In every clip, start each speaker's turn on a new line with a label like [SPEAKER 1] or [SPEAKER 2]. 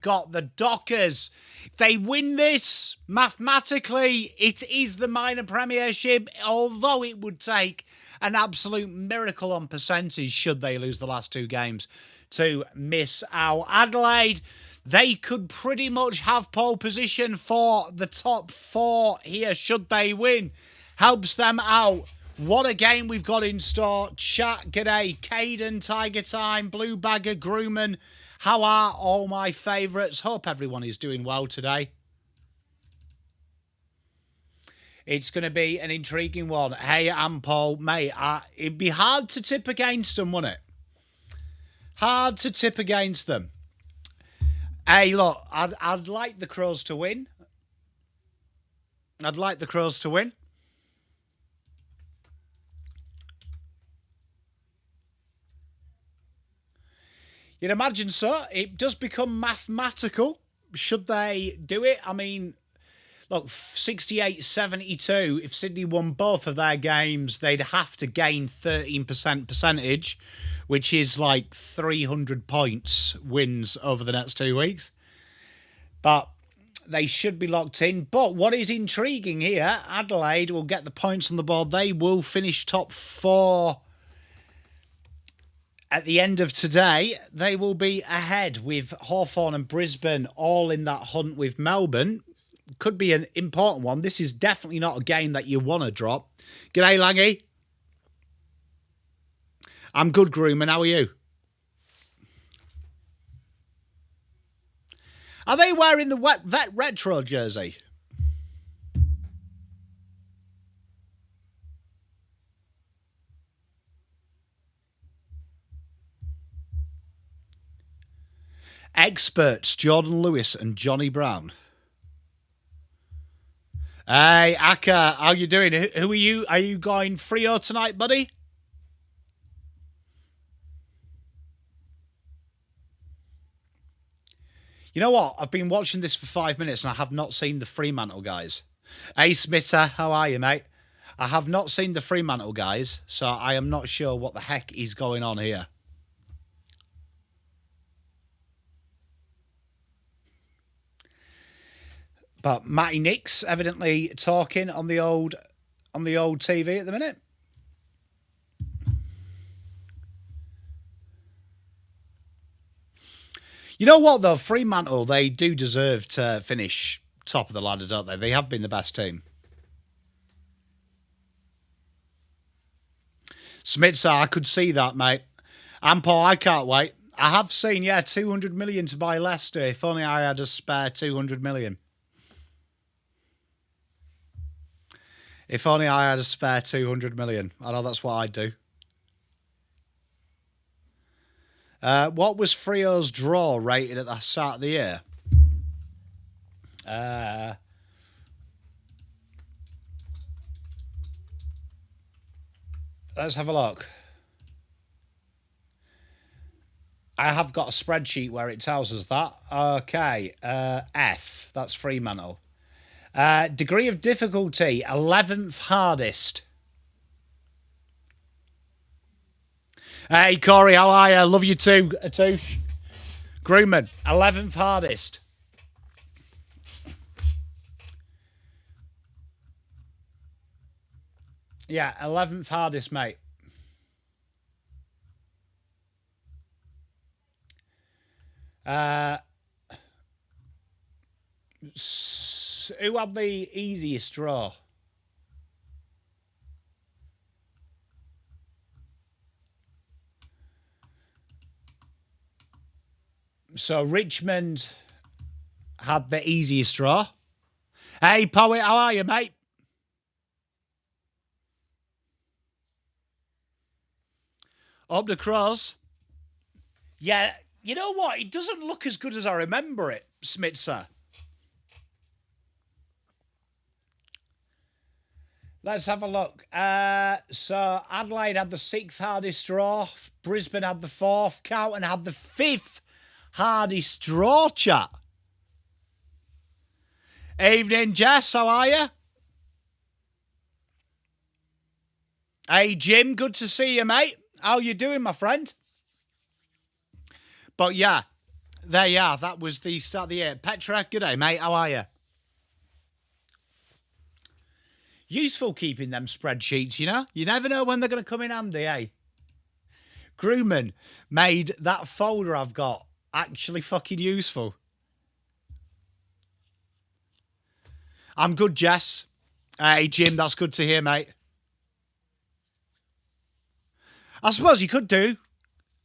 [SPEAKER 1] got the Dockers. If they win this, mathematically, it is the minor premiership, although it would take an absolute miracle on percentage should they lose the last two games to miss out. Adelaide, they could pretty much have pole position for the top four here should they win. Helps them out. What a game we've got in store. Chat, g'day. Caden, Tiger Time, Blue Bagger, Grooman. How are all my favourites? Hope everyone is doing well today. It's going to be an intriguing one. Hey, I'm Paul. Mate, it'd be hard to tip against them, wouldn't it? Hard to tip against them. Hey, look, I'd like the Crows to win. I'd like the Crows to win. You'd imagine so. It does become mathematical. Should they do it? I mean, look, 68-72. If Sydney won both of their games, they'd have to gain 13% percentage, which is like 300 points wins over the next 2 weeks. But they should be locked in. But what is intriguing here, Adelaide will get the points on the board. They will finish top four. At the end of today, they will be ahead with Hawthorn and Brisbane all in that hunt with Melbourne. Could be an important one. This is definitely not a game that you want to drop. G'day, Langy. I'm good, Grooman. How are you? Are they wearing the Wet Vet Retro jersey? Experts, Jordan Lewis and Johnny Brown. Hey, Aka, how you doing? Who are you? Are you going Freo tonight, buddy? You know what? I've been watching this for 5 minutes and I have not seen the Fremantle guys. Hey, Smitter, how are you, mate? I have not seen the Fremantle guys, so I am not sure what the heck is going on here. But Matty Nix evidently talking on the old TV at the minute. You know what though, Fremantle, they do deserve to finish top of the ladder, don't they? They have been the best team. Smitzer, I could see that, mate. And Paul, I can't wait. I have seen, 200 million to buy Leicester. If only I had a spare 200 million. If only I had a spare 200 million. I know that's what I'd do. What was Freo's draw rated at the start of the year? Let's have a look. I have got a spreadsheet where it tells us that. Okay. F. That's Fremantle. Degree of difficulty, 11th hardest. Hey, Corey, how are you? Love you too, Atoosh. Grooman, 11th hardest. Yeah, 11th hardest, mate. Who had the easiest draw? So Richmond had the easiest draw. Hey, Poet, how are you, mate? Up the Crows. Yeah, you know what? It doesn't look as good as I remember it, Smitzer. Let's have a look. So Adelaide had the 6th hardest draw. Brisbane had the 4th. Carlton had the 5th hardest draw, chat. Evening, Jess. How are you? Hey, Jim. Good to see you, mate. How you doing, my friend? But yeah, there you are. That was the start of the year. Petra, good day, mate. How are you? Useful keeping them spreadsheets, you know? You never know when they're going to come in handy, eh? Grumman made that folder I've got actually fucking useful. I'm good, Jess. Hey, Jim, that's good to hear, mate. I suppose you could do.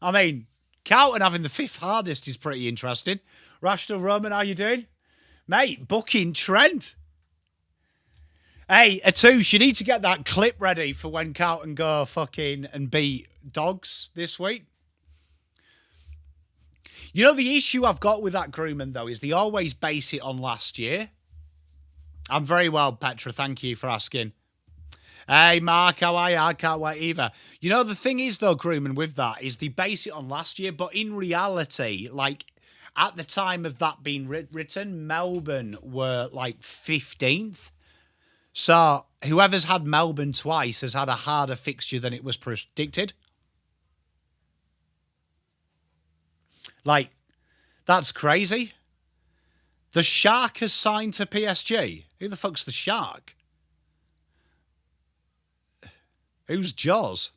[SPEAKER 1] I mean, Carlton having the 5th hardest is pretty interesting. Rational Roman, how you doing? Mate, booking Trent. Hey, Atouche, you need to get that clip ready for when Carlton go fucking and beat Dogs this week. You know, the issue I've got with that Grumman, though, is they always base it on last year. I'm very well, Petra. Thank you for asking. Hey, Mark, how are you? I can't wait either. You know, the thing is, though, Grumman, with that, is they base it on last year, but in reality, like, at the time of that being written, Melbourne were, like, 15th. So, whoever's had Melbourne twice has had a harder fixture than it was predicted. Like, that's crazy. The Shark has signed to PSG. Who the fuck's the Shark? Who's Jaws?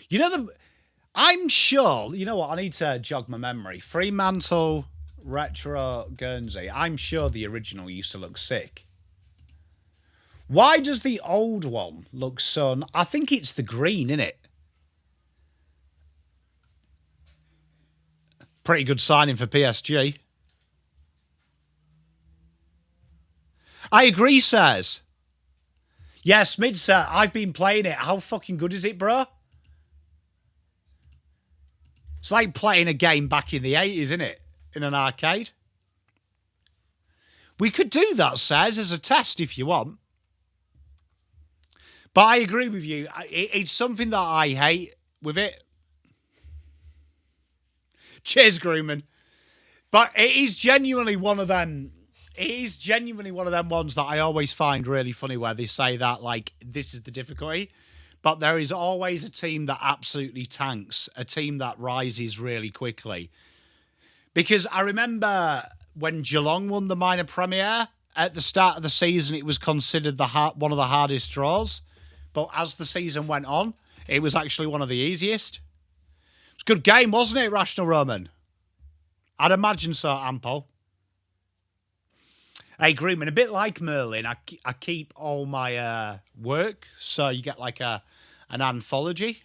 [SPEAKER 1] You know, I'm sure, you know what, I need to jog my memory. Fremantle, Retro, Guernsey. I'm sure the original used to look sick. Why does the old one look so... I think it's the green, innit? Pretty good signing for PSG. I agree, sirs. Yes, Mid, sir. I've been playing it. How fucking good is it, bro? It's like playing a game back in the 80s, isn't it? In an arcade. We could do that, sirs, as a test if you want. But I agree with you. It's something that I hate with it. Cheers, Grumman. But it is genuinely one of them. It is genuinely one of them ones that I always find really funny where they say that, like, this is the difficulty. But there is always a team that absolutely tanks, a team that rises really quickly. Because I remember when Geelong won the minor premier, at the start of the season, it was considered one of the hardest draws. But as the season went on, it was actually one of the easiest. It was a good game, wasn't it, Rational Roman? I'd imagine so, Ample. Hey, Greenman, a bit like Merlin, I keep all my work, so you get like an anthology.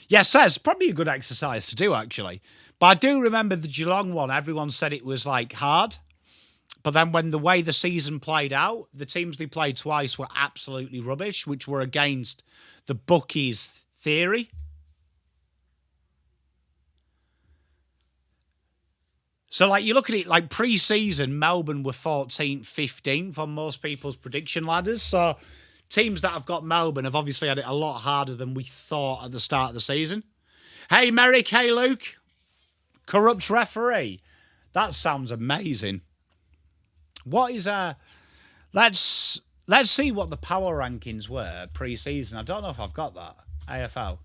[SPEAKER 1] Yes, that's probably a good exercise to do, actually. But I do remember the Geelong one, everyone said it was like hard. But then when the way the season played out, the teams they played twice were absolutely rubbish, which were against the bookies' theory. So, like, you look at it, like, pre-season, Melbourne were 14th, 15th on most people's prediction ladders. So, teams that have got Melbourne have obviously had it a lot harder than we thought at the start of the season. Hey, Merrick. Hey, Luke. Corrupt referee. That sounds amazing. What is let's see what the power rankings were pre-season. I don't know if I've got that. AFL.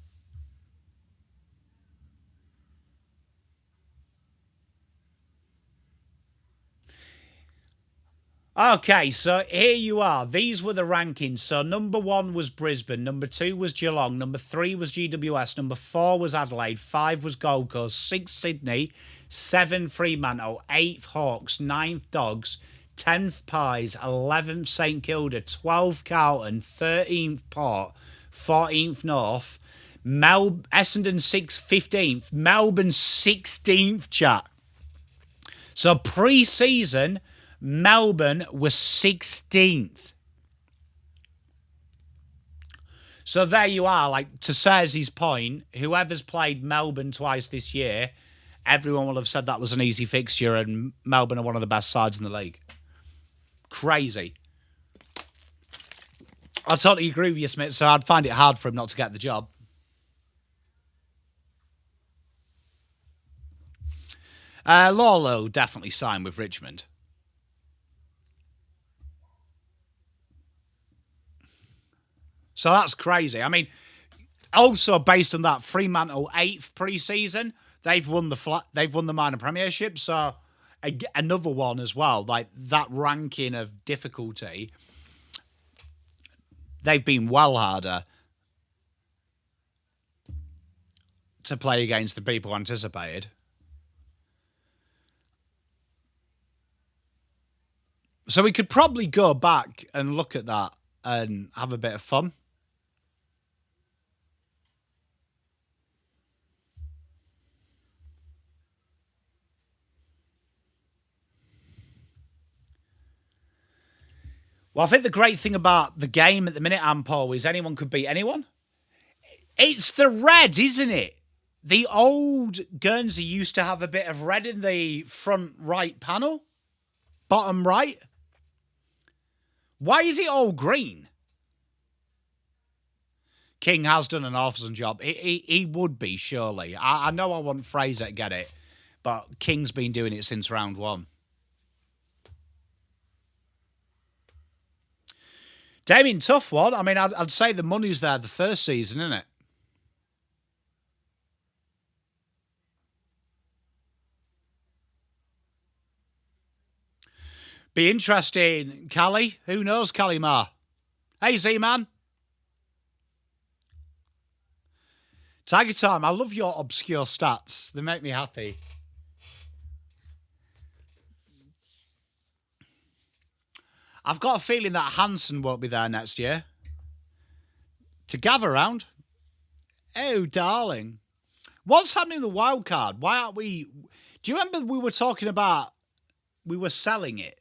[SPEAKER 1] Okay, so here you are. These were the rankings. So number 1 was Brisbane. Number 2 was Geelong. Number 3 was GWS. Number 4 was Adelaide. 5 was Gold Coast. 6 Sydney. 7 Fremantle. 8th Hawks. 9th Dogs. 10th Pies. 11th St Kilda. 12th Carlton. 13th Port. 14th North. Essendon 6th. 15th. Melbourne 16th, chat. So pre-season... Melbourne was 16th. So there you are. Like, to Serzi's point, whoever's played Melbourne twice this year, everyone will have said that was an easy fixture and Melbourne are one of the best sides in the league. Crazy. I totally agree with you, Smith, so I'd find it hard for him not to get the job. Lawlo definitely signed with Richmond. So that's crazy. I mean, also based on that, Fremantle 8th pre-season, they've won the minor premiership. So another one as well, like that ranking of difficulty, they've been well harder to play against the people anticipated. So we could probably go back and look at that and have a bit of fun. Well, I think the great thing about the game at the minute, Paul, is anyone could beat anyone. It's the red, isn't it? The old Guernsey used to have a bit of red in the front right panel. Bottom right. Why is it all green? King has done an awesome job. He would be, surely. I know I want Fraser to get it, but King's been doing it since round one. Damien, tough one. I mean, I'd say the money's there the first season, isn't it? Be interesting. Callie? Who knows, Callie Ma? Hey, Z-Man. Tiger Time, I love your obscure stats. They make me happy. I've got a feeling that Hansen won't be there next year. To gather round. Oh, darling. What's happening in the wild card? Why aren't we... Do you remember we were talking about... We were selling it.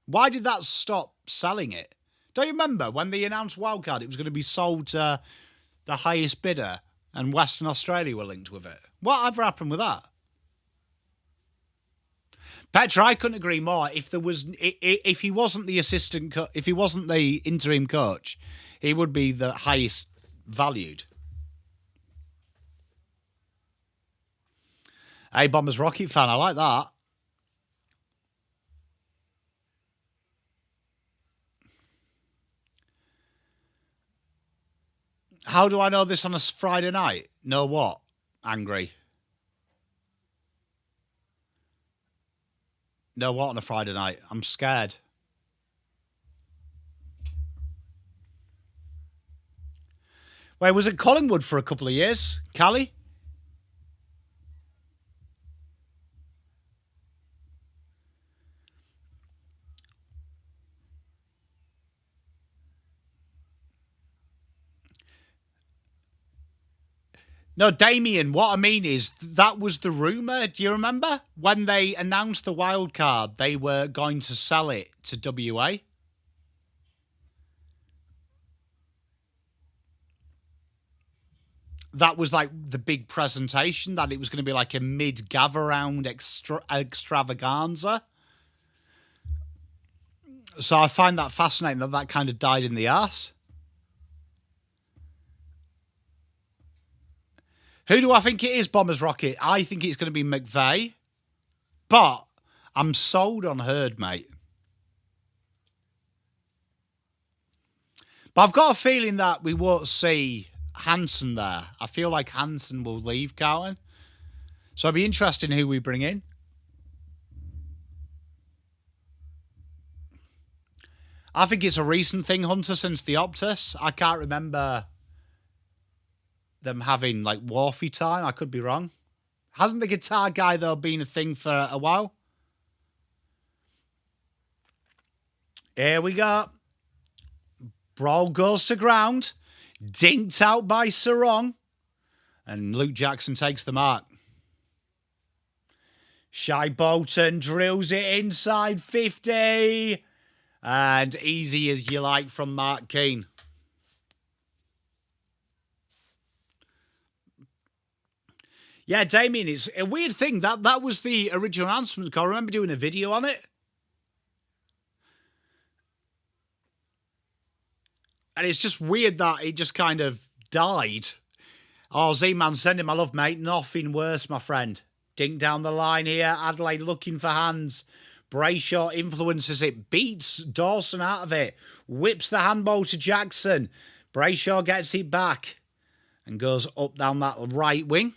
[SPEAKER 1] Why did that stop selling it? Don't you remember when they announced wild card, it was going to be sold to the highest bidder and Western Australia were linked with it? Whatever happened with that? Petra, I couldn't agree more. If he wasn't the if he wasn't the interim coach, he would be the highest valued. Hey, Bombers Rocket fan, I like that. How do I know this on a Friday night? Know what? Angry. Know what on a Friday night? I'm scared. Wait, was it Collingwood for a couple of years? Callie? No, Damien, what I mean is that was the rumour. Do you remember? When they announced the wild card, they were going to sell it to WA. That was like the big presentation, that it was going to be like a mid-gather round extravaganza. So I find that fascinating that kind of died in the arse. Who do I think it is, Bombers Rocket? I think it's going to be McVeigh. But I'm sold on Hurd, mate. But I've got a feeling that we won't see Hansen there. I feel like Hansen will leave, Carlton. So it'll be interesting who we bring in. I think it's a recent thing, Hunter, since the Optus. I can't remember them having like Wharfie time. I could be wrong. Hasn't the guitar guy, though, been a thing for a while? Here we go. Brawl goes to ground. Dinked out by Sarong. And Luke Jackson takes the mark. Shy Bolton drills it inside 50. And easy as you like from Mark Keane. Yeah, Damien, it's a weird thing. That was the original announcement. I remember doing a video on it. And it's just weird that it just kind of died. Oh, Z-Man, send him my love, mate. Nothing worse, my friend. Dink down the line here. Adelaide looking for hands. Brayshaw influences it. Beats Dawson out of it. Whips the handball to Jackson. Brayshaw gets it back and goes up down that right wing.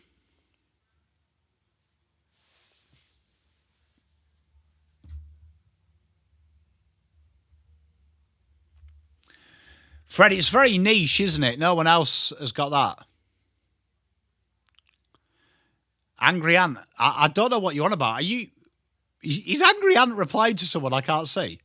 [SPEAKER 1] Freddie, it's very niche, isn't it? No one else has got that. Angry Ant. I don't know what you're on about. Are you... Is Angry Ant replied to someone I can't see?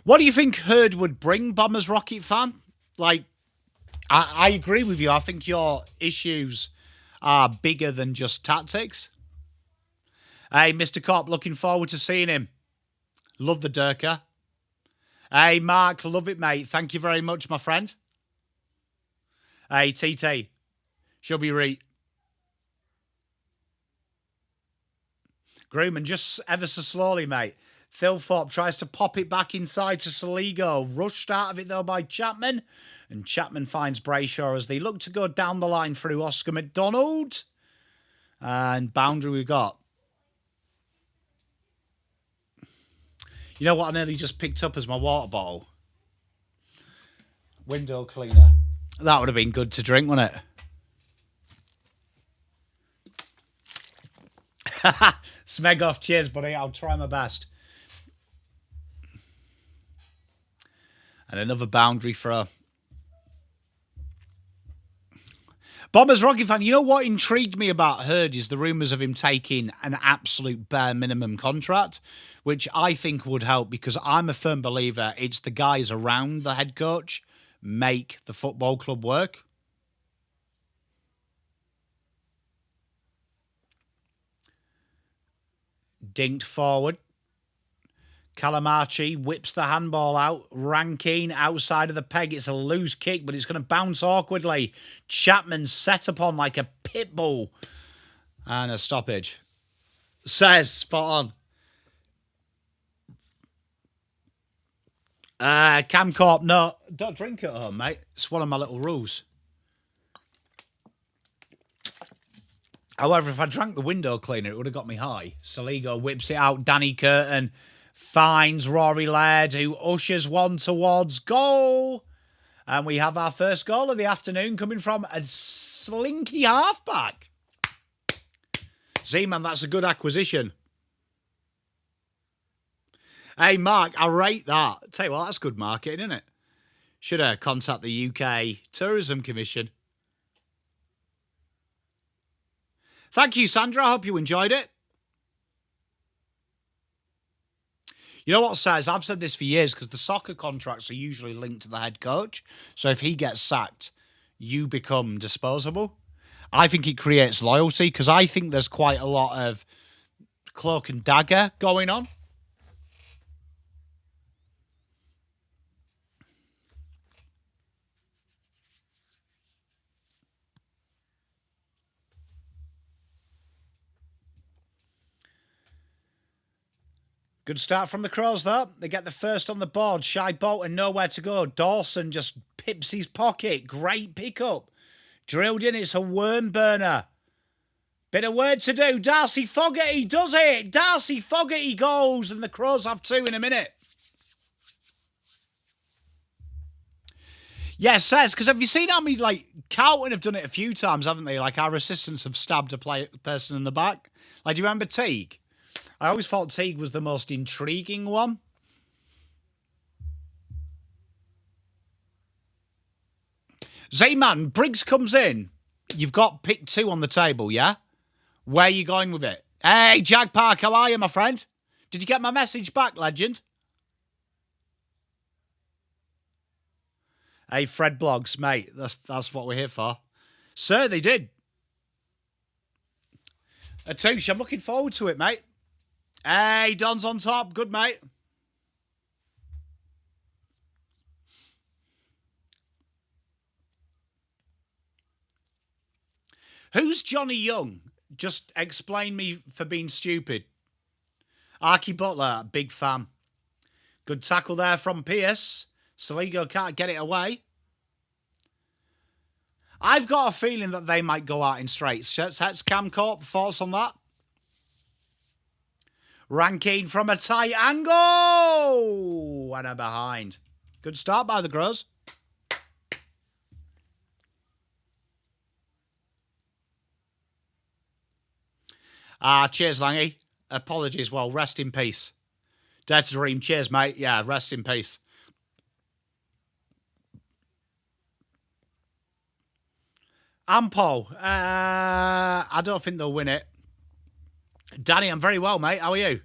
[SPEAKER 1] What do you think Hurd would bring, Bombers Rocket fan? Like, I agree with you. I think your issues are bigger than just tactics. Hey, Mr. Cop, looking forward to seeing him. Love the Durka. Hey, Mark, love it, mate. Thank you very much, my friend. Hey, TT, she'll be right. Grooman, just ever so slowly, mate. Thilthorpe tries to pop it back inside to Saligo. Rushed out of it, though, by Chapman. And Chapman finds Brayshaw as they look to go down the line through Oscar McDonald. And boundary we got. You know what I nearly just picked up as my water bottle? Window cleaner. That would have been good to drink, wouldn't it? Smeg off. Cheers, buddy. I'll try my best. And another boundary throw. Bombers Rocky fan, you know what intrigued me about Hurd is the rumours of him taking an absolute bare minimum contract, which I think would help because I'm a firm believer it's the guys around the head coach make the football club work. Dinked forward. Calamachi whips the handball out. Rankine outside of the peg. It's a loose kick, but it's going to bounce awkwardly. Chapman set upon like a pit bull. And a stoppage. Says, spot on. Camcorp, no, don't drink at home, mate. It's one of my little rules. However, if I drank the window cleaner, it would have got me high. Saligo whips it out. Danny Curtin finds Rory Laird, who ushers one towards goal. And we have our first goal of the afternoon coming from a slinky halfback. Z-Man, that's a good acquisition. Hey, Mark, I rate that. Tell you what, that's good marketing, isn't it? Should I contact the UK Tourism Commission? Thank you, Sandra. I hope you enjoyed it. You know what, Says? I've said this for years because the soccer contracts are usually linked to the head coach. So if he gets sacked, you become disposable. I think it creates loyalty because I think there's quite a lot of cloak and dagger going on. Good start from the Crows, though. They get the first on the board. Shy Bolton, nowhere to go. Dawson just pips his pocket. Great pickup. Drilled in. It's a worm burner. Bit of work to do. Darcy Fogarty does it. Darcy Fogarty goes, and the Crows have two in a minute. Yes, Says, because have you seen how many, like, Carlton have done it a few times, haven't they? Like, our assistants have stabbed a person in the back. Like, do you remember Teague? I always thought Teague was the most intriguing one. Zayman, Briggs comes in. You've got pick 2 on the table, yeah? Where are you going with it? Hey, Jag Park, how are you, my friend? Did you get my message back, legend? Hey, Fred Blogs, mate. That's what we're here for. Sir, they did. Atouche, I'm looking forward to it, mate. Hey, Don's on top. Good, mate. Who's Johnny Young? Just explain me for being stupid. Archie Butler, big fan. Good tackle there from Pierce. Saligo can't get it away. I've got a feeling that they might go out in straight sets. Camcorp, thoughts on that? Ranking from a tight angle. And a behind. Good start by the Crows. Cheers, Langy. Apologies. Well, rest in peace. Dare to dream. Cheers, mate. Yeah, rest in peace. Ampo. I don't think they'll win it. Danny, I'm very well, mate. How are you?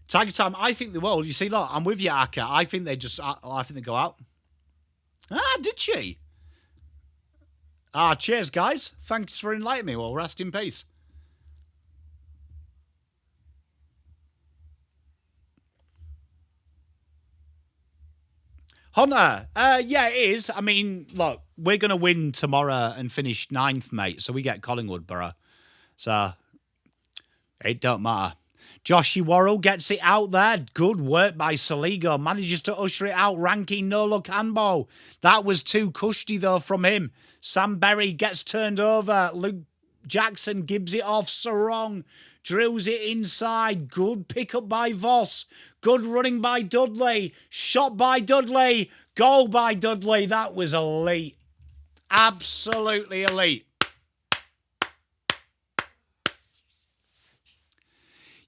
[SPEAKER 1] Tiger time. I think they will. You see, look, I'm with you, Aka. I think they go out. Did she? Cheers, guys. Thanks for enlightening me. Well, rest in peace. Hunter, yeah, it is. I mean, look, we're going to win tomorrow and finish 9th, mate. So we get Collingwood, Borough. So it don't matter. Joshy Worrell gets it out there. Good work by Saligo. Manages to usher it out. Ranking no-look handball. That was too cushy, though, from him. Sam Berry gets turned over. Luke Jackson gives it off. Sarong drills it inside. Good pick-up by Voss. Good running by Dudley. Shot by Dudley. Goal by Dudley. That was elite. Absolutely elite.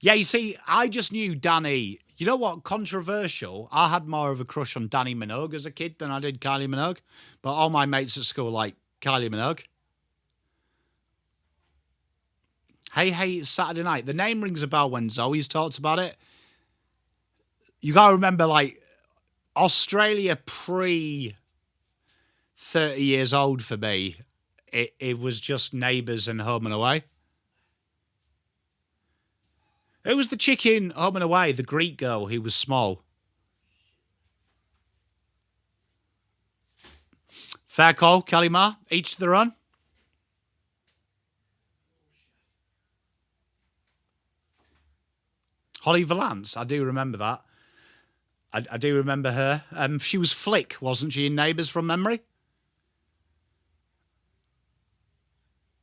[SPEAKER 1] Yeah, you see, I just knew Danny. You know what? Controversial. I had more of a crush on Danny Minogue as a kid than I did Kylie Minogue. But all my mates at school like Kylie Minogue. Hey, it's Saturday night. The name rings a bell when Zoe's talked about it. You got to remember, like, Australia pre 30 years old for me. It was just Neighbours and Home and Away. Who was the chick in Home and Away? The Greek girl who was small. Fair call, Kalimar. Each to their own. Holly Valance. I do remember that. I do remember her. She was Flick, wasn't she, in Neighbours from memory?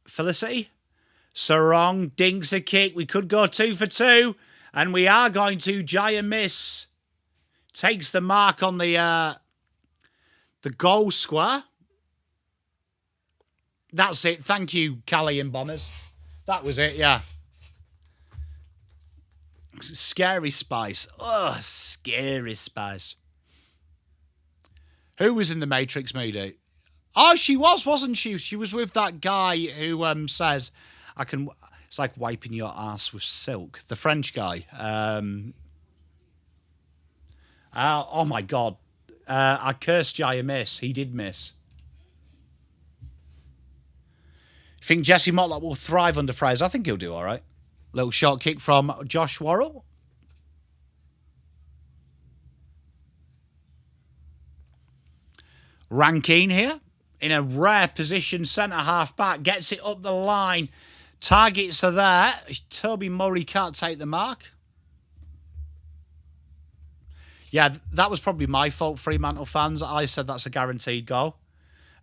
[SPEAKER 1] Felicity? Sarong dinks a kick. We could go 2 for 2. And we are going to. Jaya miss. Takes the mark on the goal square. That's it. Thank you, Callie and Bombers. That was it, yeah. Scary Spice. Oh, Scary Spice. Who was in the Matrix movie? Oh, she was, wasn't she? She was with that guy who says, I can... It's like wiping your ass with silk. The French guy. Oh, my God. I cursed Jaya miss. He did miss. You think Jesse Motlop will thrive under Fraser? I think he'll do all right. Little short kick from Josh Worrell. Rankine here. In a rare position, centre-half back. Gets it up the line. Targets are there. Toby Murray can't take the mark. Yeah, that was probably my fault, Fremantle fans. I said that's a guaranteed goal.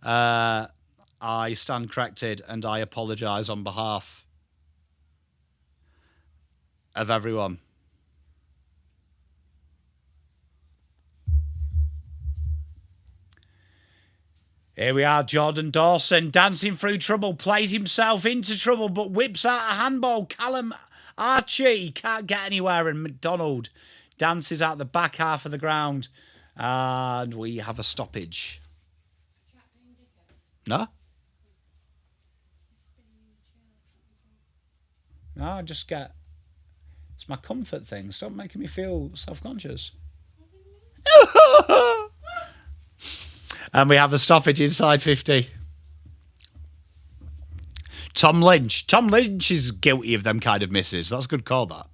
[SPEAKER 1] I stand corrected and I apologise on behalf of everyone. Here we are, Jordan Dawson dancing through trouble, plays himself into trouble, but whips out a handball. Callum Archie can't get anywhere, and McDonald dances out the back half of the ground. And we have a stoppage. No? No, I just get... It's my comfort thing. Stop making me feel self-conscious. And we have a stoppage inside 50. Tom Lynch. Tom Lynch is guilty of them kind of misses. That's a good call, that.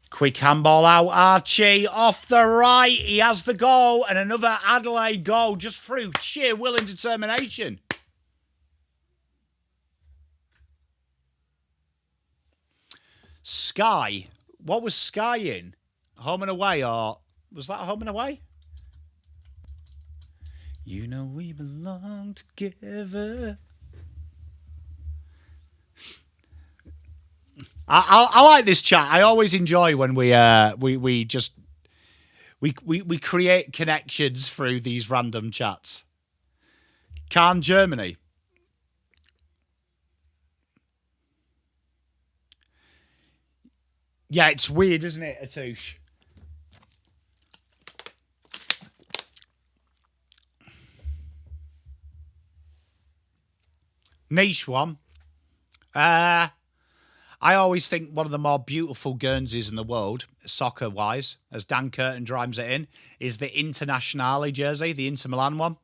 [SPEAKER 1] Quick handball out. Archie off the right. He has the goal. And another Adelaide goal just through sheer will and determination. Sky. What was Sky in? Home and Away, or was that Home and Away? You know we belong together. I like this chat. I always enjoy when we create connections through these random chats. Can Germany? Yeah, it's weird, isn't it, Atouche? Niche one. I always think one of the more beautiful Guernseys in the world, soccer-wise, as Dan Curtin drives it in, is the Internazionale jersey, the Inter Milan one.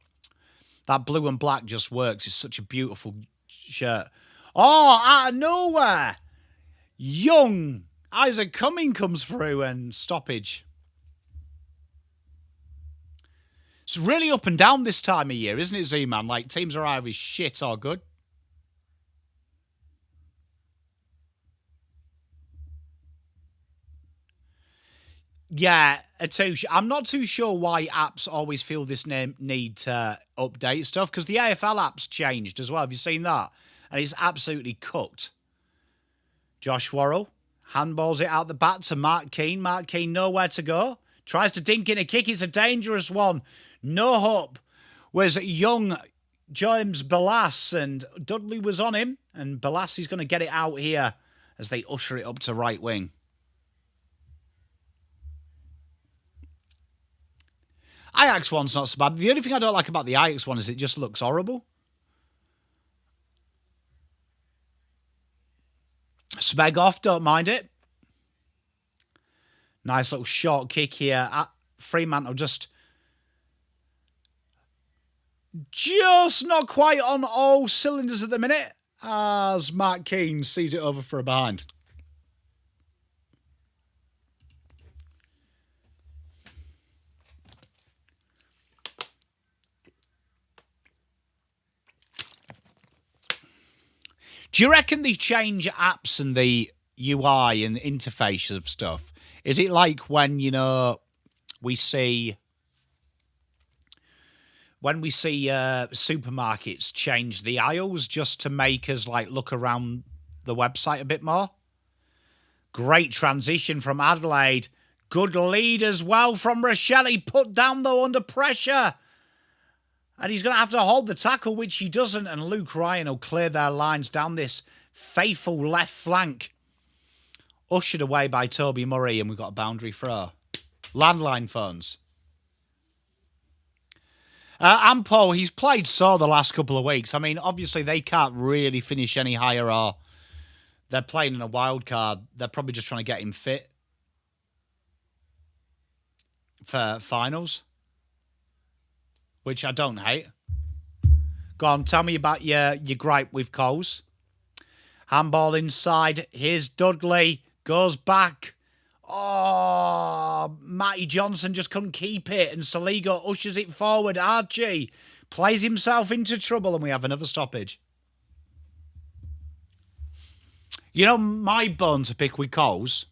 [SPEAKER 1] That blue and black just works. It's such a beautiful shirt. Oh, out of nowhere, young Isaac Cumming comes through and stoppage. It's really up and down this time of year, isn't it, Z-Man? Like, teams are either shit or good. Yeah, I'm not too sure why apps always feel this need to update stuff, because the AFL app's changed as well. Have you seen that? And it's absolutely cooked. Josh Worrell handballs it out the back to Mark Keane. Mark Keane nowhere to go. Tries to dink in a kick. It's a dangerous one. No hope. Was young James Balas, and Dudley was on him. And Balas is going to get it out here as they usher it up to right wing. Ajax one's not so bad. The only thing I don't like about the Ajax one is it just looks horrible. Smegoff, don't mind it. Nice little short kick here. Fremantle just not quite on all cylinders at the minute as Mark Keane sees it over for a behind. Do you reckon they change apps and the UI and the interface of stuff? Is it like when, we see supermarkets change the aisles just to make us look around the website a bit more? Great transition from Adelaide. Good lead as well from Rochelle. Put down though under pressure. And he's going to have to hold the tackle, which he doesn't. And Luke Ryan will clear their lines down this faithful left flank. Ushered away by Toby Murray, and we've got a boundary throw. Landline phones. Ampo, he's played so the last couple of weeks. I mean, obviously they can't really finish any higher, or they're playing in a wild card. They're probably just trying to get him fit for finals, which I don't hate. Go on, tell me about your gripe with Coles. Handball inside. Here's Dudley. Goes back. Oh, Matty Johnson just couldn't keep it. And Saligo ushers it forward. Archie plays himself into trouble, and we have another stoppage. My bone to pick with Coles.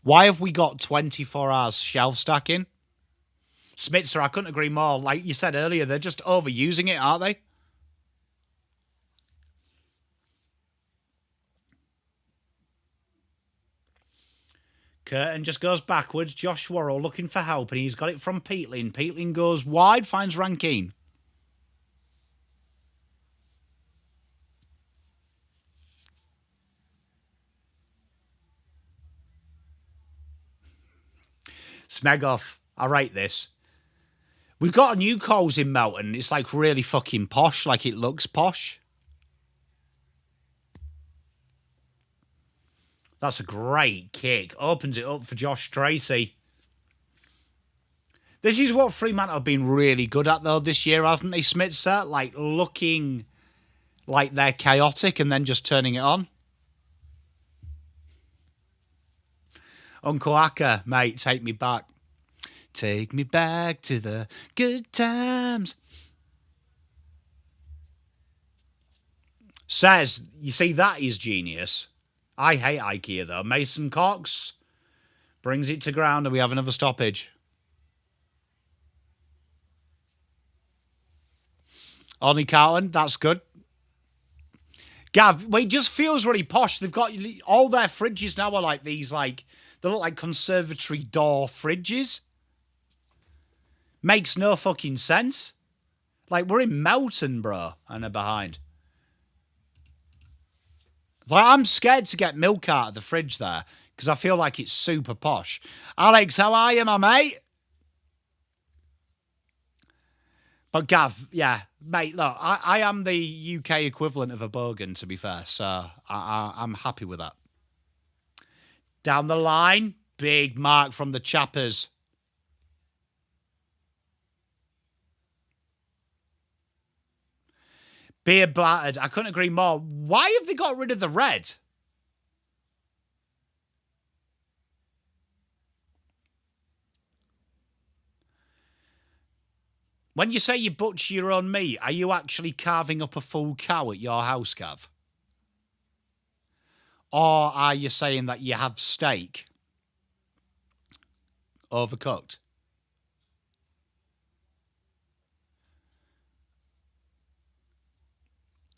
[SPEAKER 1] Why have we got 24 hours shelf stacking? Smitzer, I couldn't agree more. Like you said earlier, they're just overusing it, aren't they? Curtin just goes backwards. Josh Worrell looking for help, and he's got it from Peatling. Peatling goes wide, finds Rankine. Smegoff, I rate this. We've got a new Coles in Melton. It's really fucking posh, like it looks posh. That's a great kick. Opens it up for Josh Tracy. This is what Fremantle have been really good at, though, this year, haven't they, Smitzer? Looking like they're chaotic and then just turning it on. Uncle Acker, mate, take me back. Take me back to the good times. Says, you see, that is genius. I hate IKEA, though. Mason Cox brings it to ground, and we have another stoppage. Ollie Carlton, that's good. Gav, well, it just feels really posh. They've got all their fridges now are like these, like, they look like conservatory door fridges. Makes no fucking sense. Like, we're in Melton, bro, and they're behind. Like, I'm scared to get milk out of the fridge there because I feel like it's super posh. Alex, how are you, my mate? But Gav, yeah, mate, look, I am the UK equivalent of a bogan, to be fair, so I'm happy with that. Down the line, big mark from the Chappers. Beer battered. I couldn't agree more. Why have they got rid of the red? When you say you butcher your own meat, are you actually carving up a full cow at your house, Gav? Or are you saying that you have steak overcooked?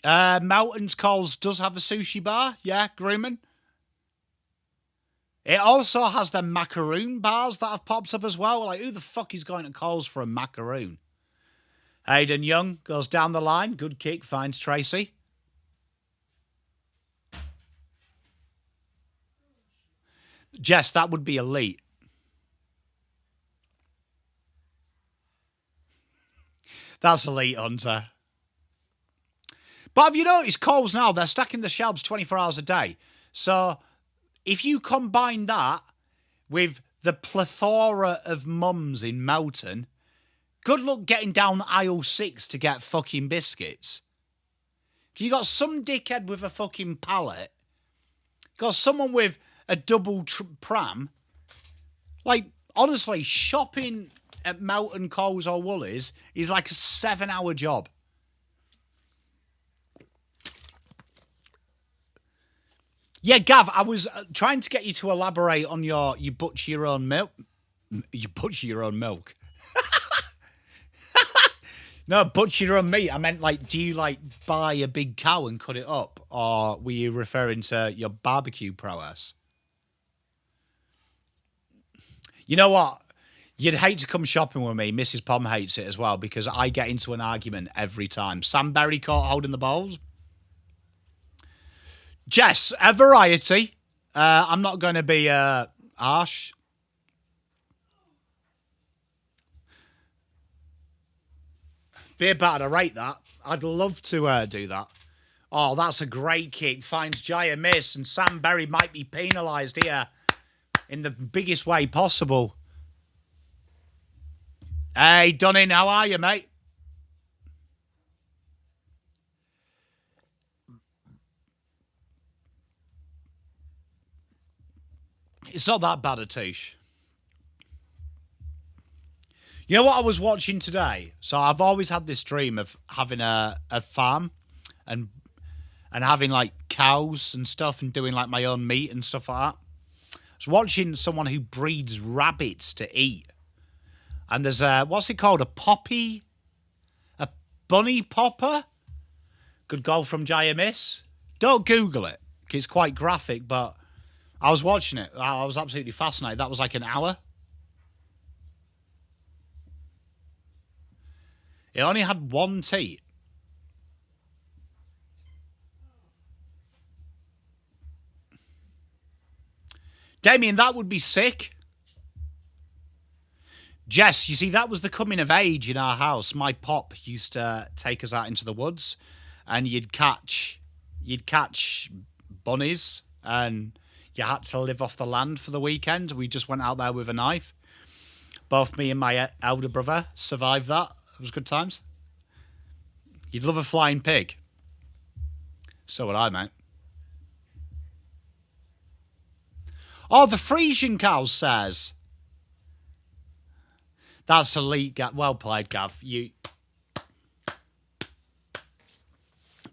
[SPEAKER 1] Mountains Coles does have a sushi bar. Yeah, Grooman. It also has the macaroon bars that have popped up as well. Like, who the fuck is going to Coles for a macaroon? Hayden Young goes down the line. Good kick. Finds Tracy. Jess, that would be elite. That's elite, Hunter. But have you noticed Coles now, they're stacking the shelves 24 hours a day. So if you combine that with the plethora of mums in Melton, good luck getting down aisle 6 to get fucking biscuits. You got some dickhead with a fucking pallet. Got someone with a double pram. Like, honestly, shopping at Melton, Coles or Woolies is like a 7-hour job. Yeah, Gav, I was trying to get you to elaborate on you butcher your own milk. You butcher your own milk. No, butcher your own meat. I meant, like, do you, like, buy a big cow and cut it up? Or were you referring to your barbecue prowess? You know what? You'd hate to come shopping with me. Mrs. Pom hates it as well because I get into an argument every time. Sam Berry caught holding the bowls. Jess, a variety. I'm not going to be harsh. Beer battered, I rate that. I'd love to do that. Oh, that's a great kick. Finds Jaya miss, and Sam Berry might be penalised here in the biggest way possible. Hey, Dunning, how are you, mate? It's not that bad, Atish. You know what I was watching today? So I've always had this dream of having a farm and having like cows and stuff and doing like my own meat and stuff like that. I was watching someone who breeds rabbits to eat. And there's what's it called? A bunny popper? Good goal from Jaya Miss. Don't Google it. It's quite graphic, but I was watching it. I was absolutely fascinated. That was like an hour. It only had one teat. Damien, that would be sick. Jess, you see, that was the coming of age in our house. My pop used to take us out into the woods and you'd catch bunnies and you had to live off the land for the weekend. We just went out there with a knife. Both me and my elder brother survived that. It was good times. You'd love a flying pig. So would I, mate. Oh, the Frisian cow says. That's elite, Gav. Well played, Gav.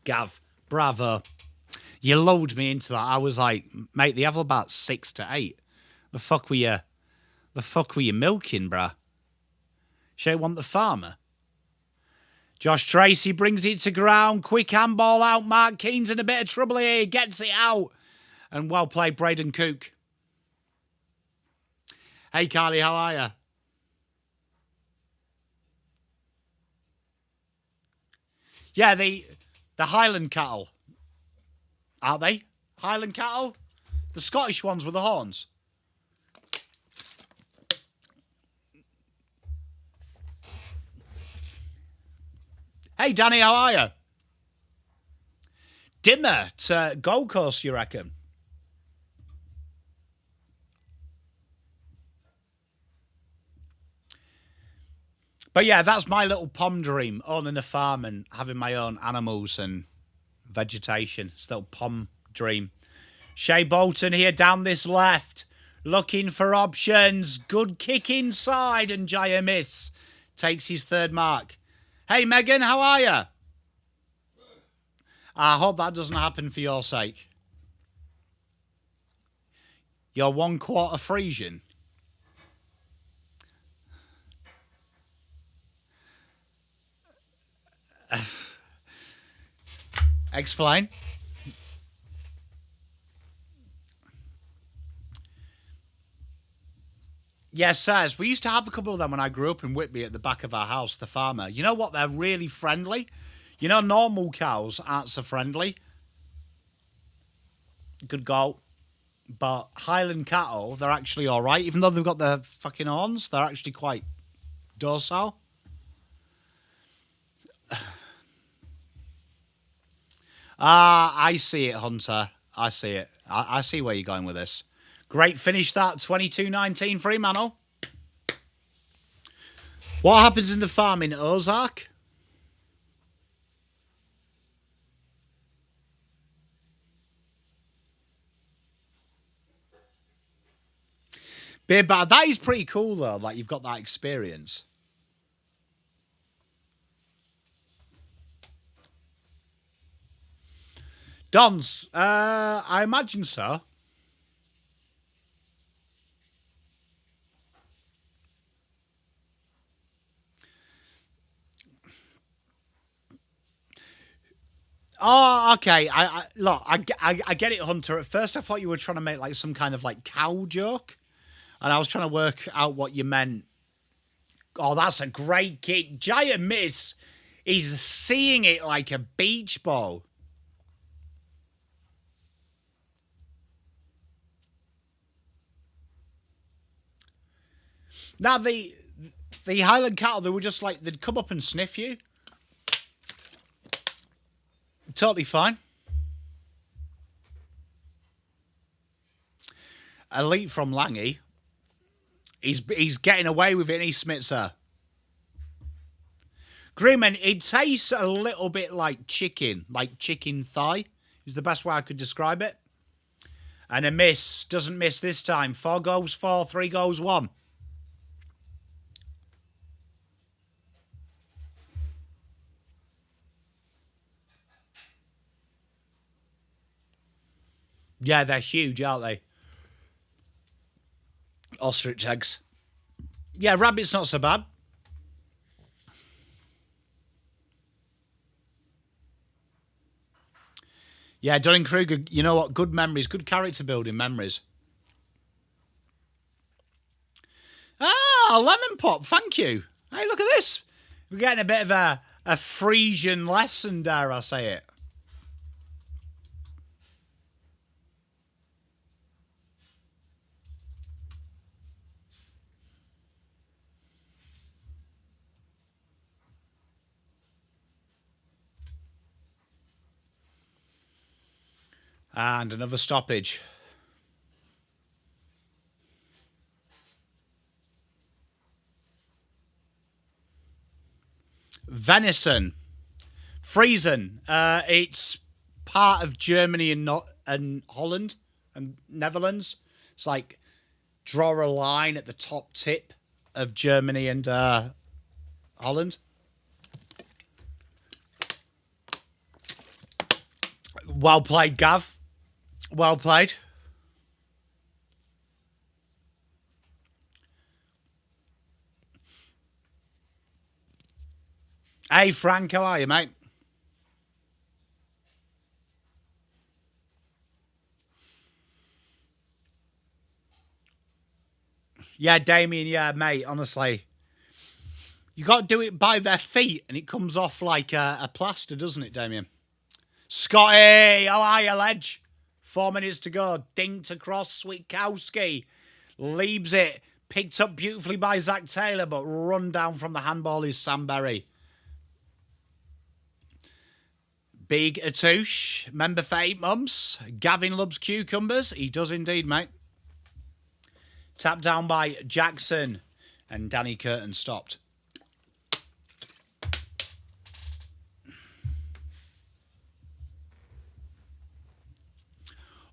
[SPEAKER 1] Gav, bravo. You lulled me into that. I was like, mate, they have about 6 to 8. The fuck were you milking, bruh? She want the farmer. Josh Tracy brings it to ground. Quick handball out. Mark Keane's in a bit of trouble here. He gets it out. And well played, Braden Cook. Hey, Carly, how are you? Yeah, the Highland cattle. Aren't they? Highland cattle? The Scottish ones with the horns. Hey, Danny, how are you? Dimmer to Gold Coast, you reckon? But yeah, that's my little pom dream, owning a farm and having my own animals and vegetation. It's a little pom dream. Shea Bolton here down this left, looking for options. Good kick inside, and Jaya Miss takes his third mark. Hey, Megan, how are you? I hope that doesn't happen for your sake. You're 1/4 Frisian. Explain. Yes, sirs. We used to have a couple of them when I grew up in Whitby at the back of our house, the farmer. You know what? They're really friendly. You know, normal cows aren't so friendly. Good goal. But Highland cattle, they're actually all right. Even though they've got the fucking horns, they're actually quite docile. I see it, Hunter. I see it. I see where you're going with this. Great finish that, 22-19 Fremantle. What happens in the farm in Ozark? Beer bar. That is pretty cool, though. Like, you've got that experience. Dons. I imagine so. Oh, okay. Look, I get it, Hunter. At first, I thought you were trying to make like some kind of like cow joke, and I was trying to work out what you meant. Oh, that's a great kick. Giant miss. He's seeing it like a beach ball. Now, the Highland cattle, they were just like, they'd come up and sniff you. Totally fine. Elite from Langy. He's getting away with it, and he Smitzer. Grimman, it tastes a little bit like chicken thigh. Is the best way I could describe it. And a miss. Doesn't miss this time. 4 goals 4, 3 goals 1. Yeah, they're huge, aren't they? Ostrich eggs. Yeah, rabbit's not so bad. Yeah, Dunning-Kruger, you know what? Good memories, good character building memories. Ah, lemon pop, thank you. Hey, look at this. We're getting a bit of a Frisian lesson, dare I say it. And another stoppage. Venison. Friesen. It's part of Germany and Holland and Netherlands. It's like draw a line at the top tip of Germany and Holland. Well played, Gav. Well played. Hey, Frank, how are you, mate? Yeah, Damien, yeah, mate, honestly. You got to do it by their feet, and it comes off like a plaster, doesn't it, Damien? Scotty, how are you, ledge? 4 minutes to go. Dinked across, Switkowski. Leaves it. Picked up beautifully by Zach Taylor, but run down from the handball is Sam Berry. Big Atouche, member for 8 months. Gavin loves cucumbers. He does indeed, mate. Tapped down by Jackson. And Danny Curtin stopped.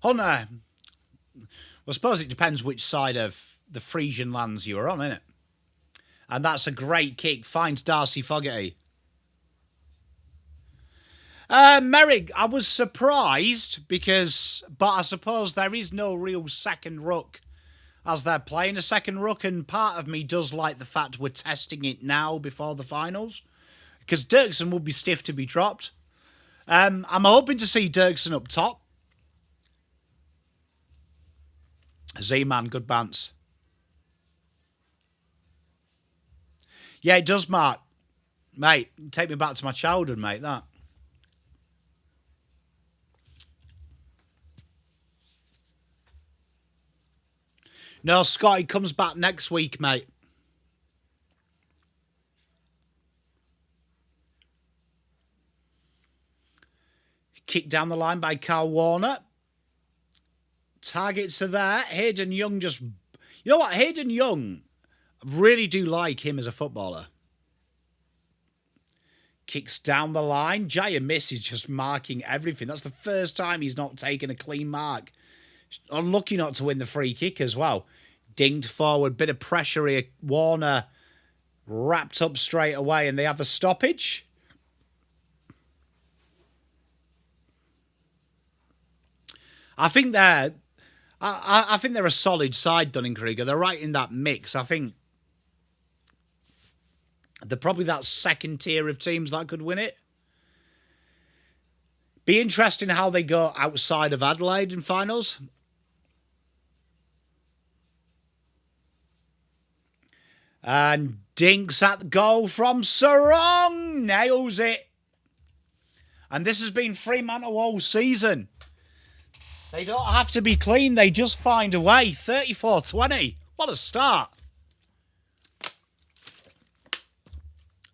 [SPEAKER 1] Hunter. Well, I suppose it depends which side of the Frisian lands you are on, innit? And that's a great kick. Finds Darcy Fogarty. Merrick, I was surprised but I suppose there is no real second ruck as they're playing a second ruck, and part of me does like the fact we're testing it now before the finals, because Dirksen would be stiff to be dropped. I'm hoping to see Dirksen up top. Z-Man, good bounce. Yeah, it does, Mark. Mate, take me back to my childhood, mate, that. No, Scotty comes back next week, mate. Kicked down the line by Carl Warner. Targets are there. Hayden Young just... You know what? Hayden Young, I really do like him as a footballer. Kicks down the line. Jaya Miss is just marking everything. That's the first time he's not taken a clean mark. Unlucky not to win the free kick as well. Dinged forward. Bit of pressure here. Warner wrapped up straight away, and they have a stoppage. I think they're a solid side, Dunning-Krieger. They're right in that mix. I think they're probably that second tier of teams that could win it. Be interesting how they go outside of Adelaide in finals. And dinks at the goal from Sarong. Nails it. And this has been Fremantle all season. They don't have to be clean. They just find a way. 34-20. What a start.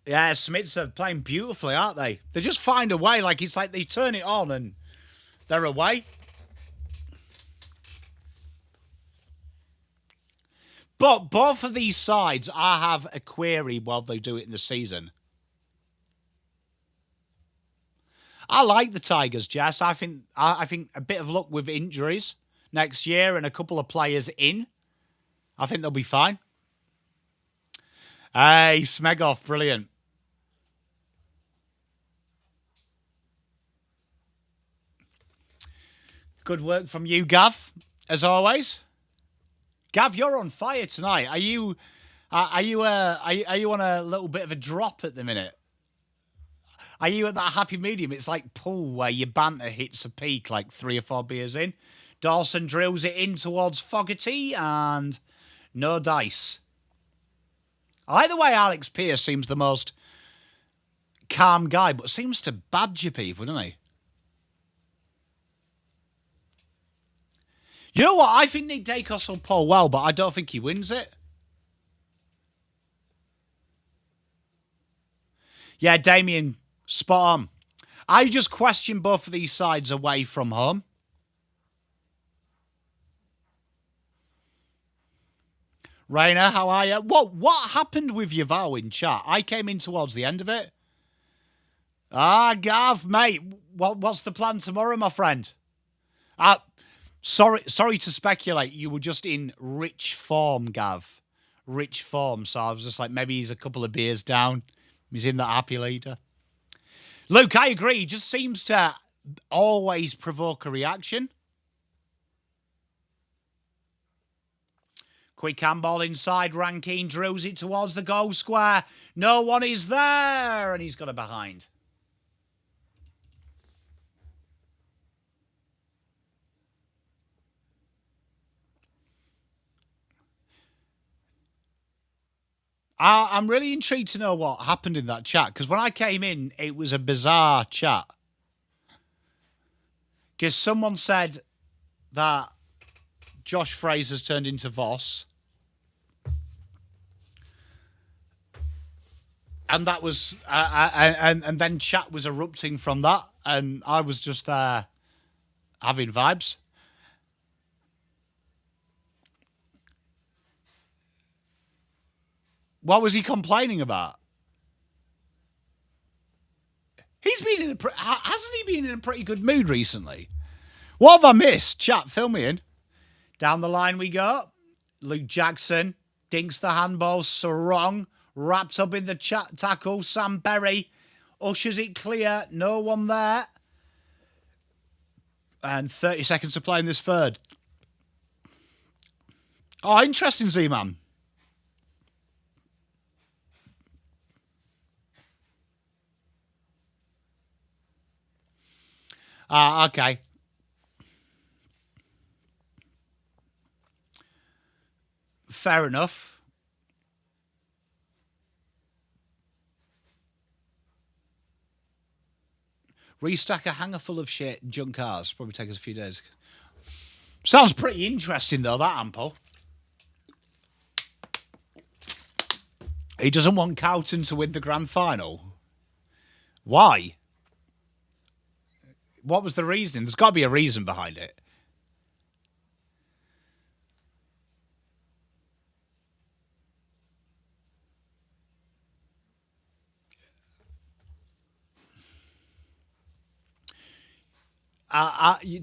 [SPEAKER 1] Yeah, Smiths are playing beautifully, aren't they? They just find a way. Like, it's like they turn it on and they're away. But both of these sides, I have a query while they do it in the season. I like the Tigers, Jess. I think a bit of luck with injuries next year and a couple of players in, I think they'll be fine. Hey, Smegoff, brilliant. Good work from you, Gav, as always. Gav, you're on fire tonight. Are you on a little bit of a drop at the minute? Are you at that happy medium? It's like pool where your banter hits a peak like 3 or 4 beers in. Dawson drills it in towards Fogarty and no dice. I like the way Alex Pearce seems the most calm guy, but seems to badger people, doesn't he? You know what? I think Nick Dacos will pull well, but I don't think he wins it. Yeah, Damien, spot on. I just question both of these sides away from home. Rainer, how are you? What happened with your vow in chat? I came in towards the end of it. Ah, Gav, mate, what's the plan tomorrow, my friend? Sorry to speculate. You were just in rich form, Gav. Rich form. So I was just like, maybe he's a couple of beers down. He's in that happy leader. Luke, I agree. He just seems to always provoke a reaction. Quick handball inside. Rankine drills it towards the goal square. No one is there. And he's got it behind. I'm really intrigued to know what happened in that chat. Because when I came in, it was a bizarre chat. Because someone said that Josh Fraser's turned into Voss. And that was, and then chat was erupting from that, and I was just there having vibes. What was he complaining about? He's been in hasn't he been in a pretty good mood recently? What have I missed? Chat, fill me in. Down the line we go. Luke Jackson dinks the handball. Sarong wrapped up in the tackle. Sam Berry ushers it clear. No one there. And 30 seconds to play in this third. Oh, interesting, Z-Man. Okay. Fair enough. Restack a hanger full of shit and junk cars. Probably take us a few days. Sounds pretty interesting, though, that Ample. He doesn't want Cowton to win the grand final. Why? What was the reason? There's got to be a reason behind it.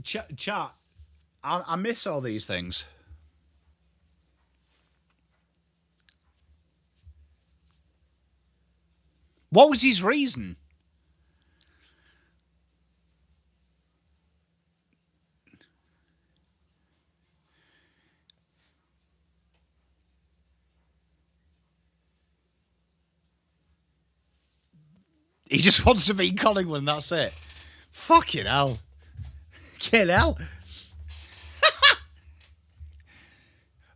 [SPEAKER 1] Chat, I miss all these things. What was his reason? He just wants to beat Collingwood, and that's it. Fucking hell. Fucking hell.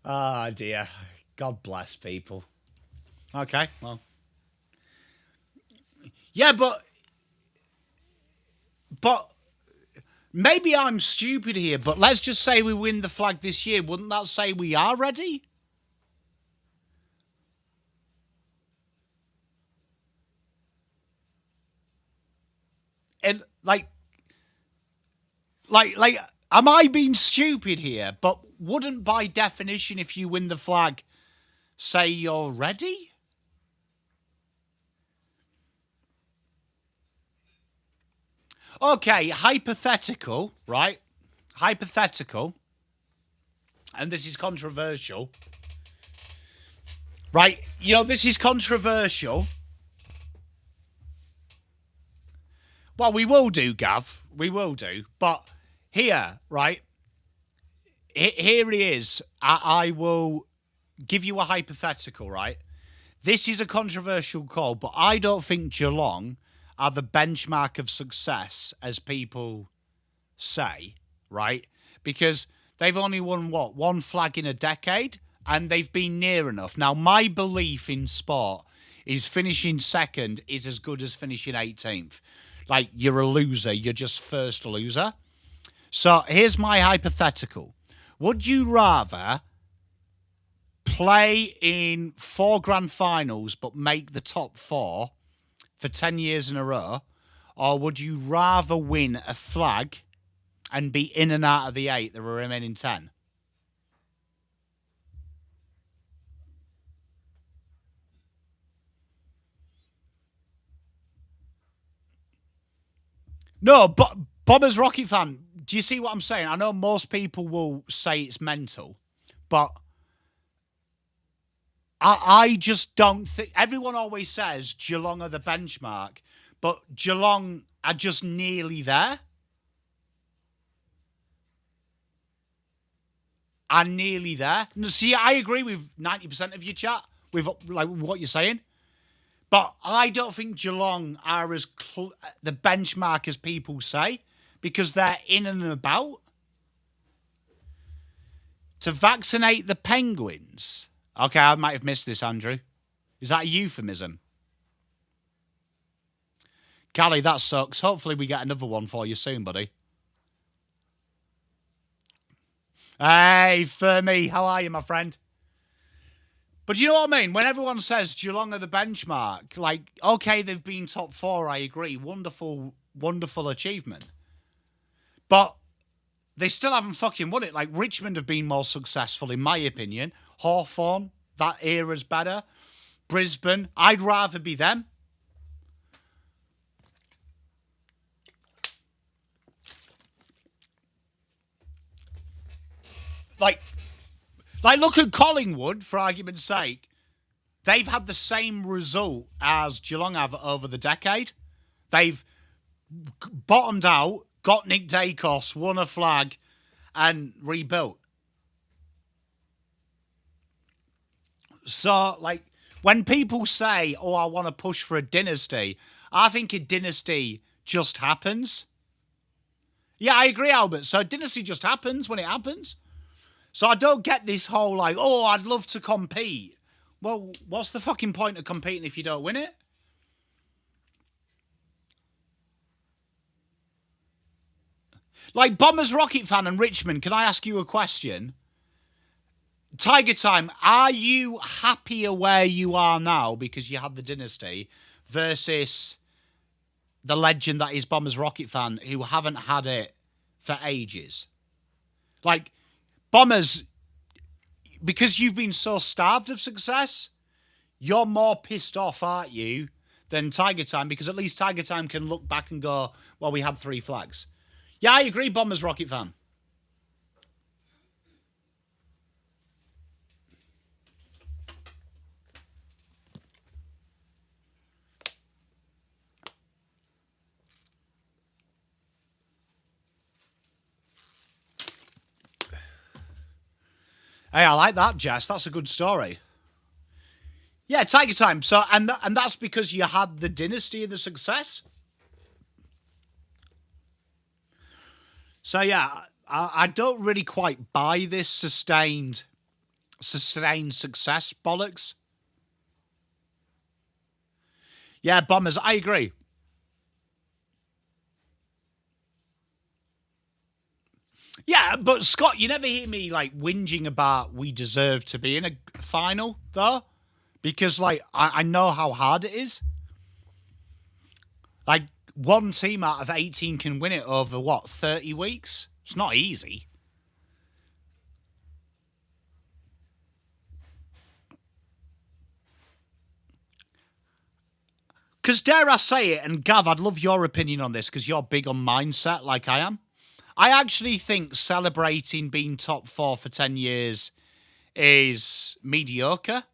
[SPEAKER 1] Ah, dear. God bless people. Okay, well. Yeah, but maybe I'm stupid here, but let's just say we win the flag this year. Wouldn't that say we are ready? And like, am I being stupid here? But wouldn't by definition, if you win the flag, say you're ready? Okay, hypothetical, right? Hypothetical. And this is controversial. Right? You know, this is controversial. Well, we will do, Gav. We will do. But here, right? Here he is. I will give you a hypothetical, right? This is a controversial call, but I don't think Geelong are the benchmark of success, as people say, right? Because they've only won, what, one flag in a decade? And they've been near enough. Now, my belief in sport is finishing second is as good as finishing 18th. Like, you're a loser. You're just first loser. So here's my hypothetical. Would you rather play in 4 grand finals but make the top 4 for 10 years in a row, or would you rather win a flag and be in and out of the 8 the remaining 10? No, but Bomber's Rocket fan, do you see what I'm saying? I know most people will say it's mental, but I just don't think... Everyone always says Geelong are the benchmark, but Geelong are just nearly there. are nearly there. See, I agree with 90% of your chat, with like what you're saying. But I don't think Geelong are as the benchmark as people say, because they're in and about. To vaccinate the penguins. Okay, I might have missed this, Andrew. Is that a euphemism? Callie, that sucks. Hopefully we get another one for you soon, buddy. Hey, Fermi, how are you, my friend? But you know what I mean? When everyone says Geelong are the benchmark, like, okay, they've been top 4, I agree. Wonderful, wonderful achievement. But they still haven't fucking won it. Like, Richmond have been more successful, in my opinion. Hawthorn, that era's better. Brisbane, I'd rather be them. Like, look at Collingwood, for argument's sake. They've had the same result as Geelong have over the decade. They've bottomed out, got Nick Dacos, won a flag, and rebuilt. So, like, when people say, oh, I want to push for a dynasty, I think a dynasty just happens. Yeah, I agree, Albert. So a dynasty just happens when it happens. So I don't get this whole, like, oh, I'd love to compete. Well, what's the fucking point of competing if you don't win it? Like, Bombers Rocket fan and Richmond, can I ask you a question? Tiger Time, are you happier where you are now because you had the dynasty versus the legend that is Bombers Rocket fan who haven't had it for ages? Like, Bombers, because you've been so starved of success, you're more pissed off, aren't you, than Tiger Time, because at least Tiger Time can look back and go, well, we had 3 flags. Yeah, I agree, Bombers Rocket fan. Hey, I like that, Jess. That's a good story. Yeah, Tiger Time. So, and that's because you had the dynasty and the success. So yeah, I don't really quite buy this sustained success bollocks. Yeah, Bombers, I agree. Yeah, but Scott, you never hear me like whinging about we deserve to be in a final, though. Because like I know how hard it is. Like, one team out of 18 can win it over, what, 30 weeks? It's not easy. Because dare I say it, and Gav, I'd love your opinion on this because you're big on mindset like I am. I actually think celebrating being top 4 for 10 years is mediocre,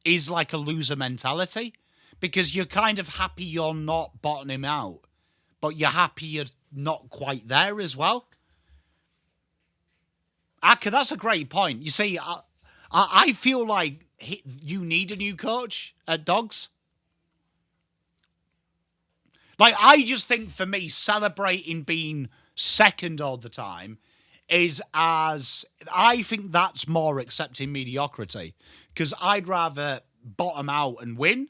[SPEAKER 1] is like a loser mentality, because you're kind of happy you're not bottoming out, but you're happy you're not quite there as well. Aka, that's a great point. You see, I feel like you need a new coach at Dogs. Like, I just think for me, celebrating being second all the time is I think that's more accepting mediocrity, because I'd rather bottom out and win.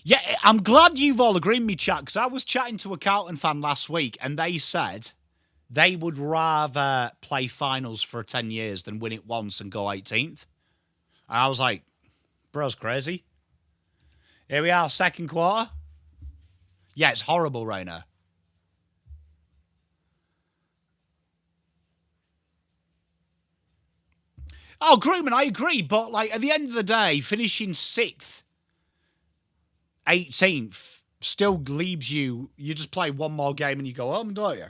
[SPEAKER 1] Yeah, I'm glad you've all agreed with me, chat, because I was chatting to a Carlton fan last week and they said they would rather play finals for 10 years than win it once and go 18th. And I was like, bro's crazy. Here we are, second quarter. Yeah, it's horrible right now. Oh, Grooman, I agree. But like at the end of the day, finishing 6th, 18th still leaves you just play one more game and you go home, don't you?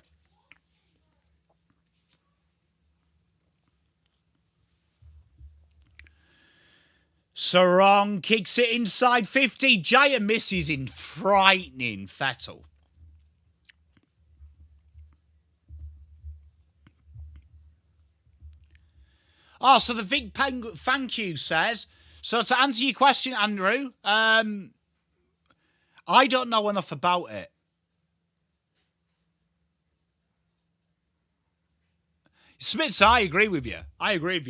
[SPEAKER 1] Sarong kicks it inside 50. Jaya misses in frightening fettle. Oh, so the Vic thank you says, so to answer your question, Andrew, I don't know enough about it. Smiths, I agree with you.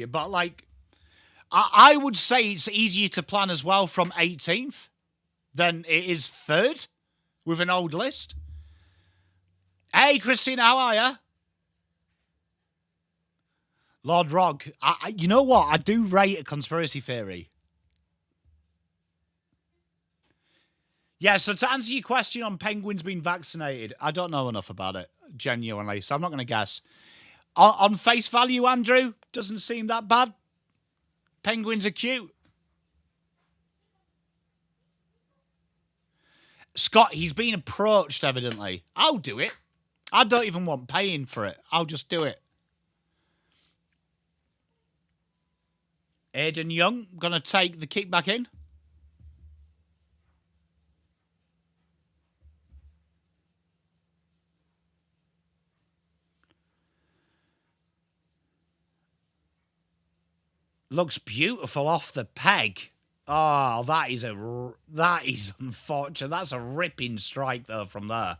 [SPEAKER 1] But, like, I would say it's easier to plan as well from 18th than it is 3rd with an old list. Hey, Christina, how are you? Lord Rog, you know what? I do rate a conspiracy theory. Yeah, so to answer your question on penguins being vaccinated, I don't know enough about it, genuinely, so I'm not going to guess. On face value, Andrew, doesn't seem that bad. Penguins are cute. Scott, he's been approached, evidently. I'll do it. I don't even want paying for it. I'll just do it. Aidan Young, going to take the kick back in. Looks beautiful off the peg. Oh, that is unfortunate. That's a ripping strike, though, from there.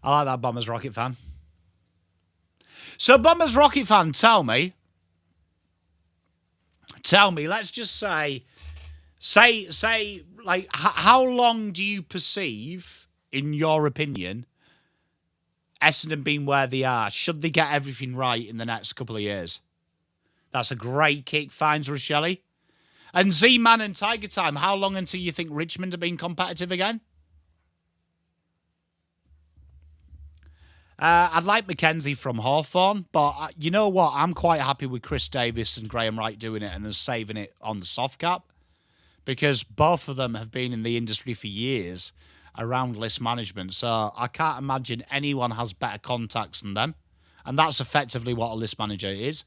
[SPEAKER 1] I like that Bombers Rocket fan. So, Bombers Rocket fan, tell me, let's just say, like, how long do you perceive, in your opinion, Essendon being where they are? Should they get everything right in the next couple of years? That's a great kick, finds Rochelle. And Z-Man and Tiger Time, how long until you think Richmond are being competitive again? I'd like Mackenzie from Hawthorn, but you know what? I'm quite happy with Chris Davis and Graham Wright doing it and saving it on the soft cap, because both of them have been in the industry for years around list management. So I can't imagine anyone has better contacts than them. And that's effectively what a list manager is.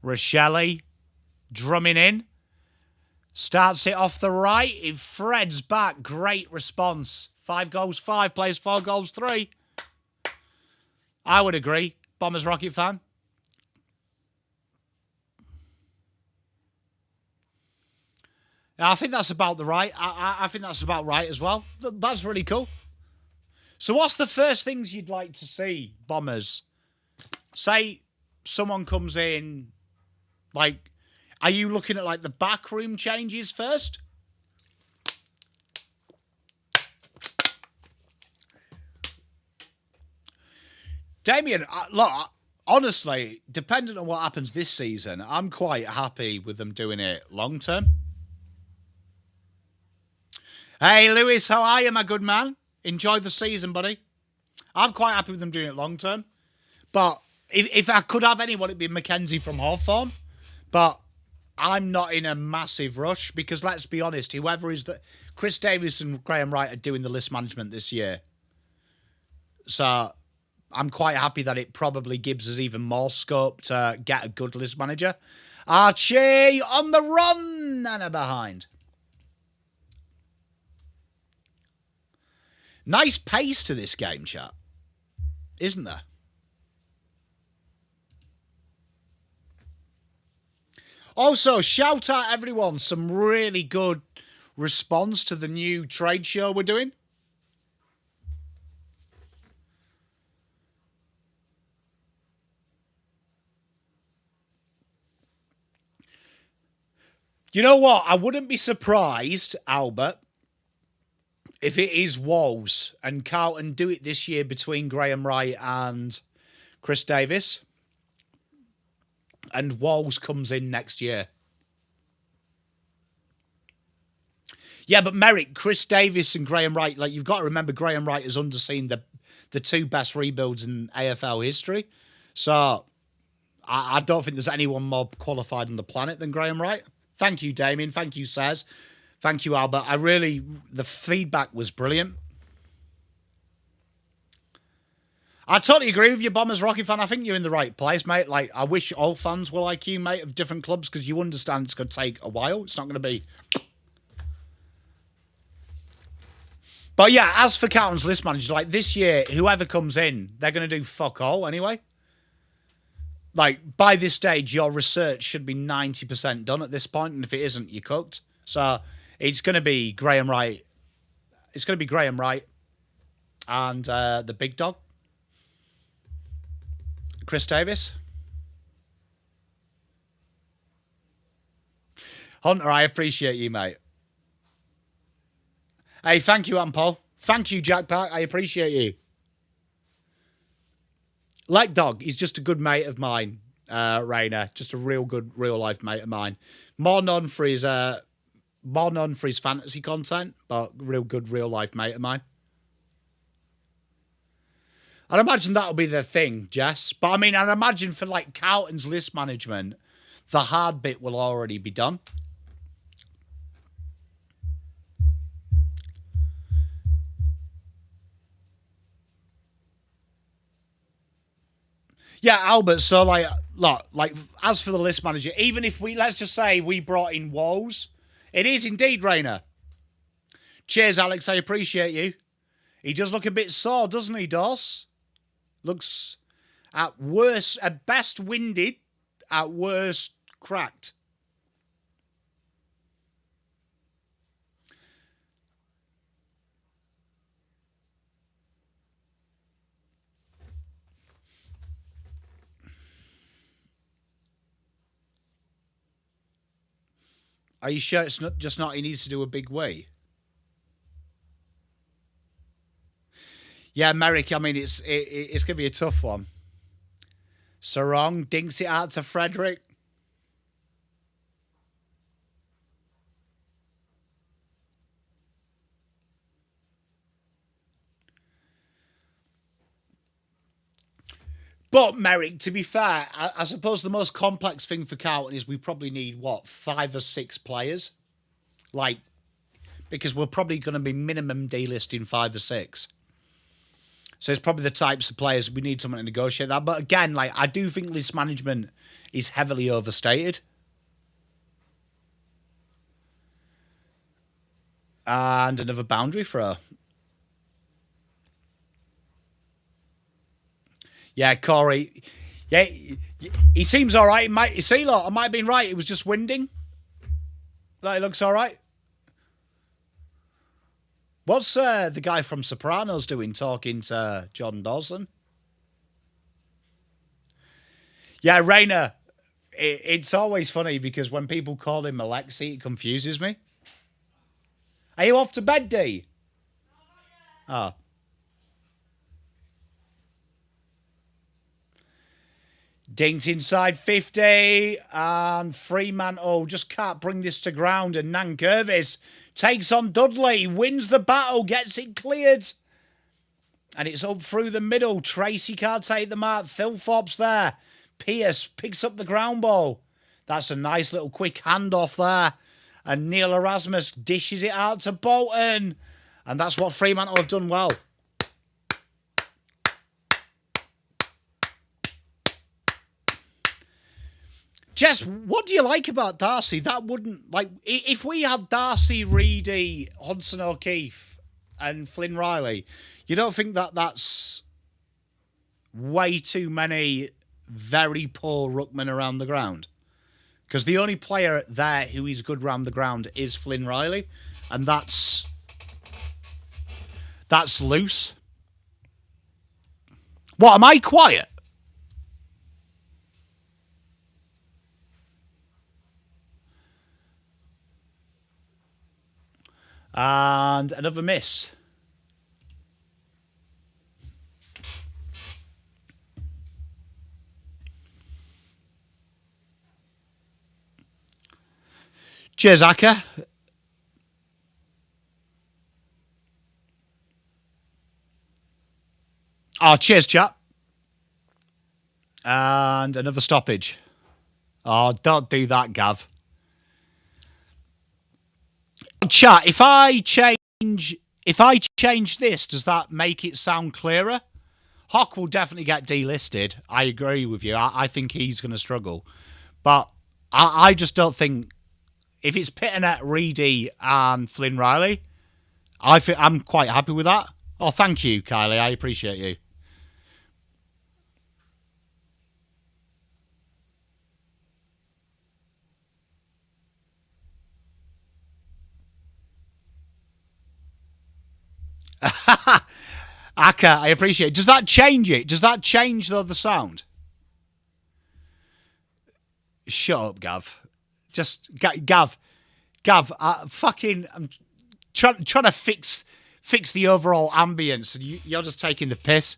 [SPEAKER 1] Rochelle drumming in. Starts it off the right. It threads back. Great response. 5 goals 5, plays 4 goals 3. I would agree. Bombers Rocket fan. I think that's about the right. I think that's about right as well. That's really cool. So what's the first things you'd like to see, Bombers? Say someone comes in, like, are you looking at, like, the backroom changes first? Damien, look, honestly, depending on what happens this season, I'm quite happy with them doing it long term. Hey, Lewis, how are you, my good man? Enjoy the season, buddy. I'm quite happy with them doing it long term. But if I could have anyone, it'd be Mackenzie from Hawthorn. But I'm not in a massive rush because, let's be honest, whoever is Chris Davis and Graham Wright are doing the list management this year. So I'm quite happy that it probably gives us even more scope to get a good list manager. Archie on the run and a behind. Nice pace to this game, chat. Isn't there? Also, shout out everyone. Some really good response to the new trade show we're doing. You know what? I wouldn't be surprised, Albert, if it is Walls and Carlton do it this year between Graham Wright and Chris Davis, and Walls comes in next year. Yeah, but Merrick, Chris Davis and Graham Wright, like, you've got to remember Graham Wright has underseen the 2 best rebuilds in AFL history. So I don't think there's anyone more qualified on the planet than Graham Wright. Thank you, Damien. Thank you, Saz. Thank you, Albert. The feedback was brilliant. I totally agree with you, Bombers Rocket fan. I think you're in the right place, mate. Like, I wish all fans were like you, mate, of different clubs, because you understand it's going to take a while. It's not going to be. But yeah, as for Carlton's list manager, like this year, whoever comes in, they're going to do fuck all anyway. Like, by this stage, your research should be 90% done at this point, and if it isn't, you're cooked. So it's going to be Graham Wright. It's going to be Graham Wright and the big dog, Chris Davis. Hunter, I appreciate you, mate. Hey, thank you, Paul. Thank you, Jack Park. I appreciate you. Like Dog, he's just a good mate of mine, Rainer. Just a real good, real life mate of mine. More known for his fantasy content, but real good, real life mate of mine. I'd imagine that'll be the thing, Jess. But I mean, I'd imagine for like Carlton's list management, the hard bit will already be done. Yeah, Albert, so like as for the list manager, even if let's just say we brought in Woes, it is indeed Rainer. Cheers, Alex, I appreciate you. He does look a bit sore, doesn't he, Doss? Looks at best winded, at worst cracked. Are you sure it's not just not he needs to do a big wee? Yeah, Merrick, I mean, it's going to be a tough one. Sarong dinks it out to Frederick. But, Merrick, to be fair, I suppose the most complex thing for Carlton is we probably need, 5 or 6 players? Like, because we're probably going to be minimum delisting 5 or 6. So it's probably the types of players we need someone to negotiate that. But again, like, I do think list management is heavily overstated. And another boundary throw. Yeah, Corey. Yeah, he seems all right. I might have been right. It was just winding. That looks all right. What's the guy from Sopranos doing talking to John Dawson? Yeah, Rainer. It's always funny because when people call him Alexi, it confuses me. Are you off to bed, D? Oh. Dinked inside 50, and Fremantle just can't bring this to ground, and Nankervis takes on Dudley, wins the battle, gets it cleared, and it's up through the middle. Tracy can't take the mark. Thilthorpe's there. Pierce picks up the ground ball. That's a nice little quick handoff there, and Neil Erasmus dishes it out to Bolton, and that's what Fremantle have done well. Jess, what do you like about Darcy? That wouldn't, like, if we had Darcy, Reedy, Hudson O'Keefe, and Flynn Riley, you don't think that's way too many very poor ruckmen around the ground? Because the only player there who is good around the ground is Flynn Riley, and that's loose. What, am I quiet? And another miss. Cheers, Aka. Oh, cheers, chap. And another stoppage. Oh, don't do that, Gav. Chat, if I change this, does that make it sound clearer? Hock will definitely get delisted. I agree with you. I think he's going to struggle. But I just don't think... If it's Pitternet, Reedy and Flynn Riley, I'm quite happy with that. Oh, thank you, Kylie. I appreciate you. Aka, I appreciate it. Does that change it? Does that change the sound? Shut up, Gav. Just Gav, fucking, I'm trying to fix the overall ambience, and you're just taking the piss.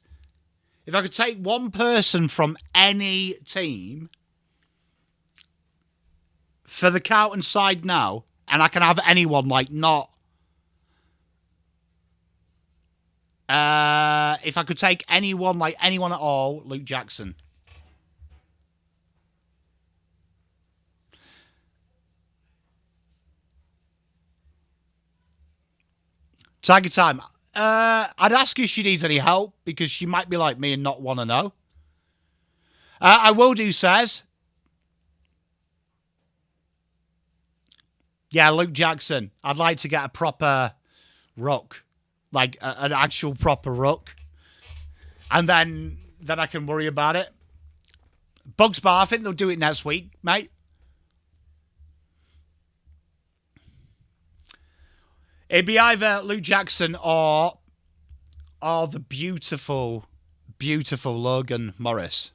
[SPEAKER 1] If I could take one person from any team for the Carlton side now, and I can have anyone not. If I could take anyone anyone at all, Luke Jackson. Tiger time. I'd ask if she needs any help because she might be like me and not want to know. I will do, says. Yeah, Luke Jackson. I'd like to get a proper ruck. An actual proper ruck. And then I can worry about it. Bugs Bar, I think they'll do it next week, mate. It'd be either Luke Jackson or the beautiful, beautiful Logan Morris.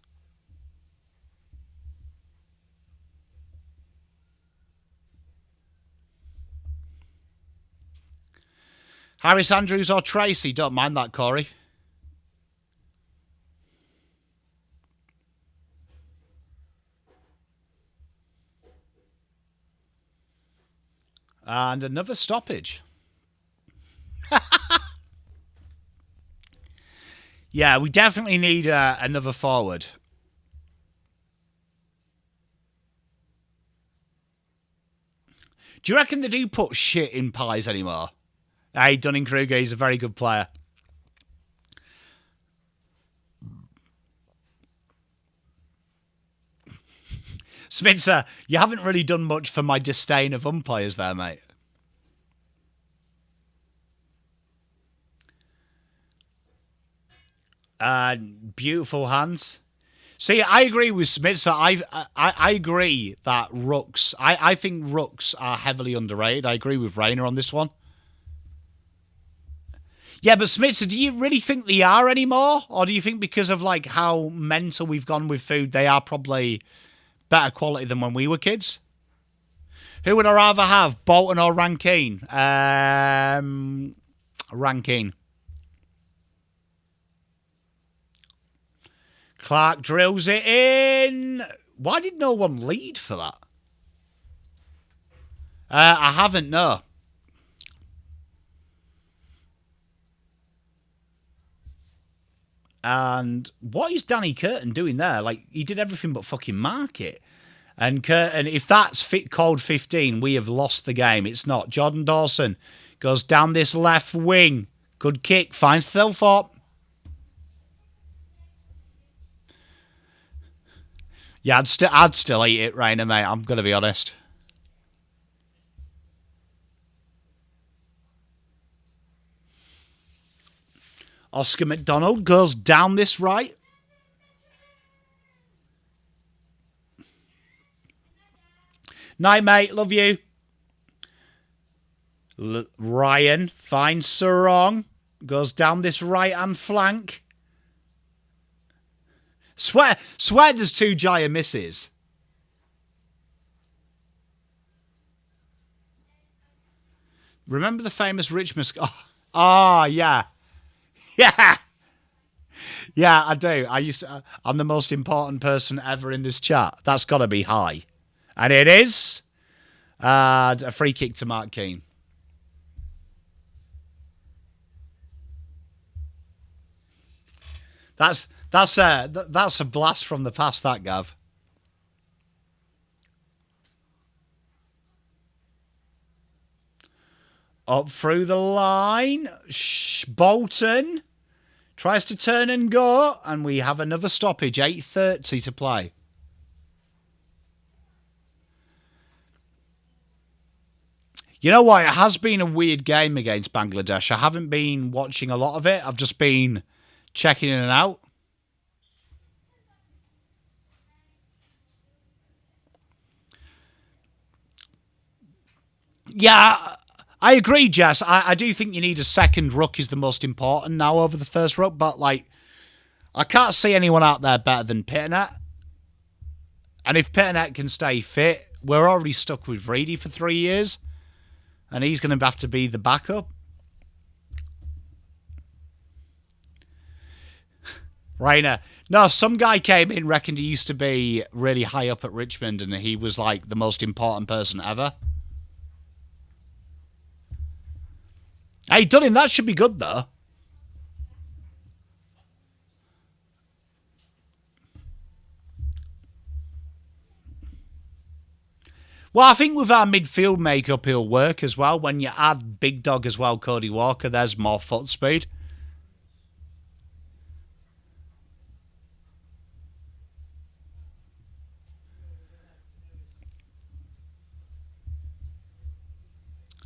[SPEAKER 1] Harris Andrews or Tracy. Don't mind that, Corey. And another stoppage. Yeah, we definitely need another forward. Do you reckon they do put shit in pies anymore? Hey, Dunning-Kruger, he's a very good player. Spencer, you haven't really done much for my disdain of umpires there, mate. Beautiful hands. See, I agree with Smith. So I agree that rucks. I think rucks are heavily underrated. I agree with Rayner on this one. Yeah, but Smitzer, do you really think they are anymore? Or do you think because of how mental we've gone with food, they are probably better quality than when we were kids? Who would I rather have, Bolton or Rankine? Rankine. Clark drills it in. Why did no one lead for that? I haven't, no. And what is Danny Curtin doing there? He did everything but fucking mark it. And Curtin, if that's called 15, we have lost the game. It's not. Jordan Dawson goes down this left wing. Good kick. Finds Thilthorpe. Yeah, I'd still eat it, Rainer, mate. I'm going to be honest. Oscar McDonald goes down this right. Night, mate. Love you. Ryan finds Sarong. Goes down this right-hand flank. Swear there's two Jaya misses. Remember the famous Richmond... Oh, yeah. Yeah. Yeah, I do. I'm the most important person ever in this chat. That's got to be high. And it is. A free kick to Mark Keane. That's a blast from the past, that, Gav. Up through the line. Bolton Tries to turn and go, and we have another stoppage. 8:30 to play. You know what? It has been a weird game against Bangladesh. I haven't been watching a lot of it. I've just been checking in and out. Yeah, I agree, Jess. I do think you need a second ruck is the most important now over the first ruck, but like, I can't see anyone out there better than Pitternet. And if Pitternet can stay fit, we're already stuck with Reedy for 3 years, and he's going to have to be the backup. Rainer. No, some guy came in, reckoned he used to be really high up at Richmond, and he was like the most important person ever. Hey, Dunning, that should be good, though. Well, I think with our midfield makeup, he'll work as well. When you add Big Dog as well, Cody Walker, there's more foot speed.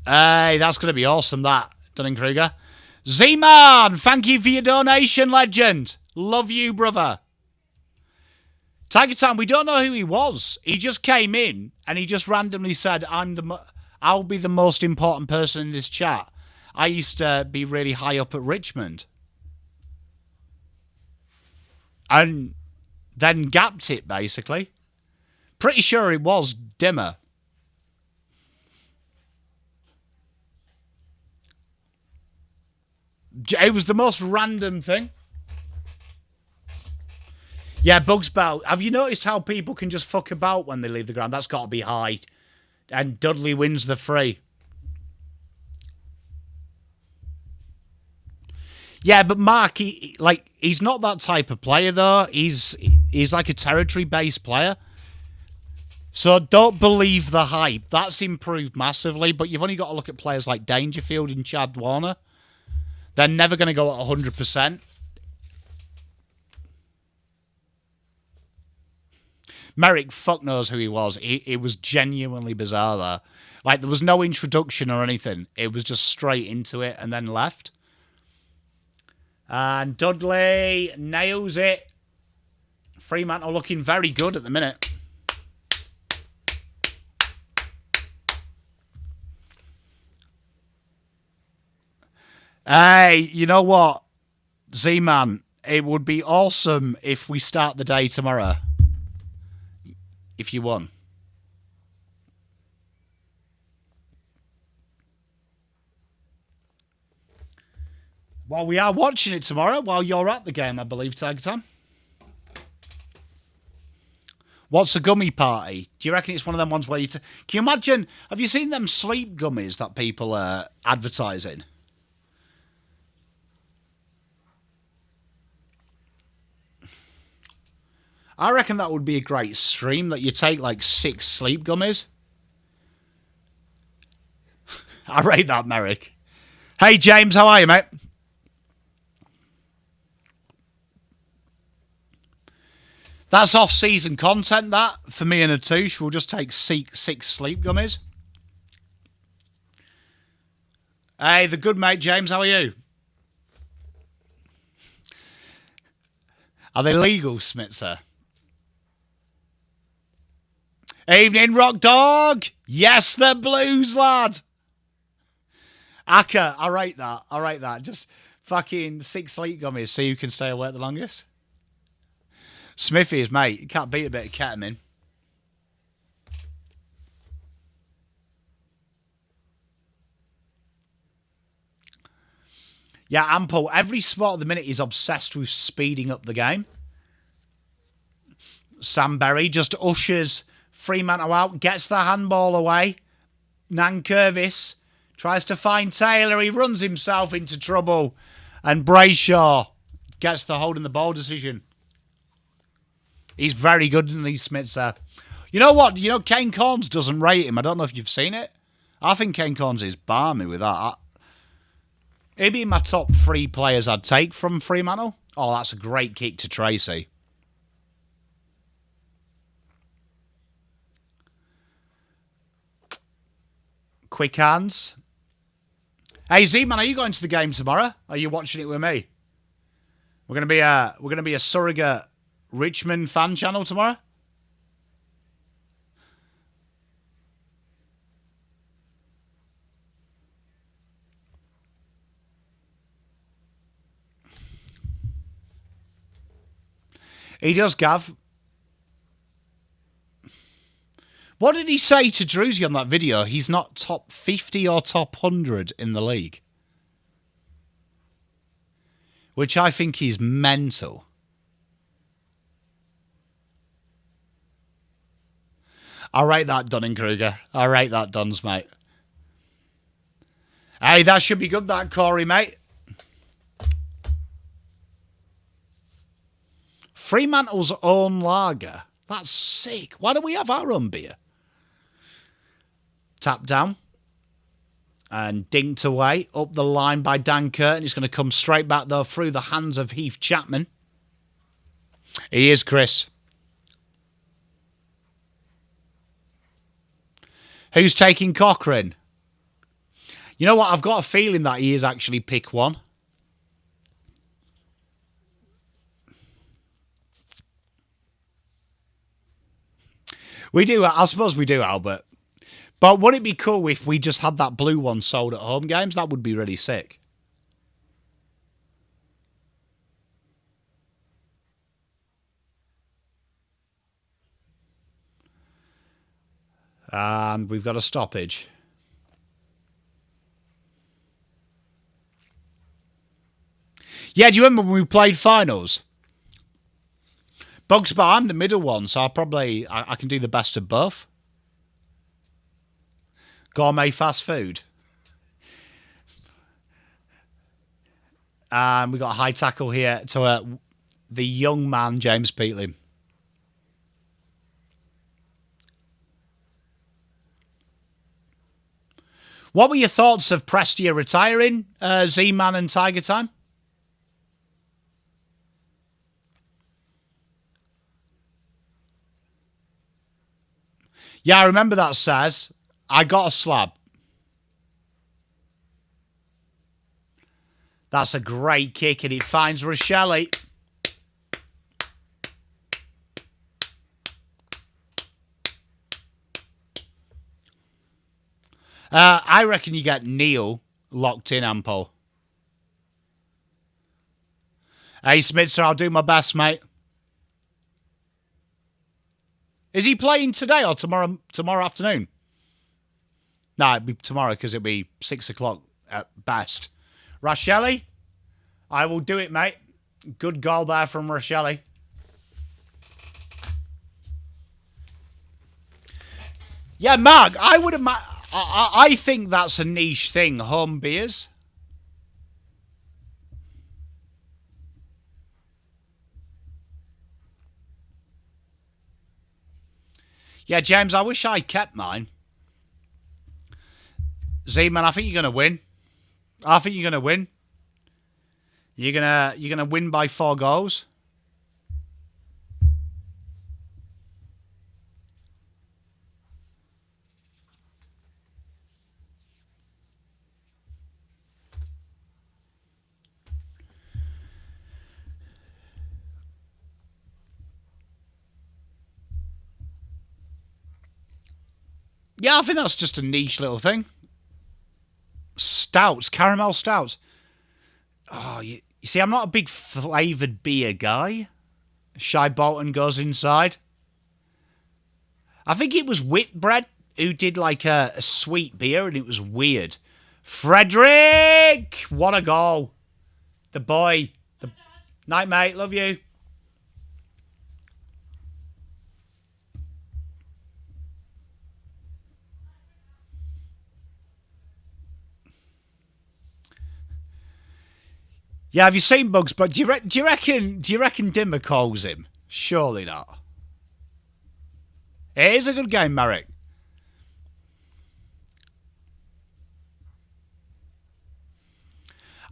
[SPEAKER 1] Hey, that's going to be awesome, that, Dunning-Kruger. Z-Man, thank you for your donation, legend. Love you, brother. Tiger Time, we don't know who he was. He just came in and he just randomly said, I'll be the most important person in this chat. I used to be really high up at Richmond. And then gapped it, basically. Pretty sure it was Dimmer. It was the most random thing. Yeah, Bugs Bell. Have you noticed how people can just fuck about when they leave the ground? That's got to be high. And Dudley wins the free. Yeah, but Mark, he's not that type of player, though. He's like a territory-based player. So don't believe the hype. That's improved massively, but you've only got to look at players like Dangerfield and Chad Warner. They're never going to go at 100%. Merrick, fuck knows who he was. It was genuinely bizarre there. Like, there was no introduction or anything. It was just straight into it and then left. And Dudley nails it. Fremantle looking very good at the minute. Hey, you know what, Z-Man? It would be awesome if we start the day tomorrow. If you won. Well, we are watching it tomorrow while you're at the game, I believe, Tiger Time. What's a gummy party? Do you reckon it's one of them ones where you... Can you imagine... Have you seen them sleep gummies that people are advertising? I reckon that would be a great stream, that you take like 6 sleep gummies. I rate that, Merrick. Hey, James, how are you, mate? That's off-season content, that. For me and Atouche, we'll just take 6 sleep gummies. Hey, the good mate, James, how are you? Are they legal, Smitzer? Evening, Rock Dog. Yes, the Blues, lad. Akka, I rate that. I rate that. Just fucking 6 sleep gummies so you can stay awake the longest. Smithy is, mate. You can't beat a bit of ketamine. Yeah, Ample. Every spot at the minute is obsessed with speeding up the game. Sam Berry just ushers Fremantle out, gets the handball away. Nankervis tries to find Taylor. He runs himself into trouble. And Brayshaw gets the holding the ball decision. He's very good in these Smiths there. You know what? You know, Kane Corns doesn't rate him. I don't know if you've seen it. I think Kane Corns is balmy with that. He'd be my top 3 players I'd take from Fremantle. Oh, that's a great kick to Tracy. Quick hands. Hey Z-Man, are you going to the game tomorrow? Are you watching it with me? We're gonna be a surrogate Richmond fan channel tomorrow. He does, Gav. What did he say to Druzy on that video? He's not top 50 or top 100 in the league. Which I think is mental. I rate that, Dunning-Kruger. I rate that, Duns, mate. Hey, that should be good, that, Corey, mate. Fremantle's own lager. That's sick. Why don't we have our own beer? Tap down. And dinked away. Up the line by Dan Curtin. It's going to come straight back, though, through the hands of Heath Chapman. He is, Chris. Who's taking Cochrane? You know what? I've got a feeling that he is actually pick 1. We do. I suppose we do, Albert. But would it be cool if we just had that blue one sold at home games? That would be really sick. And we've got a stoppage. Yeah, do you remember when we played finals? Bugs, but I'm the middle one, so I can do the best of both. Gourmet fast food. And we got a high tackle here to the young man, James Peatley. What were your thoughts of Prestia retiring, Z-Man and Tiger Time? Yeah, I remember that, Saz. I got a slab. That's a great kick, and it finds Rochelle. I reckon you get Neil locked in, Ampo. Hey, Smitzer, I'll do my best, mate. Is he playing today or tomorrow afternoon? No, it'd be tomorrow because it'll be 6 o'clock at best. Rochelle, I will do it, mate. Good goal there from Rochelle. Yeah, Mark, I think that's a niche thing, home beers. Yeah, James, I wish I kept mine. Z-Man, I think you're going to win. I think you're going to win. You're gonna win by 4 goals. Yeah, I think that's just a niche little thing. Stouts, caramel stouts. Oh, you see, I'm not a big flavoured beer guy. Shy Bolton goes inside. I think it was Whitbread who did like a sweet beer, and it was weird. Frederick! What a goal. The boy. Night, mate. Love you. Yeah, have you seen Bugs? But do you reckon Dimmer calls him? Surely not. It is a good game, Marek.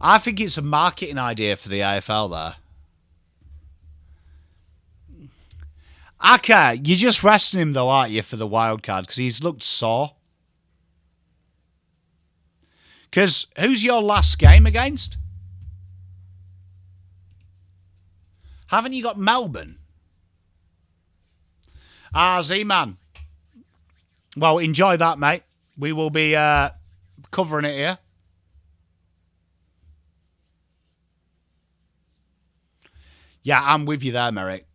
[SPEAKER 1] I think it's a marketing idea for the AFL there. Aka, you're just resting him though, aren't you, for the wild card? Because he's looked sore. Because who's your last game against? Haven't you got Melbourne? Z-Man. Well, enjoy that, mate. We will be covering it here. Yeah, I'm with you there, Merrick.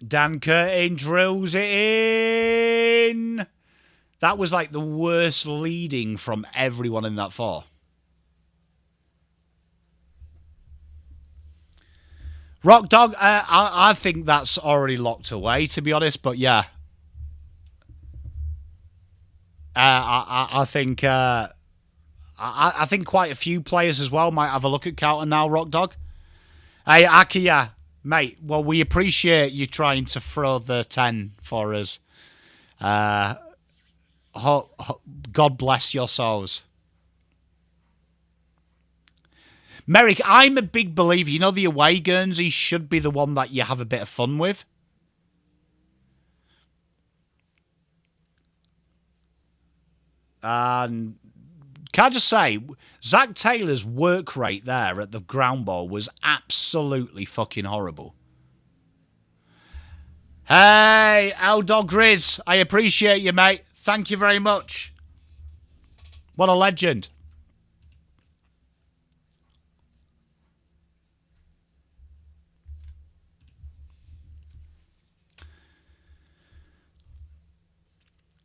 [SPEAKER 1] Dan Curtin drills it in. That was like the worst leading from everyone in that four. Rock Dog, I think that's already locked away, to be honest. But yeah, I think I think quite a few players as well might have a look at Carlton now. Rock Dog, hey Akia, mate. Well, we appreciate you trying to throw the 10 for us. God bless your souls. Merrick, I'm a big believer. You know, the away Guernsey should be the one that you have a bit of fun with. And can I just say, Zach Taylor's work rate there at the ground ball was absolutely fucking horrible. Hey, L-Dog Riz, I appreciate you, mate. Thank you very much. What a legend.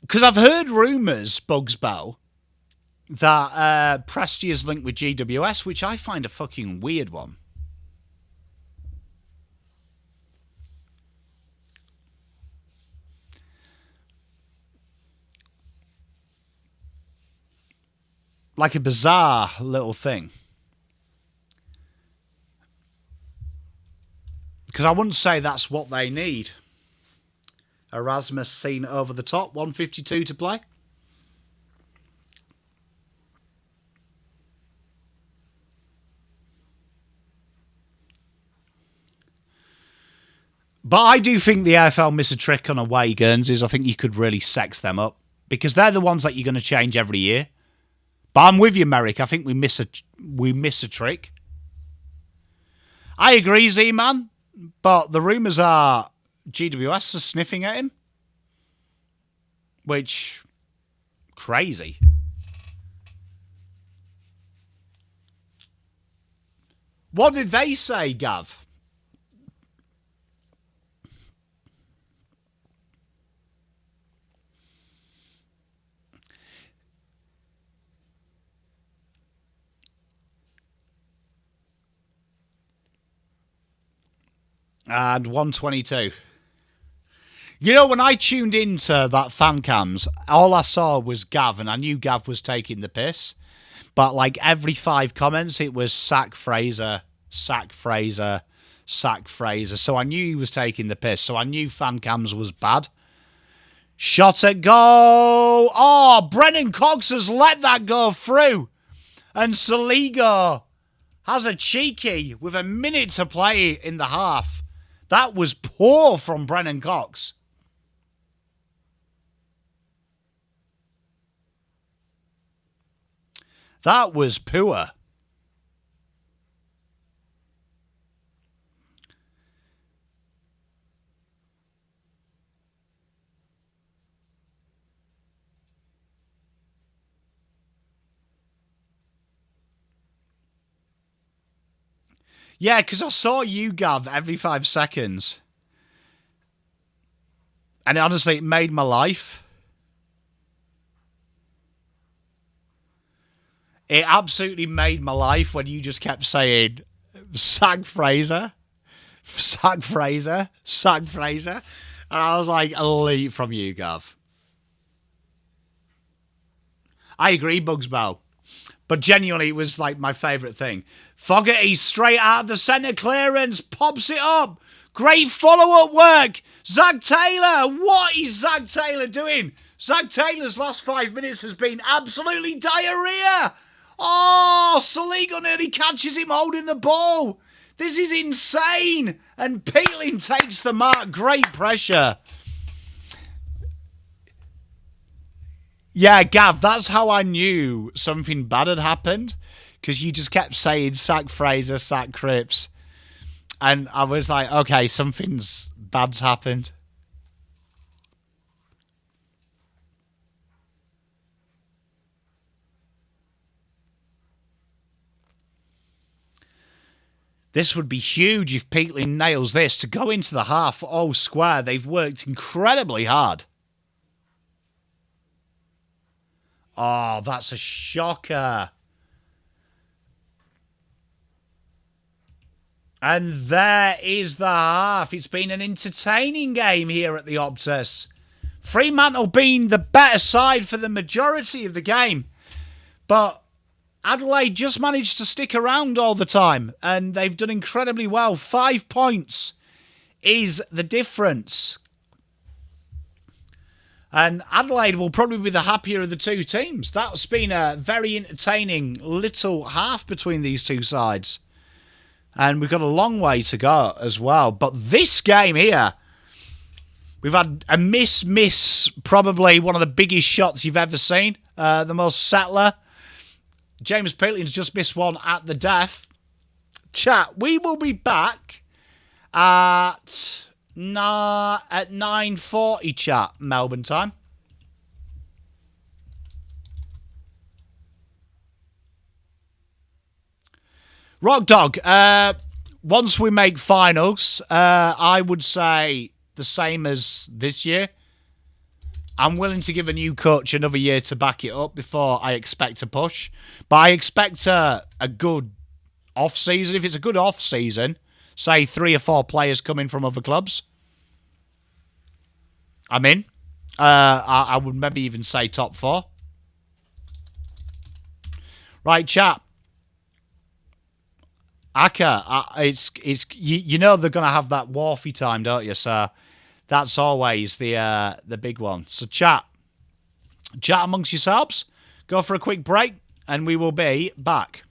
[SPEAKER 1] Because I've heard rumours, Bugs Bell, that Presti is linked with GWS, which I find a fucking weird one. Like a bizarre little thing. Because I wouldn't say that's what they need. Erasmus seen over the top, 152 to play. But I do think the AFL miss a trick on away Guernseys. I think you could really sex them up. Because they're the ones that you're going to change every year. But I'm with you, Merrick. I think we miss a trick. I agree, Z-Man. But the rumours are GWS are sniffing at him. Which, crazy. What did they say, Gav? And 122. You know, when I tuned into that fan cams, all I saw was Gav, and I knew Gav was taking the piss. But like every 5 comments, it was sack Fraser, sack Fraser, sack Fraser. So I knew he was taking the piss. So I knew fan cams was bad. Shot at goal. Oh, Brennan Cox has let that go through. And Saligo has a cheeky with a minute to play in the half. That was poor from Brennan Cox. That was poor. Yeah, because I saw you, Gav, every 5 seconds. And honestly, it made my life. It absolutely made my life when you just kept saying, sack Fraser, sack Fraser, sack Fraser. And I was like, elite from you, Gav. I agree, Bugs Bow. But genuinely, it was like my favourite thing. Fogarty straight out of the centre clearance, pops it up. Great follow-up work. Zach Taylor, what is Zach Taylor doing? Zach Taylor's last 5 minutes has been absolutely diarrhea. Oh, Saligo nearly catches him holding the ball. This is insane. And Peeling takes the mark. Great pressure. Yeah, Gav, that's how I knew something bad had happened. Because you just kept saying sack Fraser, sack Cripps. And I was like, okay, something's bad's happened. This would be huge if Peatling nails this to go into the half. Oh, square. They've worked incredibly hard. Oh, that's a shocker. And there is the half. It's been an entertaining game here at the Optus. Fremantle being the better side for the majority of the game. But Adelaide just managed to stick around all the time, and they've done incredibly well. 5 points is the difference. And Adelaide will probably be the happier of the two teams. That's been a very entertaining little half between these two sides. And we've got a long way to go as well. But this game here, we've had a miss, probably one of the biggest shots you've ever seen. The most settler. James Peatling's just missed one at the death. Chat, we will be back at 9:40, chat, Melbourne time. Rock Dog, once we make finals, I would say the same as this year. I'm willing to give a new coach another year to back it up before I expect a push. But I expect a good off-season. If it's a good off-season, say 3 or 4 players coming from other clubs, I'm in. I would maybe even say top 4. Right, chat. Aka, it's you know they're going to have that Wharfy time, don't you? So that's always the big one. So chat amongst yourselves. Go for a quick break, and we will be back.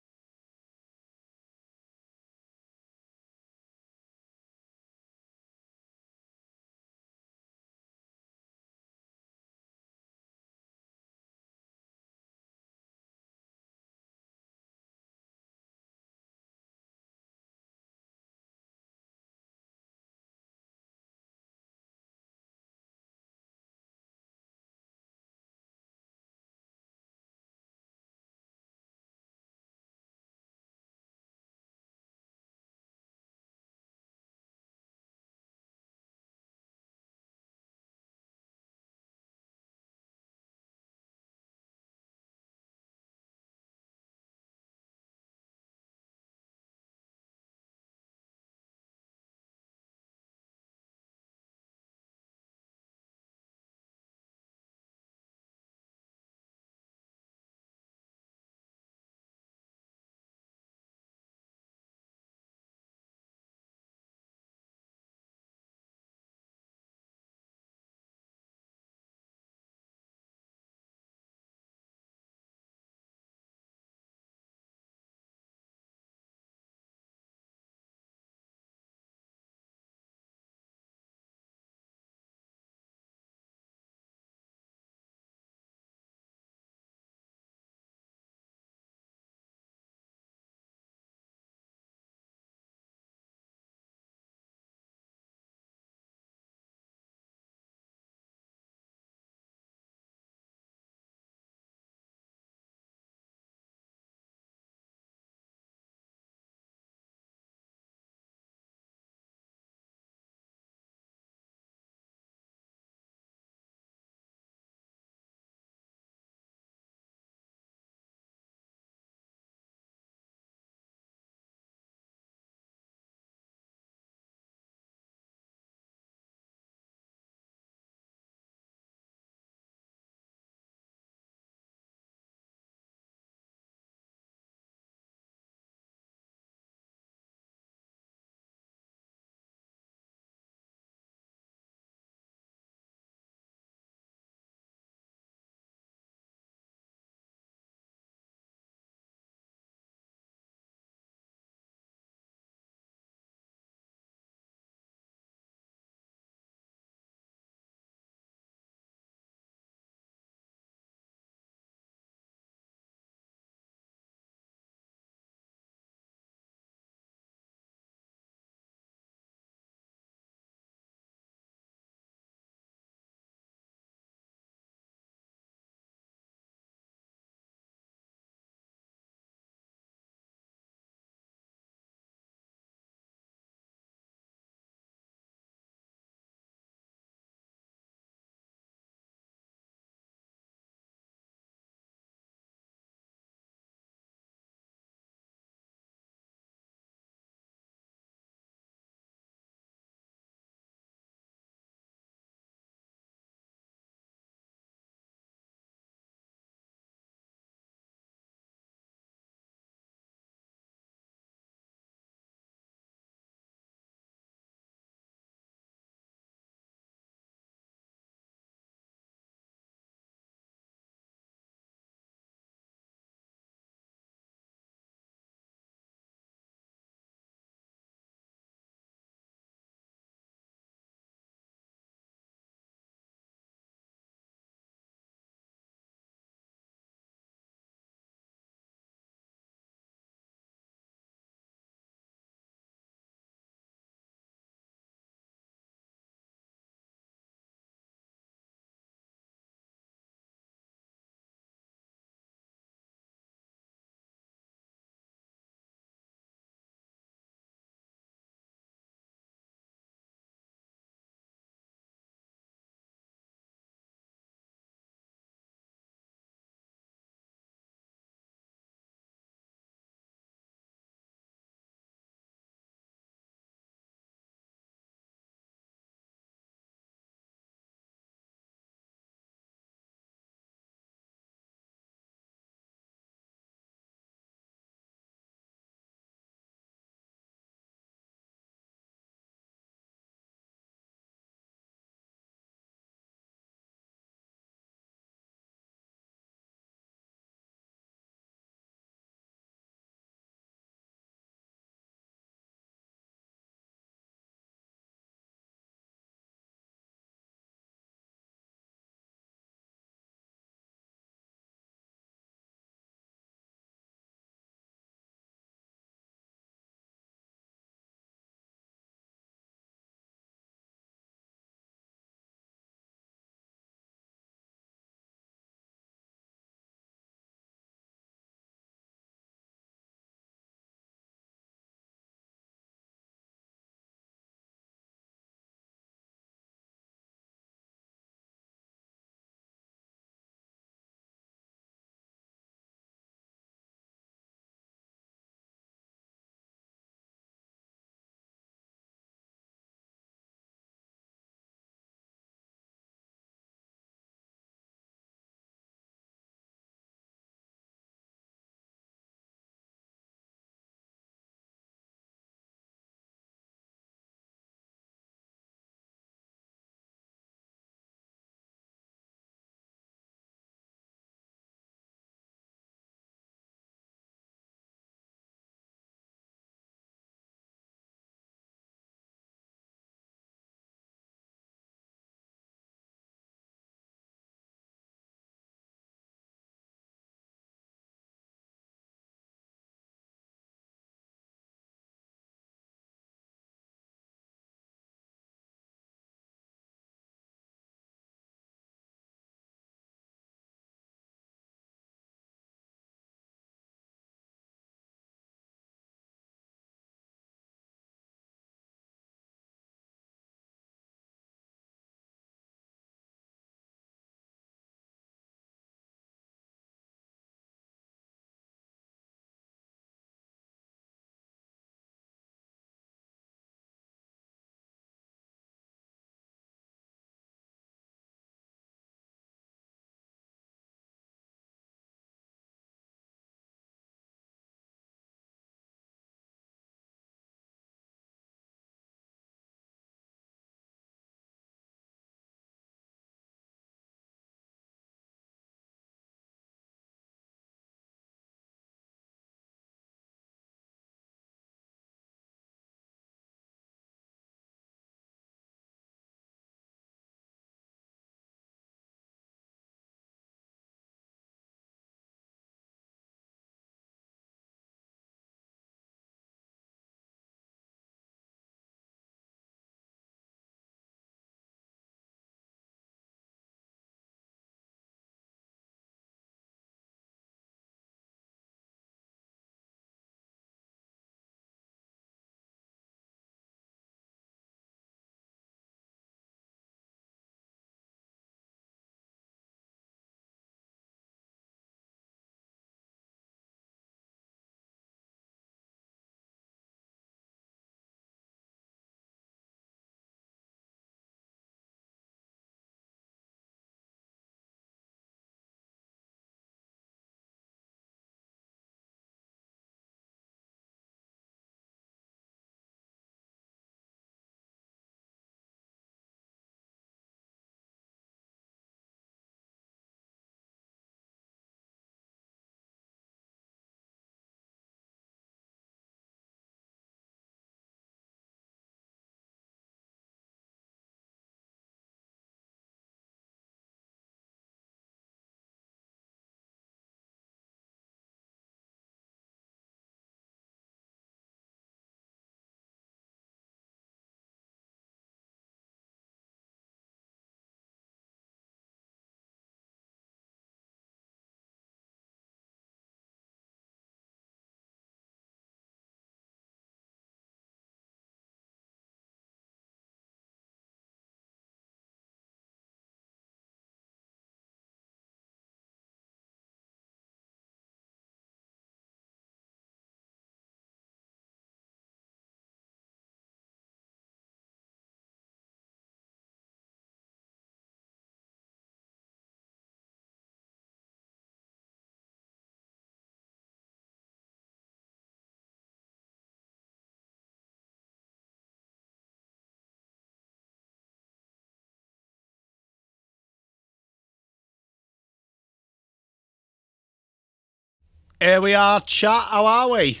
[SPEAKER 1] Here we are, chat. How are we?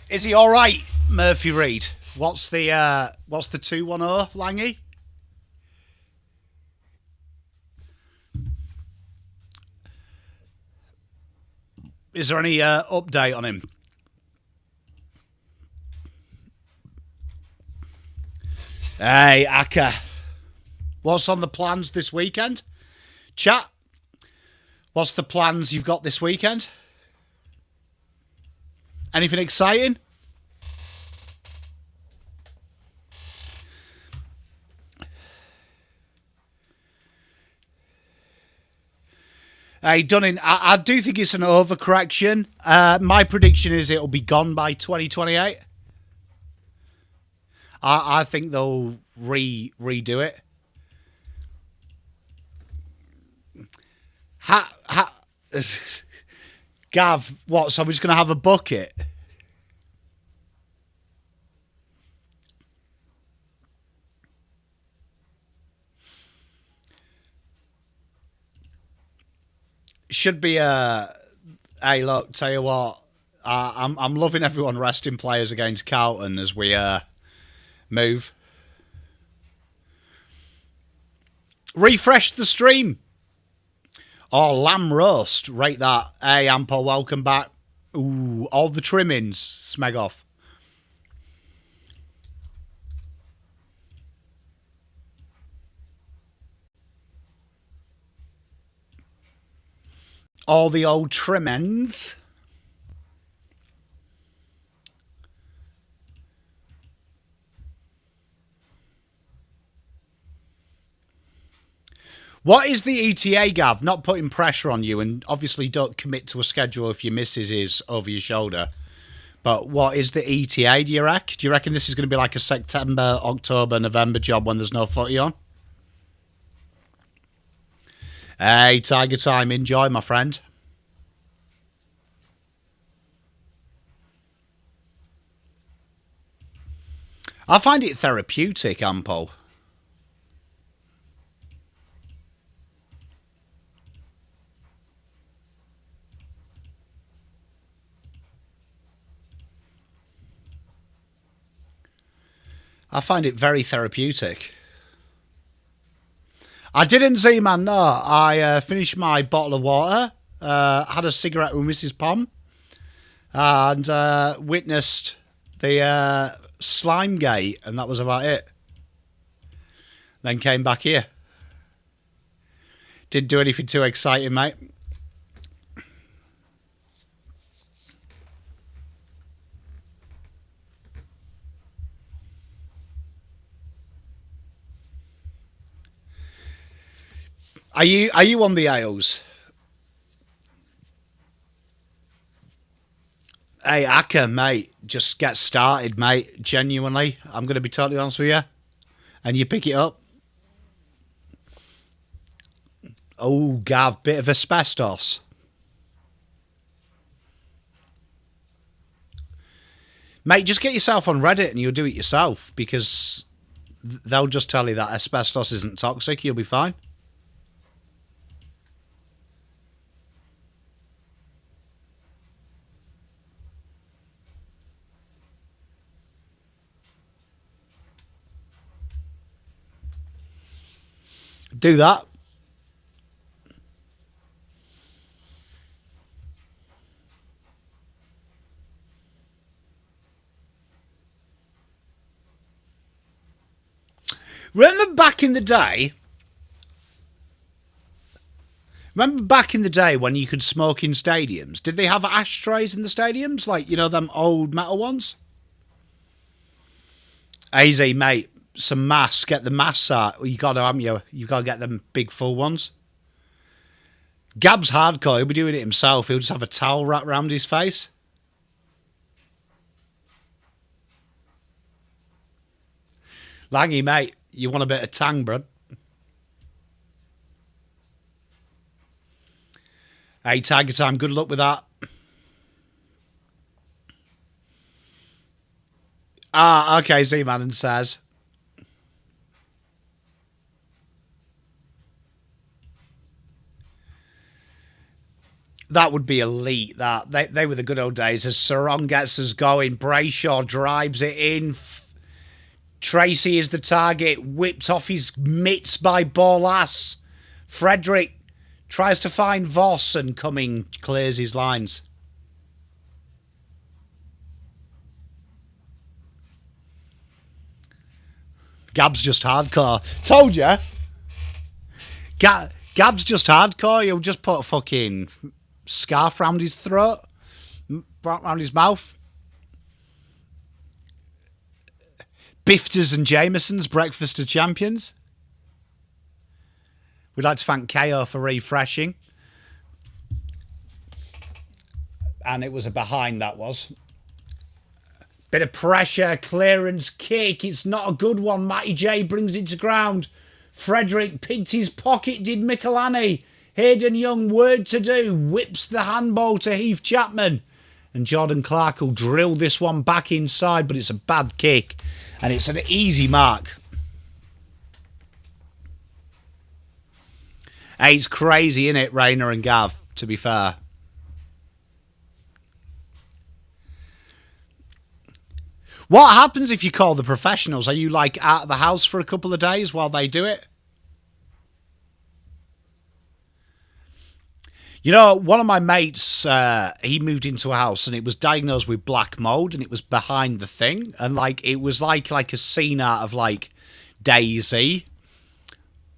[SPEAKER 1] Is he all right, Murphy Reed? What's the 210, Langy? Is there any update on him? Hey, Aka. What's on the plans this weekend? Chat. What's the plans you've got this weekend? Anything exciting? Hey, Dunning, I do think it's an overcorrection. My prediction is it'll be gone by 2028. I think they'll redo it. Gav, what? So we're just going to have a bucket? Should be a. Hey, look, tell you what, I'm loving everyone resting players against Carlton as we move. Refresh the stream. Oh, lamb roast. Rate that. Hey, Ampo, welcome back. Ooh, all the trimmings. Smeg off. All the old trimmings. What is the ETA, Gav? Not putting pressure on you, and obviously don't commit to a schedule if your missus is over your shoulder. But what is the ETA, do you reckon? Do you reckon this is going to be like a September, October, November job when there's no footy on? Hey, Tiger Time, enjoy, my friend. I find it therapeutic, Ampo. I find it very therapeutic. I didn't, Z-Man, no. I finished my bottle of water, had a cigarette with Mrs. Pom, and witnessed the slime gate, and that was about it. Then came back here. Didn't do anything too exciting, mate. Are you on the Isles? Hey, Aka, mate, just get started, mate. Genuinely, I'm going to be totally honest with you. And you pick it up. Oh, Gav, bit of asbestos. Mate, just get yourself on Reddit and you'll do it yourself because they'll just tell you that asbestos isn't toxic. You'll be fine. Do that. Remember back in the day when you could smoke in stadiums? Did they have ashtrays in the stadiums? Like, you know, them old metal ones? Easy, mate. Some masks. Get the masks out. You got to, haven't you? You got to get them big full ones. Gab's hardcore. He'll be doing it himself. He'll just have a towel wrapped around his face. Langy, mate. You want a bit of tang, bro? Hey, Tiger Time. Good luck with that. Okay, Z-Man says. That would be elite, that. They were the good old days. As Sarong gets us going, Brayshaw drives it in. Tracy is the target, whipped off his mitts by Borlas. Frederick tries to find Voss and Cumming clears his lines. Gab's just hardcore. Told ya. Gab's just hardcore. He'll just put a fucking scarf round his throat, round his mouth. Bifters and Jameson's Breakfast of Champions. We'd like to thank KO for refreshing. And it was a behind, that was. Bit of pressure, clearance, kick. It's not a good one. Matty J brings it to ground. Frederick picked his pocket, did Michelani. Hayden Young, word to do, whips the handball to Heath Chapman. And Jordan Clark will drill this one back inside, but it's a bad kick. And it's an easy mark. Hey, it's crazy, innit, Rayner and Gav, to be fair. What happens if you call the professionals? Are you, like, out of the house for a couple of days while they do it? You know, one of my mates, he moved into a house and it was diagnosed with black mold and it was behind the thing. And, like, it was like a scene out of, like, Daisy.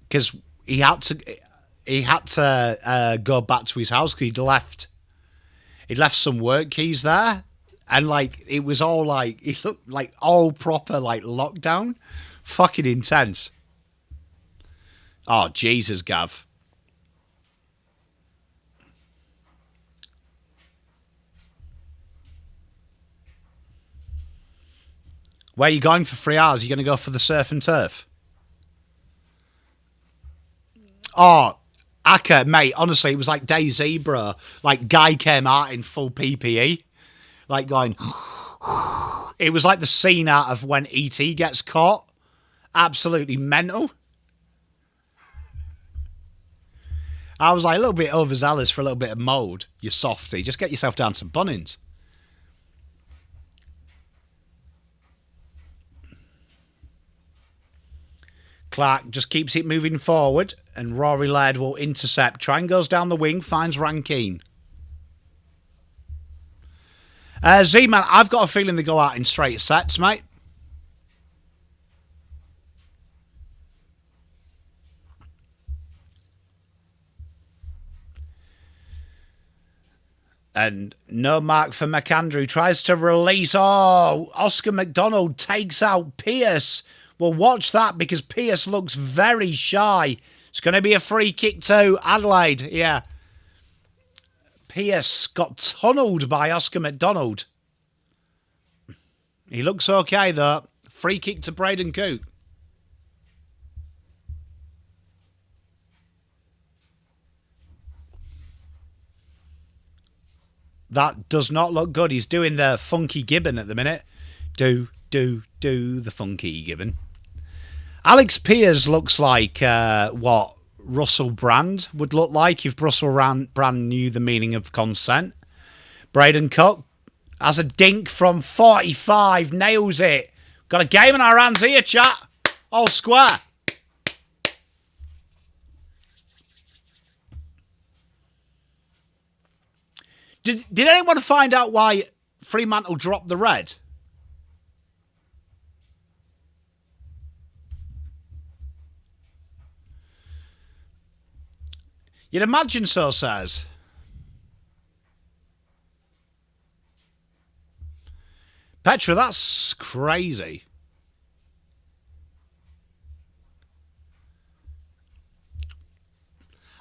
[SPEAKER 1] Because he had to go back to his house because he'd left some work keys there. And, like, it was all, like, it looked like all proper, like, lockdown. Fucking intense. Oh, Jesus, Gav. Where are you going for 3 hours? Are you going to go for the surf and turf? Oh, Aka, mate, honestly, it was like DayZ, bro. Like, guy came out in full PPE. Like, going... It was like the scene out of when E.T. gets caught. Absolutely mental. I was like a little bit overzealous for a little bit of mould, you softy. Just get yourself down to Bunnings. Clark just keeps it moving forward, and Rory Laird will intercept. Try and goes down the wing, finds Rankine. Z-Man, I've got a feeling they go out in straight sets, mate. And no mark for McAndrew. Tries to release. Oh, Oscar McDonald takes out Pearce. Well, watch that because Pearce looks very shy. It's going to be a free kick to Adelaide. Yeah. Pearce got tunnelled by Oscar McDonald. He looks okay, though. Free kick to Braden Cook. That does not look good. He's doing the funky Gibbon at the minute. Do the funky Gibbon. Alex Pearce looks like what Russell Brand would look like if Russell Brand knew the meaning of consent. Braden Cook has a dink from 45, nails it. Got a game in our hands here, chat. All square. Did anyone find out why Fremantle dropped the red? You'd imagine so, says. Petra, that's crazy.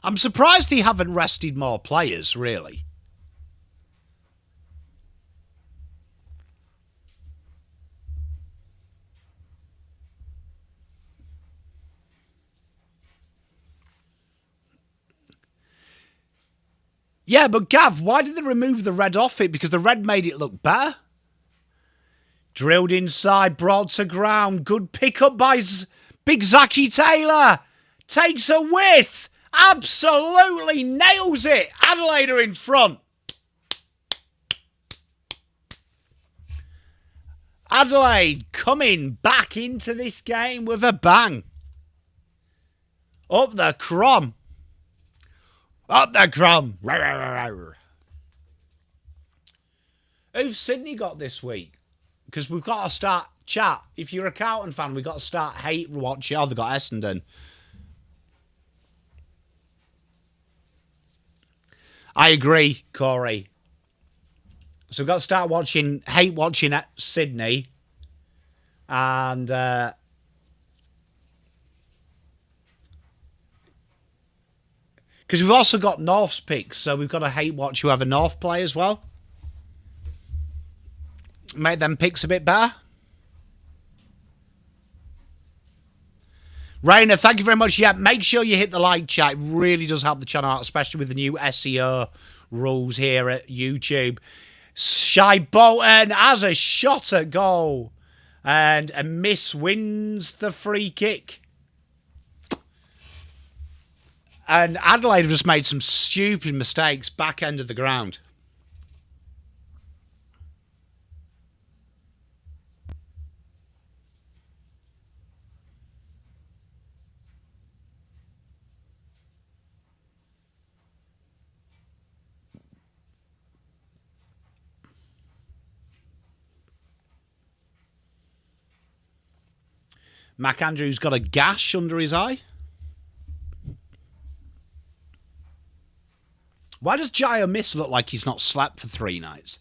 [SPEAKER 1] I'm surprised they haven't rested more players, really. Yeah, but Gav, why did they remove the red off it? Because the red made it look better. Drilled inside, brought to ground. Good pick up by Big Zachy Taylor. Takes a whiff. Absolutely nails it. Adelaide are in front. Adelaide coming back into this game with a bang. Up the crumb. Up the crumb. Who's Sydney got this week? Because we've got to start, chat. If you're a Carlton fan, we've got to start hate watching. Oh, they've got Essendon. I agree, Corey. So we've got to start hate watching at Sydney. And because we've also got North's picks, so we've got to hate watch whoever North play as well. Make them picks a bit better. Rainer, thank you very much. Yeah, make sure you hit the like, chat. It really does help the channel out, especially with the new SEO rules here at YouTube. Shy Bolton has a shot at goal. And a miss wins the free kick. And Adelaide have just made some stupid mistakes back end of the ground. Mac Andrews got a gash under his eye. Why does Jaya Miss look like he's not slept for 3 nights?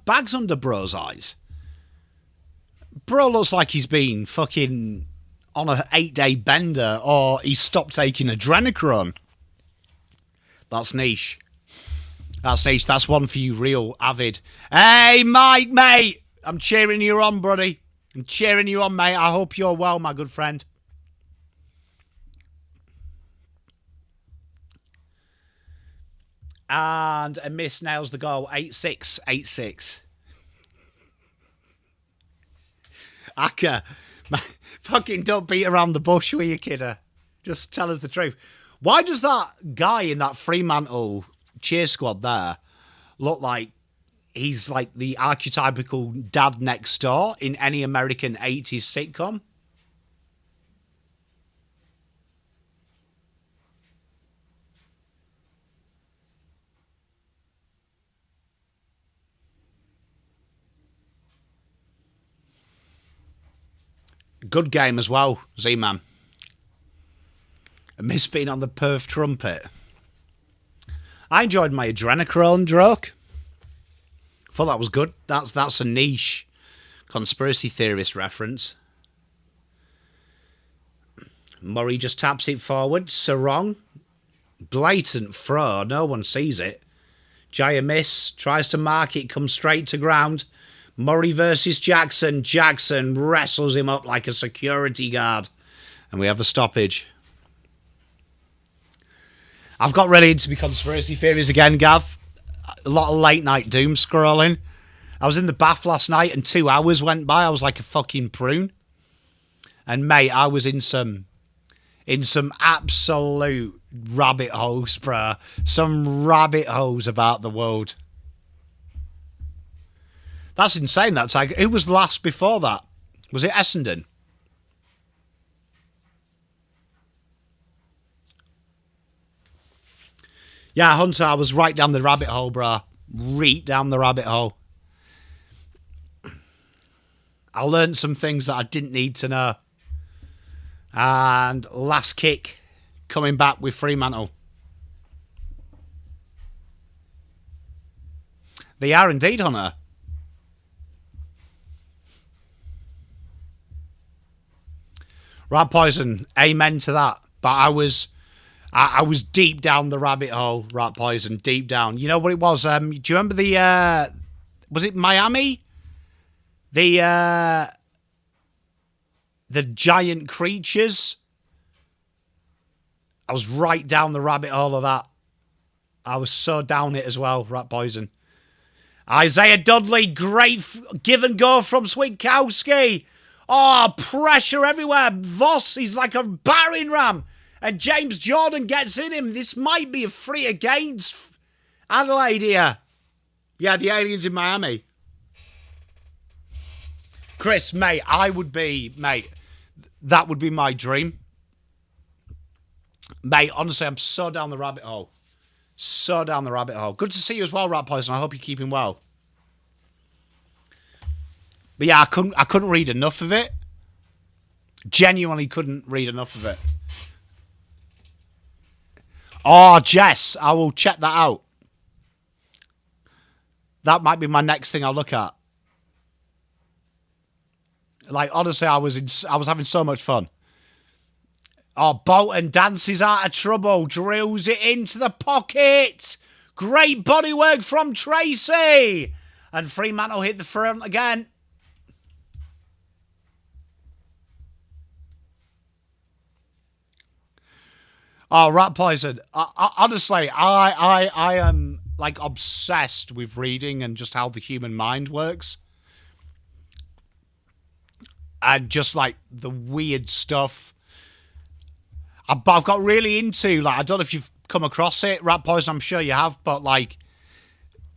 [SPEAKER 1] Bags under bro's eyes. Bro looks like he's been fucking on a 8-day bender or he stopped taking adrenochrome. That's niche. That's niche. That's one for you real avid. Hey, Mike, mate. I'm cheering you on, buddy. I'm cheering you on, mate. I hope you're well, my good friend. And a miss nails the goal. 8-6. 8-6. Akka, fucking don't beat around the bush with you, kidder. Just tell us the truth. Why does that guy in that Fremantle cheer squad there look like he's like the archetypical dad next door in any American 80s sitcom? Good game as well, Z-Man. I miss being on the Perth trumpet. I enjoyed my adrenochrome drug. Thought that was good. That's a niche conspiracy theorist reference. Murray just taps it forward. Sarong. Blatant throw. No one sees it. Jaya miss. Tries to mark it. Comes straight to ground. Murray versus Jackson. Jackson wrestles him up like a security guard. And we have a stoppage. I've got ready to be conspiracy theories again, Gav. A lot of late night doom scrolling. I was in the bath last night and 2 hours went by. I was like a fucking prune. And mate, I was in some absolute rabbit holes, bruh. Some rabbit holes about the world. That's insane, that Tiger. Who was last before that? Was it Essendon? Yeah, Hunter, I was right down the rabbit hole, bruh. Right down the rabbit hole. I learned some things that I didn't need to know. And last kick coming back with Fremantle. They are indeed, Hunter. Right, Poison. Amen to that. But I was deep down the rabbit hole, Rat Poison, deep down. You know what it was? Do you remember the, was it Miami? The giant creatures? I was right down the rabbit hole of that. I was so down it as well, Rat Poison. Isaiah Dudley, great give and go from Swinkowski. Oh, pressure everywhere. Voss, he's like a battering ram. And James Jordan gets in him. This might be a free against Adelaide here. Yeah, the aliens in Miami. Chris, mate, that would be my dream. Mate, honestly, I'm so down the rabbit hole. So down the rabbit hole. Good to see you as well, Rat Poison. I hope you're keeping well. But yeah, I couldn't read enough of it. Genuinely couldn't read enough of it. Oh, Jess, I will check that out. That might be my next thing I'll look at. Like, honestly, I was having so much fun. Oh, Bolton dances out of trouble, drills it into the pocket. Great bodywork from Tracy. And Fremantle hit the front again. Oh, Rat Poison. Honestly, I am like obsessed with reading and just how the human mind works. And just like the weird stuff. I've got really into, like, I don't know if you've come across it, Rat Poison, I'm sure you have, but like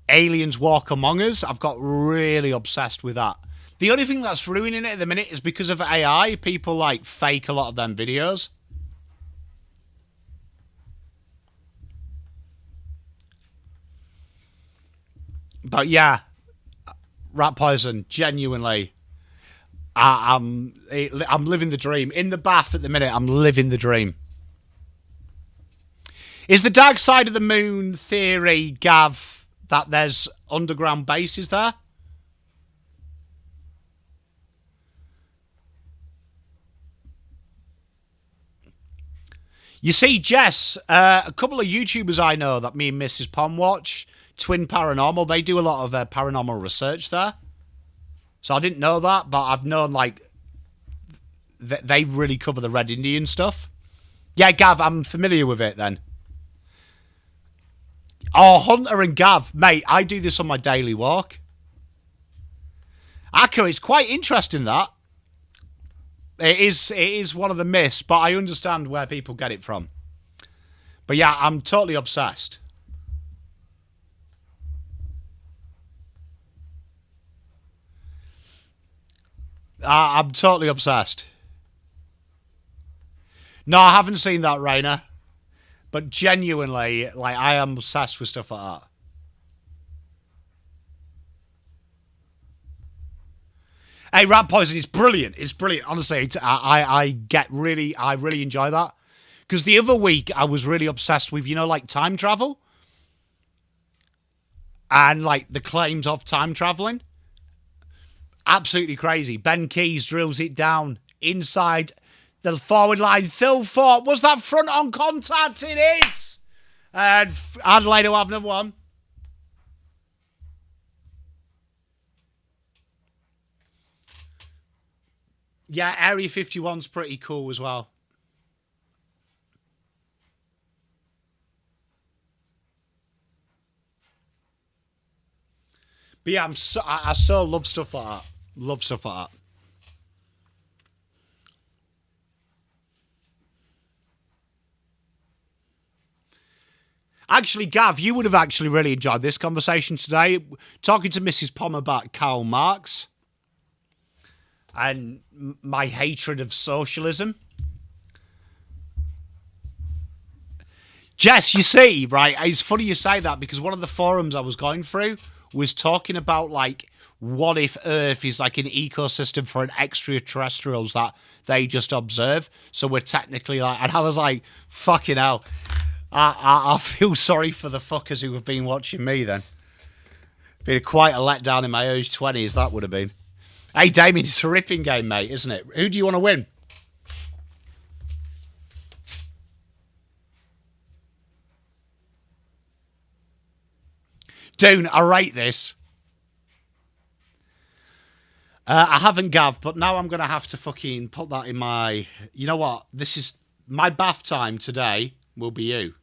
[SPEAKER 1] Aliens Walk Among Us, I've got really obsessed with that. The only thing that's ruining it at the minute is because of AI. People like fake a lot of them videos. But yeah, Rat Poison, genuinely, I'm living the dream. In the bath at the minute, I'm living the dream. Is the dark side of the moon theory, Gav, that there's underground bases there? You see, Jess, a couple of YouTubers I know that me and Mrs. Pom watch, Twin Paranormal, they do a lot of paranormal research there. So I didn't know that, but I've known, like, they really cover the Red Indian stuff. Yeah, Gav, I'm familiar with it then. Oh, Hunter and Gav, mate, I do this on my daily walk. Akka, it's quite interesting, that. It is one of the myths, but I understand where people get it from. But yeah, I'm totally obsessed. I'm totally obsessed. No, I haven't seen that, Rainer. But genuinely, like, I am obsessed with stuff like that. Hey, Rat Poison is brilliant. It's brilliant. Honestly, I really enjoy that. Because the other week, I was really obsessed with, you know, like, time travel. And, like, the claims of time traveling. Absolutely crazy. Ben Keys drills it down inside the forward line. Phil Thorpe, was that front on contact? It is. And Adelaide will have another one. Yeah, Area 51's pretty cool as well. But yeah, I so love stuff like that. Love stuff like that. Actually, Gav, you would have actually really enjoyed this conversation today. Talking to Mrs. Pom about Karl Marx and my hatred of socialism. Jess, you see, right, it's funny you say that because one of the forums I was going through was talking about, like, what if Earth is like an ecosystem for an extraterrestrials that they just observe? So we're technically like, and I was like, fucking hell. I feel sorry for the fuckers who have been watching me then. Been quite a letdown in my early 20s, that would have been. Hey, Damien, it's a ripping game, mate, isn't it? Who do you want to win? Dune, I rate this. I haven't, Gav, but now I'm going to have to fucking put that in my... You know what? This is... My bath time today will be you.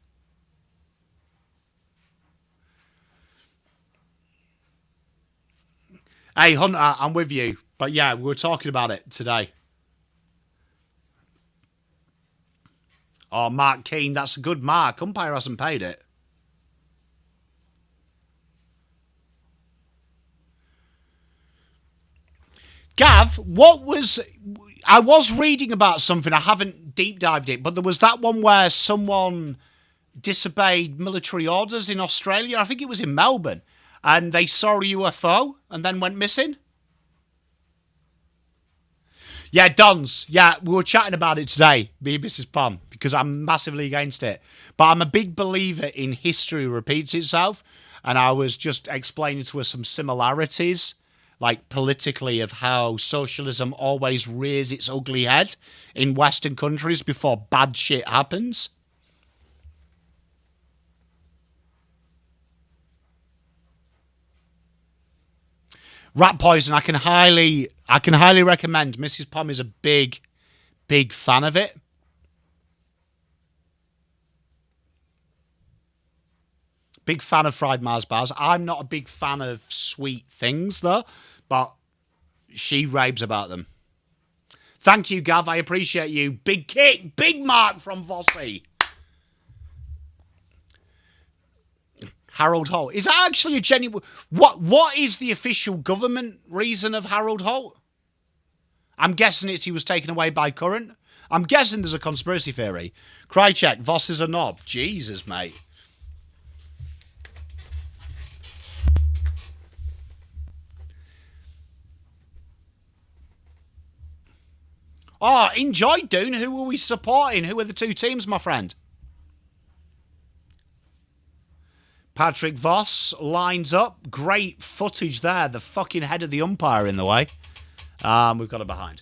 [SPEAKER 1] Hey, Hunter, I'm with you. But yeah, we were talking about it today. Oh, Mark Keane, that's a good mark. Umpire hasn't paid it. Gav, I was reading about something, I haven't deep dived it, but there was that one where someone disobeyed military orders in Australia. I think it was in Melbourne. And they saw a UFO and then went missing. Yeah, Dons. Yeah, we were chatting about it today, me and Mrs. Pom, because I'm massively against it. But I'm a big believer in history repeats itself. And I was just explaining to her some similarities, like politically, of how socialism always rears its ugly head in Western countries before bad shit happens. Rat poison, I can highly recommend. Mrs. Pom is a big fan of it. Big fan of fried Mars bars. I'm not a big fan of sweet things, though, but she raves about them. Thank you, Gav. I appreciate you. Big kick, big mark from Vossi. Harold Holt. Is that actually a genuine... What is the official government reason of Harold Holt? I'm guessing it's he was taken away by current. I'm guessing there's a conspiracy theory. Krychek, Voss is a knob. Jesus, mate. Oh, enjoy, Dune. Who are we supporting? Who are the two teams, my friend? Patrick Voss lines up. Great footage there. The fucking head of the umpire in the way. We've got it behind.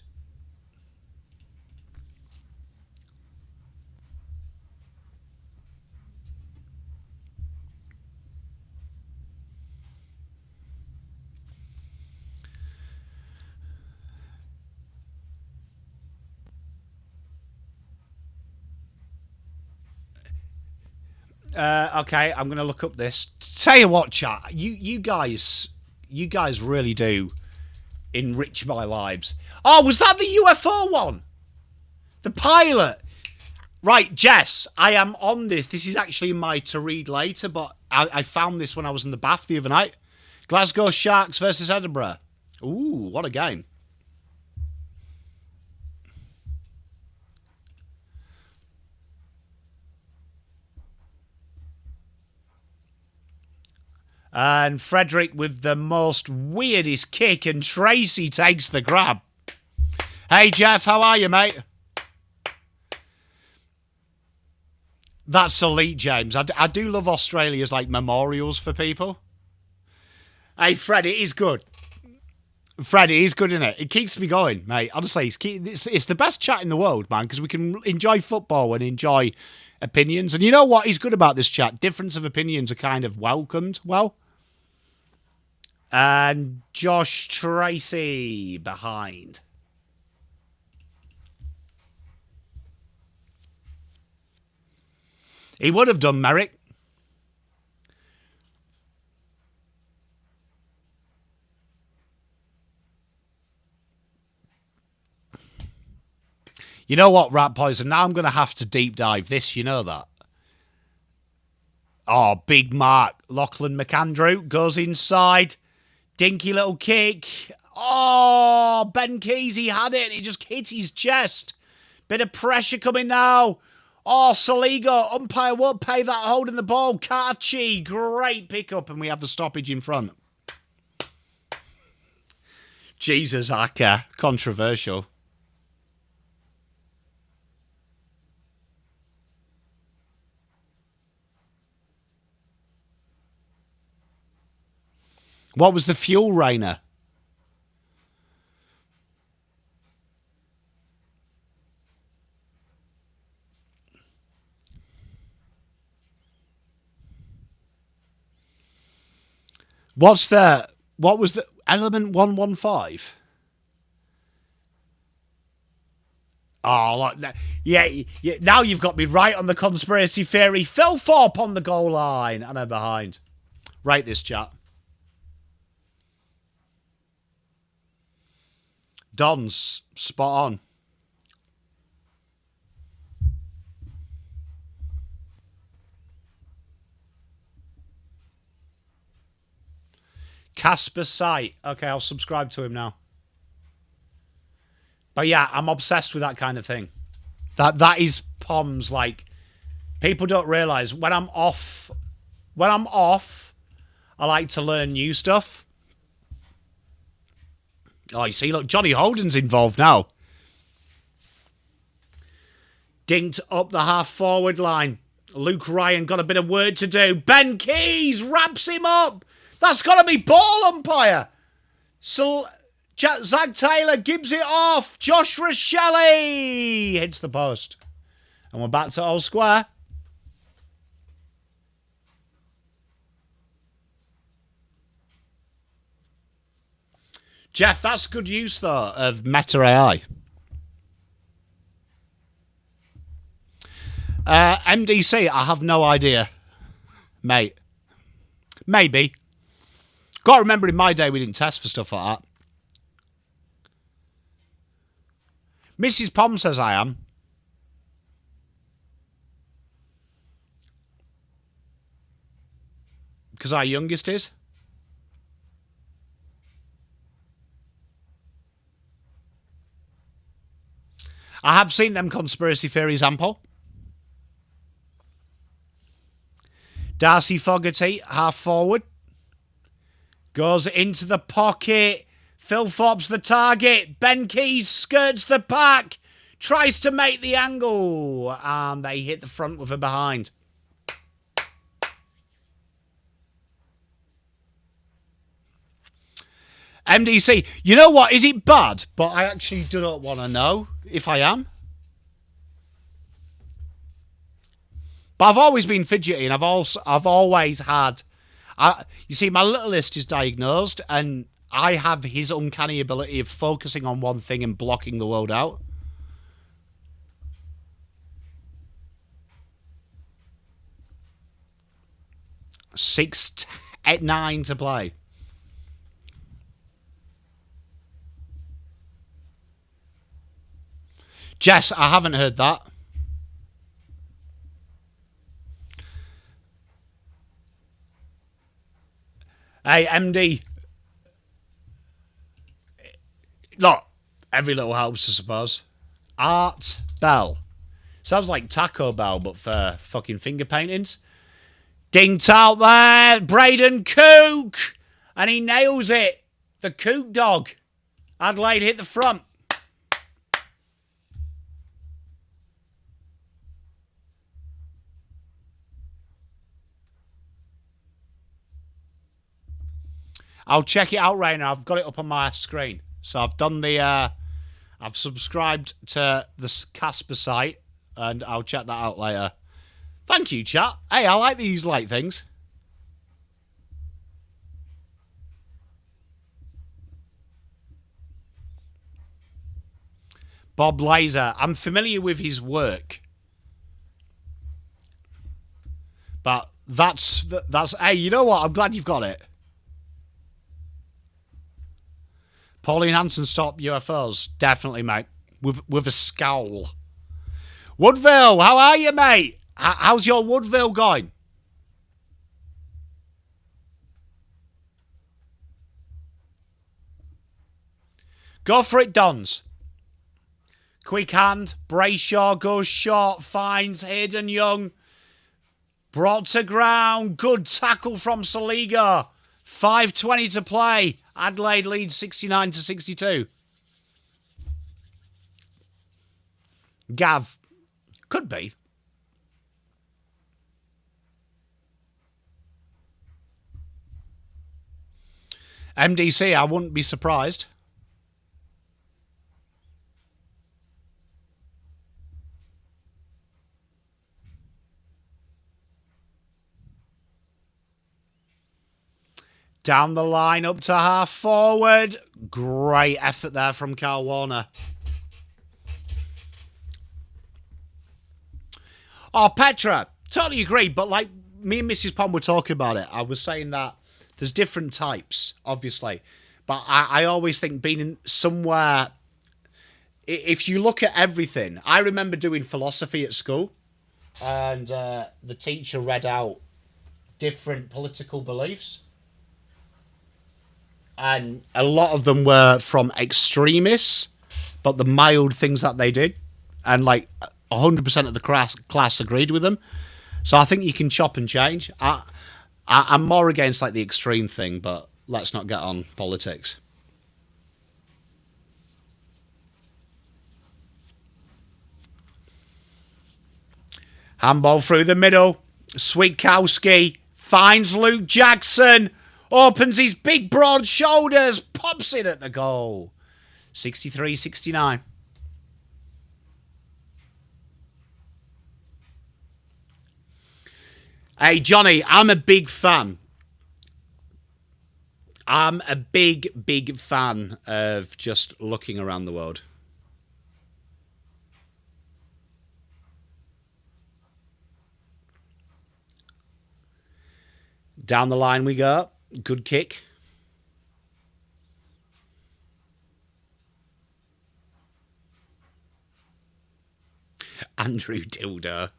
[SPEAKER 1] Okay, I'm going to look up this. Tell you what, chat, you guys really do enrich my lives. Oh, was that the UFO one? The pilot? Right, Jess, I am on this. This is actually in my to read later, but I found this when I was in the bath the other night. Glasgow Sharks versus Edinburgh. Ooh, what a game. And Frederick with the most weirdest kick, and Tracy takes the grab. Hey, Jeff, how are you, mate? That's elite, James. I do love Australia's, like, memorials for people. Hey, Fred, it is good. Fred, it is good, isn't it? It keeps me going, mate. Honestly, it's the best chat in the world, man, because we can enjoy football and enjoy opinions. And you know what is good about this chat? Difference of opinions are kind of welcomed well. And Josh Tracy behind. He would have done, Merrick. You know what, Rat Poison? Now I'm going to have to deep dive this. You know that. Oh, big mark. Lachlan McAndrew goes inside. Dinky little kick. Oh, Ben Kesey had it. He just hit his chest. Bit of pressure coming now. Oh, Saligo. Umpire won't pay that holding the ball. Carchi. Great pickup. And we have the stoppage in front. Jesus, Aka. Controversial. What was the fuel, Rainer? What was the element 115? Oh, yeah, now you've got me right on the conspiracy theory. Phil Thorpe on the goal line. And I'm behind. Right this chat. Don's spot on. Casper Sight. Okay, I'll subscribe to him now. But yeah, I'm obsessed with that kind of thing. That is Poms. Like, people don't realise when I'm off, I like to learn new stuff. Oh, you see, look, Johnny Holden's involved now. Dinked up the half-forward line. Luke Ryan got a bit of work to do. Ben Keys wraps him up. That's got to be ball umpire. So Zach Taylor gives it off. Josh Rochelle hits the post. And we're back to Old Square. Jeff, that's good use, though, of Meta AI. MDC, I have no idea. Mate. Maybe. Got to remember in my day we didn't test for stuff like that. Mrs. Pom says I am. Because our youngest is. I have seen them conspiracy theories ample. Darcy Fogarty, half forward. Goes into the pocket. Phil Forbes the target. Ben Keys skirts the pack. Tries to make the angle. And they hit the front with a behind. MDC, you know what? Is it bad? But I actually do not want to know if I am. But I've always been fidgety, and I've always had. You see, my littlest is diagnosed, and I have his uncanny ability of focusing on one thing and blocking the world out. Six, 9 to play. Jess, I haven't heard that. Hey, MD. Look, every little helps, I suppose. Art Bell. Sounds like Taco Bell, but for fucking finger paintings. Dinked out there. Braden Cook. And he nails it. The Cook dog. Adelaide hit the front. I'll check it out right now. I've got it up on my screen. So I've done the... I've subscribed to the Casper site, and I'll check that out later. Thank you, chat. Hey, I like these light things. Bob Laser. I'm familiar with his work. But that's... Hey, you know what? I'm glad you've got it. Pauline Hanson stop UFOs. Definitely, mate. With a scowl. Woodville, how are you, mate? How's your Woodville going? Go for it, Dons. Quick hand. Brayshaw goes short. Finds Hayden Young. Brought to ground. Good tackle from Saliga. 5:20 to play. Adelaide leads 69 to 62. Gav. Could be. MDC, I wouldn't be surprised. Down the line, up to half forward. Great effort there from Carl Warner. Oh, Petra, totally agree. But like me and Mrs. Pom were talking about it. I was saying that there's different types, obviously. But I always think being in somewhere if you look at everything, I remember doing philosophy at school, and the teacher read out different political beliefs, and a lot of them were from extremists, but the mild things that they did, and like 100% of the class agreed with them. So I think you can chop and change. I'm more against like the extreme thing, but let's not get on politics. Handball through the middle. Switkowski finds Luke Jackson. Opens his big broad shoulders. Pops it at the goal. 63-69. Hey, Johnny, I'm a big fan. I'm a big fan of just looking around the world. Down the line we go. Good kick. Andrew Dildo.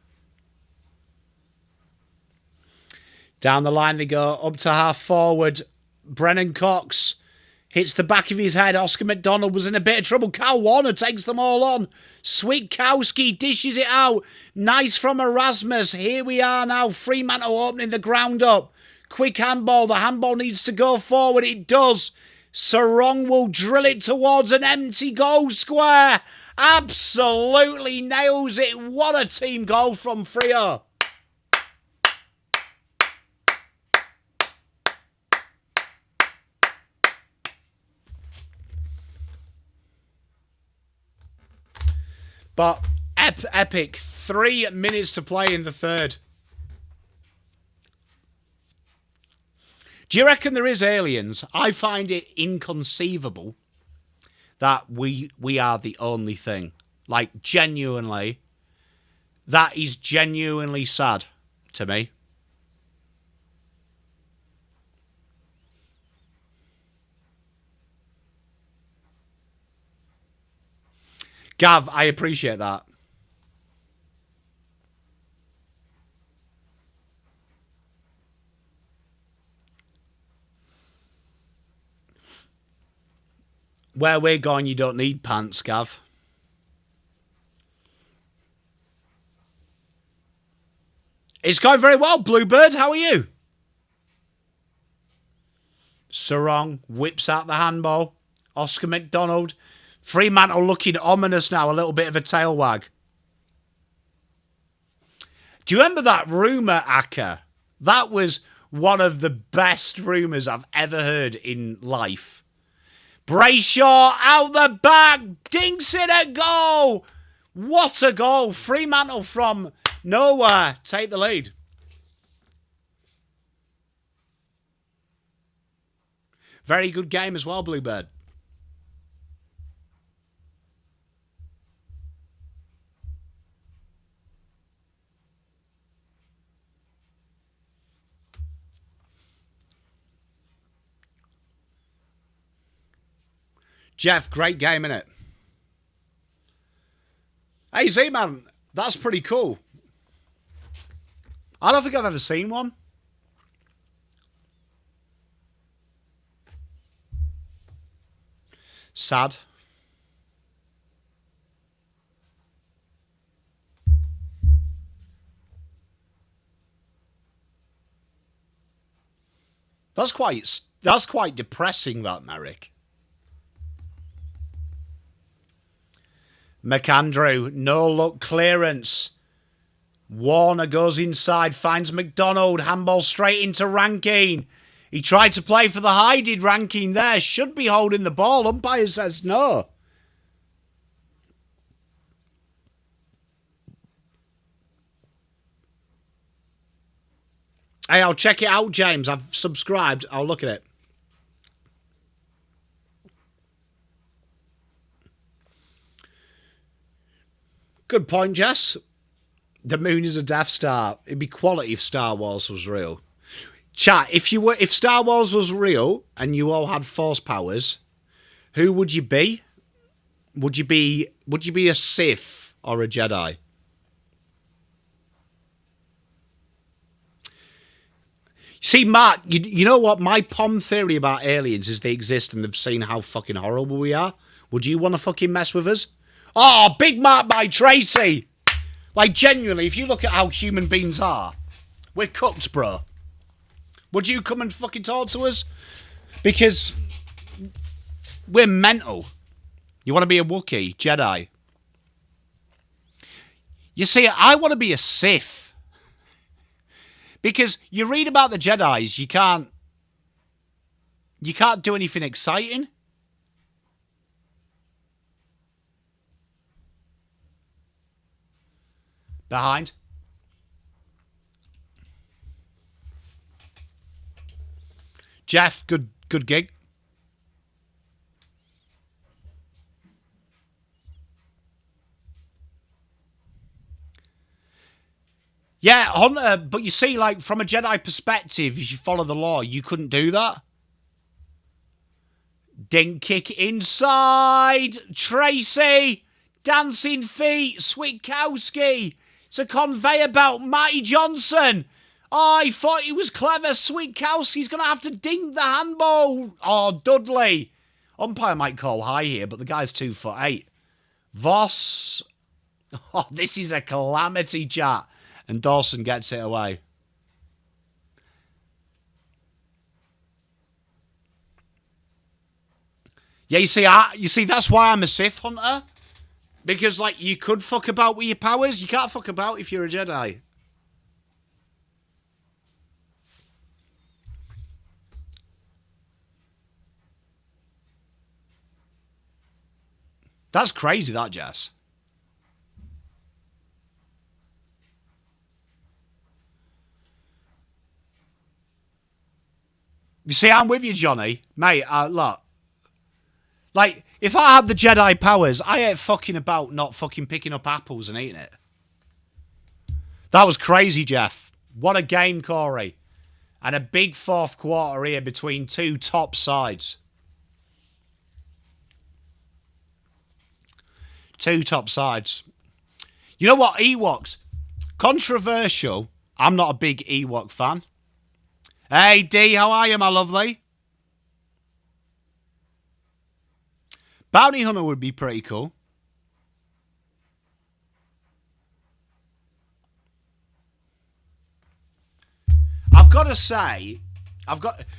[SPEAKER 1] Down the line they go. Up to half forward. Brennan Cox hits the back of his head. Oscar McDonald was in a bit of trouble. Cal Warner takes them all on. Switkowski dishes it out. Nice from Erasmus. Here we are now. Fremantle opening the ground up. Quick handball. The handball needs to go forward. It does. Sarong will drill it towards an empty goal square. Absolutely nails it. What a team goal from Freo. But epic. 3 minutes to play in the third. Do you reckon there is aliens? I find it inconceivable that we are the only thing. Like, genuinely. That is genuinely sad to me. Gav, I appreciate that. Where we're going, you don't need pants, Gav. It's going very well, Bluebird. How are you? Sarong whips out the handball. Oscar McDonald. Fremantle looking ominous now. A little bit of a tail wag. Do you remember that rumour, Aka? That was one of the best rumours I've ever heard in life. Brayshaw out the back. Dinks it a goal. What a goal. Fremantle from nowhere take the lead. Very good game as well, Bluebird. Jeff, great game, innit? Hey, Z-Man, that's pretty cool. I don't think I've ever seen one. Sad. That's quite depressing, that, Merrick. McAndrew, no look clearance. Warner goes inside, finds McDonald, handball straight into Rankine. He tried to play for the high, did Rankine there. Should be holding the ball. Umpire says no. Hey, I'll check it out, James. I've subscribed. I'll look at it. Good point, Jess. The moon is a Death Star. It'd be quality if Star Wars was real. Chat, if Star Wars was real and you all had force powers, who would you be? Would you be a Sith or a Jedi? See, Mark, you know what? My Pom theory about aliens is they exist and they've seen how fucking horrible we are. Would you want to fucking mess with us? Oh, Big Mark by Tracy! Like, genuinely, if you look at how human beings are, we're cooked, bro. Would you come and fucking talk to us? Because we're mental. You want to be a Wookiee, Jedi? You see, I want to be a Sith. Because you read about the Jedis, you can't do anything exciting. Behind. Jeff, good gig. Yeah, Hunter, but you see, like, from a Jedi perspective, if you follow the law, you couldn't do that. Dink kick inside. Tracy. Dancing feet. Switkowski. It's a conveyor belt. Matty Johnson. Oh, I thought he was clever. Switkowski's going to have to dink the handball. Oh, Dudley. Umpire might call high here, but the guy's 2'8". Voss. Oh, this is a calamity, chat. And Dawson gets it away. Yeah, you see, that's why I'm a Sith, Hunter. Because, like, you could fuck about with your powers. You can't fuck about if you're a Jedi. That's crazy, that, Jess. You see, I'm with you, Johnny. Mate, look. Like, if I had the Jedi powers, I ain't fucking about not fucking picking up apples and eating it. That was crazy, Jeff. What a game, Corey. And a big fourth quarter here between two top sides. Two top sides. You know what, Ewoks? Controversial. I'm not a big Ewok fan. Hey, D, how are you, my lovely? Bounty Hunter would be pretty cool. I've got to say,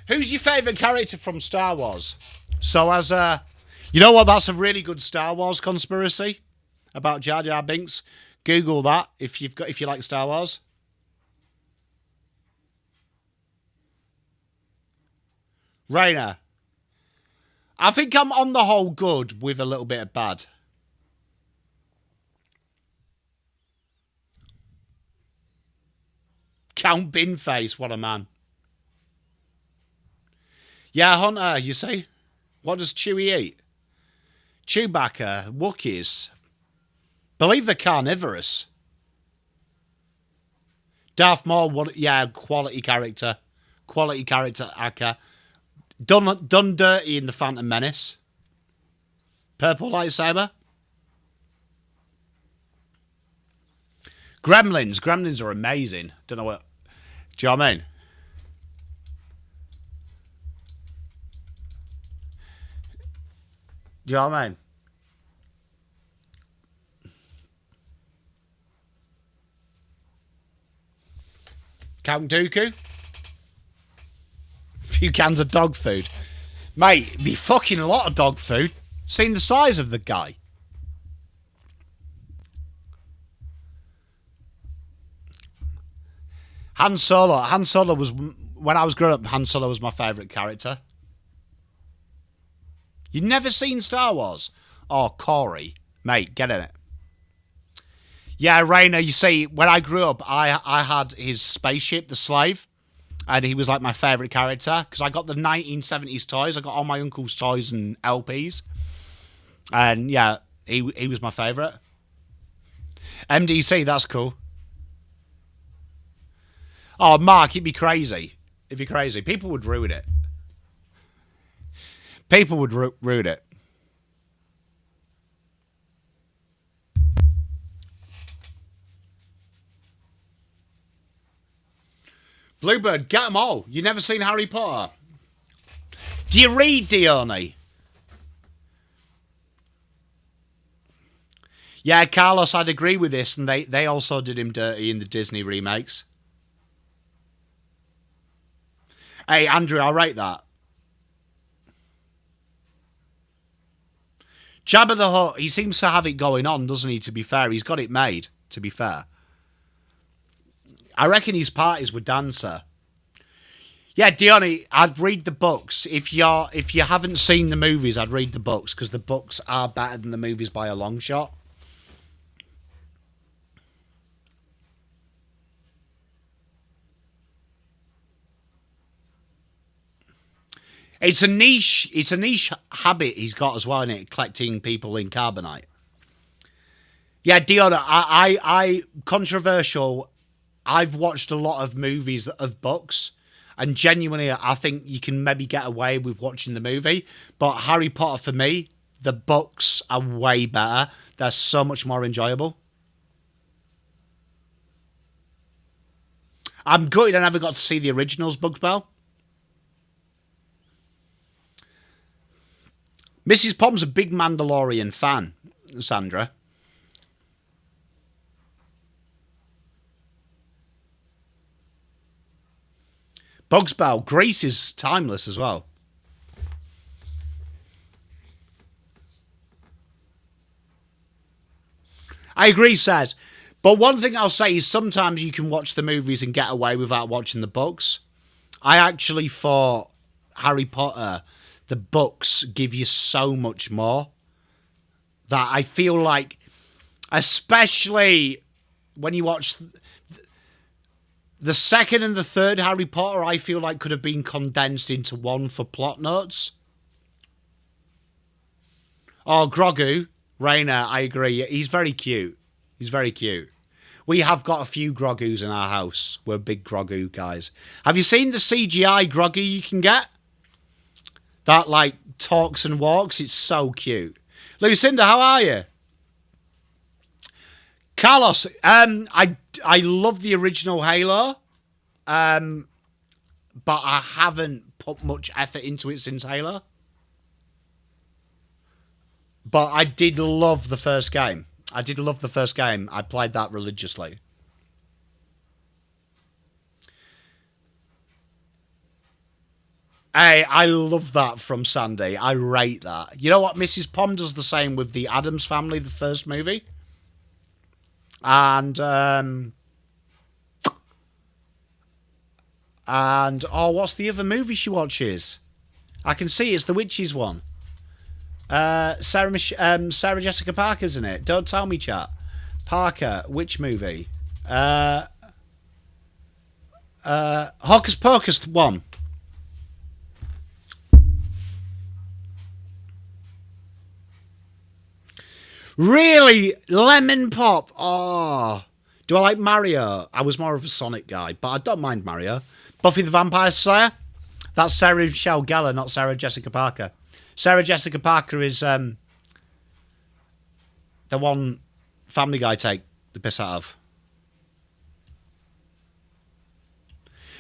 [SPEAKER 1] who's your favourite character from Star Wars? So you know what? That's a really good Star Wars conspiracy about Jar Jar Binks. Google that if you like Star Wars. Rainer. I think I'm on the whole good with a little bit of bad. Count Binface, what a man. Yeah, Hunter, you say? What does Chewie eat? Chewbacca, Wookiees. Believe they're carnivorous. Darth Maul, yeah, quality character. Quality character, Akka. Done dirty in the Phantom Menace. Purple lightsaber. Gremlins. Gremlins are amazing. Don't know what. Do you know what I mean? Do you know what I mean? Count Dooku. A few cans of dog food. Mate, be fucking a lot of dog food. Seen the size of the guy. Han Solo. Han Solo was, when I was growing up, Han Solo was my favourite character. You've never seen Star Wars? Oh, Corey. Mate, get in it. Yeah, Rainer, you see, when I grew up, I had his spaceship, the Slave, and he was like my favourite character, because I got the 1970s toys. I got all my uncle's toys and LPs. And yeah, he was my favourite. MDC, that's cool. Oh, Mark, it'd be crazy. It'd be crazy. People would ruin it. People would ruin it. Bluebird, get them all. You never seen Harry Potter? Do you read, Dione? Yeah, Carlos, I'd agree with this, and they also did him dirty in the Disney remakes. Hey, Andrew, I'll rate that. Jabba the Hutt, he seems to have it going on, doesn't he, to be fair? He's got it made, to be fair. I reckon his parties were dancer. Yeah, Dione, I'd read the books. If you haven't seen the movies, I'd read the books, because the books are better than the movies by a long shot. It's a niche habit he's got as well, isn't it? Collecting people in carbonite. Yeah, Dion, I controversial. I've watched a lot of movies of books, and genuinely, I think you can maybe get away with watching the movie. But Harry Potter, for me, the books are way better. They're so much more enjoyable. I'm gutted I never got to see the originals, Bugs Bell. Mrs. Pom's a big Mandalorian fan, Sandra. Bugs Bell, Grease is timeless as well. I agree, Saz. But one thing I'll say is sometimes you can watch the movies and get away without watching the books. I actually thought Harry Potter, the books give you so much more that I feel like, especially when you watch the second and the third Harry Potter, I feel like could have been condensed into one for plot notes. Oh, Grogu, Rainer, I agree. He's very cute. He's very cute. We have got a few Grogus in our house. We're big Grogu guys. Have you seen the CGI Grogu you can get? That, like, talks and walks. It's so cute. Lucinda, how are you? Carlos, I love the original Halo, but I haven't put much effort into it since Halo. But I did love the first game. I played that religiously. Hey, I love that from Sandy. I rate that. You know what? Mrs. Pom does the same with the Addams Family, the first movie. And what's the other movie she watches? I can see it's the Witches one. Sarah Jessica Parker's in it. Don't tell me, chat. Parker, which movie? Hocus Pocus 1. Really? Lemon Pop? Oh. Do I like Mario? I was more of a Sonic guy, but I don't mind Mario. Buffy the Vampire Slayer? That's Sarah Michelle Gellar, not Sarah Jessica Parker. Sarah Jessica Parker is the one Family Guy take the piss out of.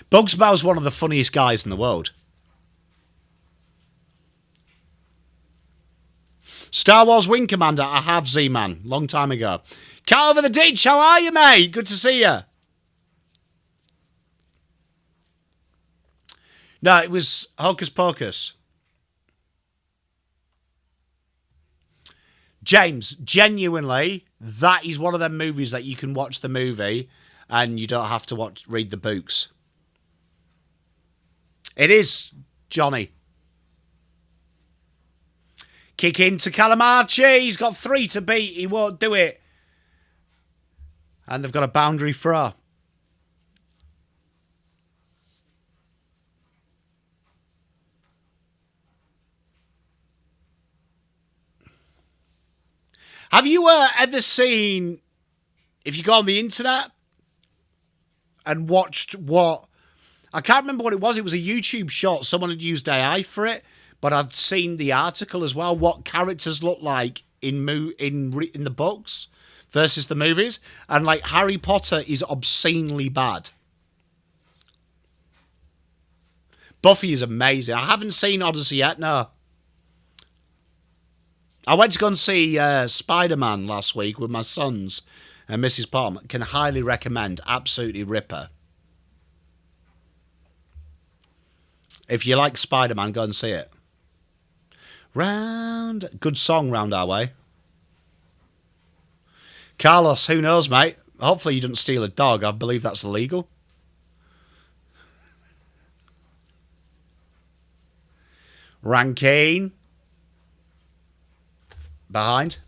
[SPEAKER 1] Bugs Bow's one of the funniest guys in the world. Star Wars Wing Commander, I have Z-Man, long time ago. Cat over the ditch, how are you, mate? Good to see you. No, it was Hocus Pocus. James, genuinely, that is one of them movies that you can watch the movie and you don't have to read the books. It is, Johnny. Kick into Calamarchi. He's got 3 to beat. He won't do it. And they've got a boundary throw. Have you ever seen, if you go on the internet and watched what, I can't remember what it was. It was a YouTube shot. Someone had used AI for it. But I'd seen the article as well, what characters look like in the books versus the movies. And, like, Harry Potter is obscenely bad. Buffy is amazing. I haven't seen Odyssey yet, no. I went to go and see Spider-Man last week with my sons and Mrs. Pom. Can highly recommend. Absolutely ripper. If you like Spider-Man, go and see it. Good song round our way. Carlos, who knows, mate? Hopefully you didn't steal a dog. I believe that's illegal. Rankine. Behind.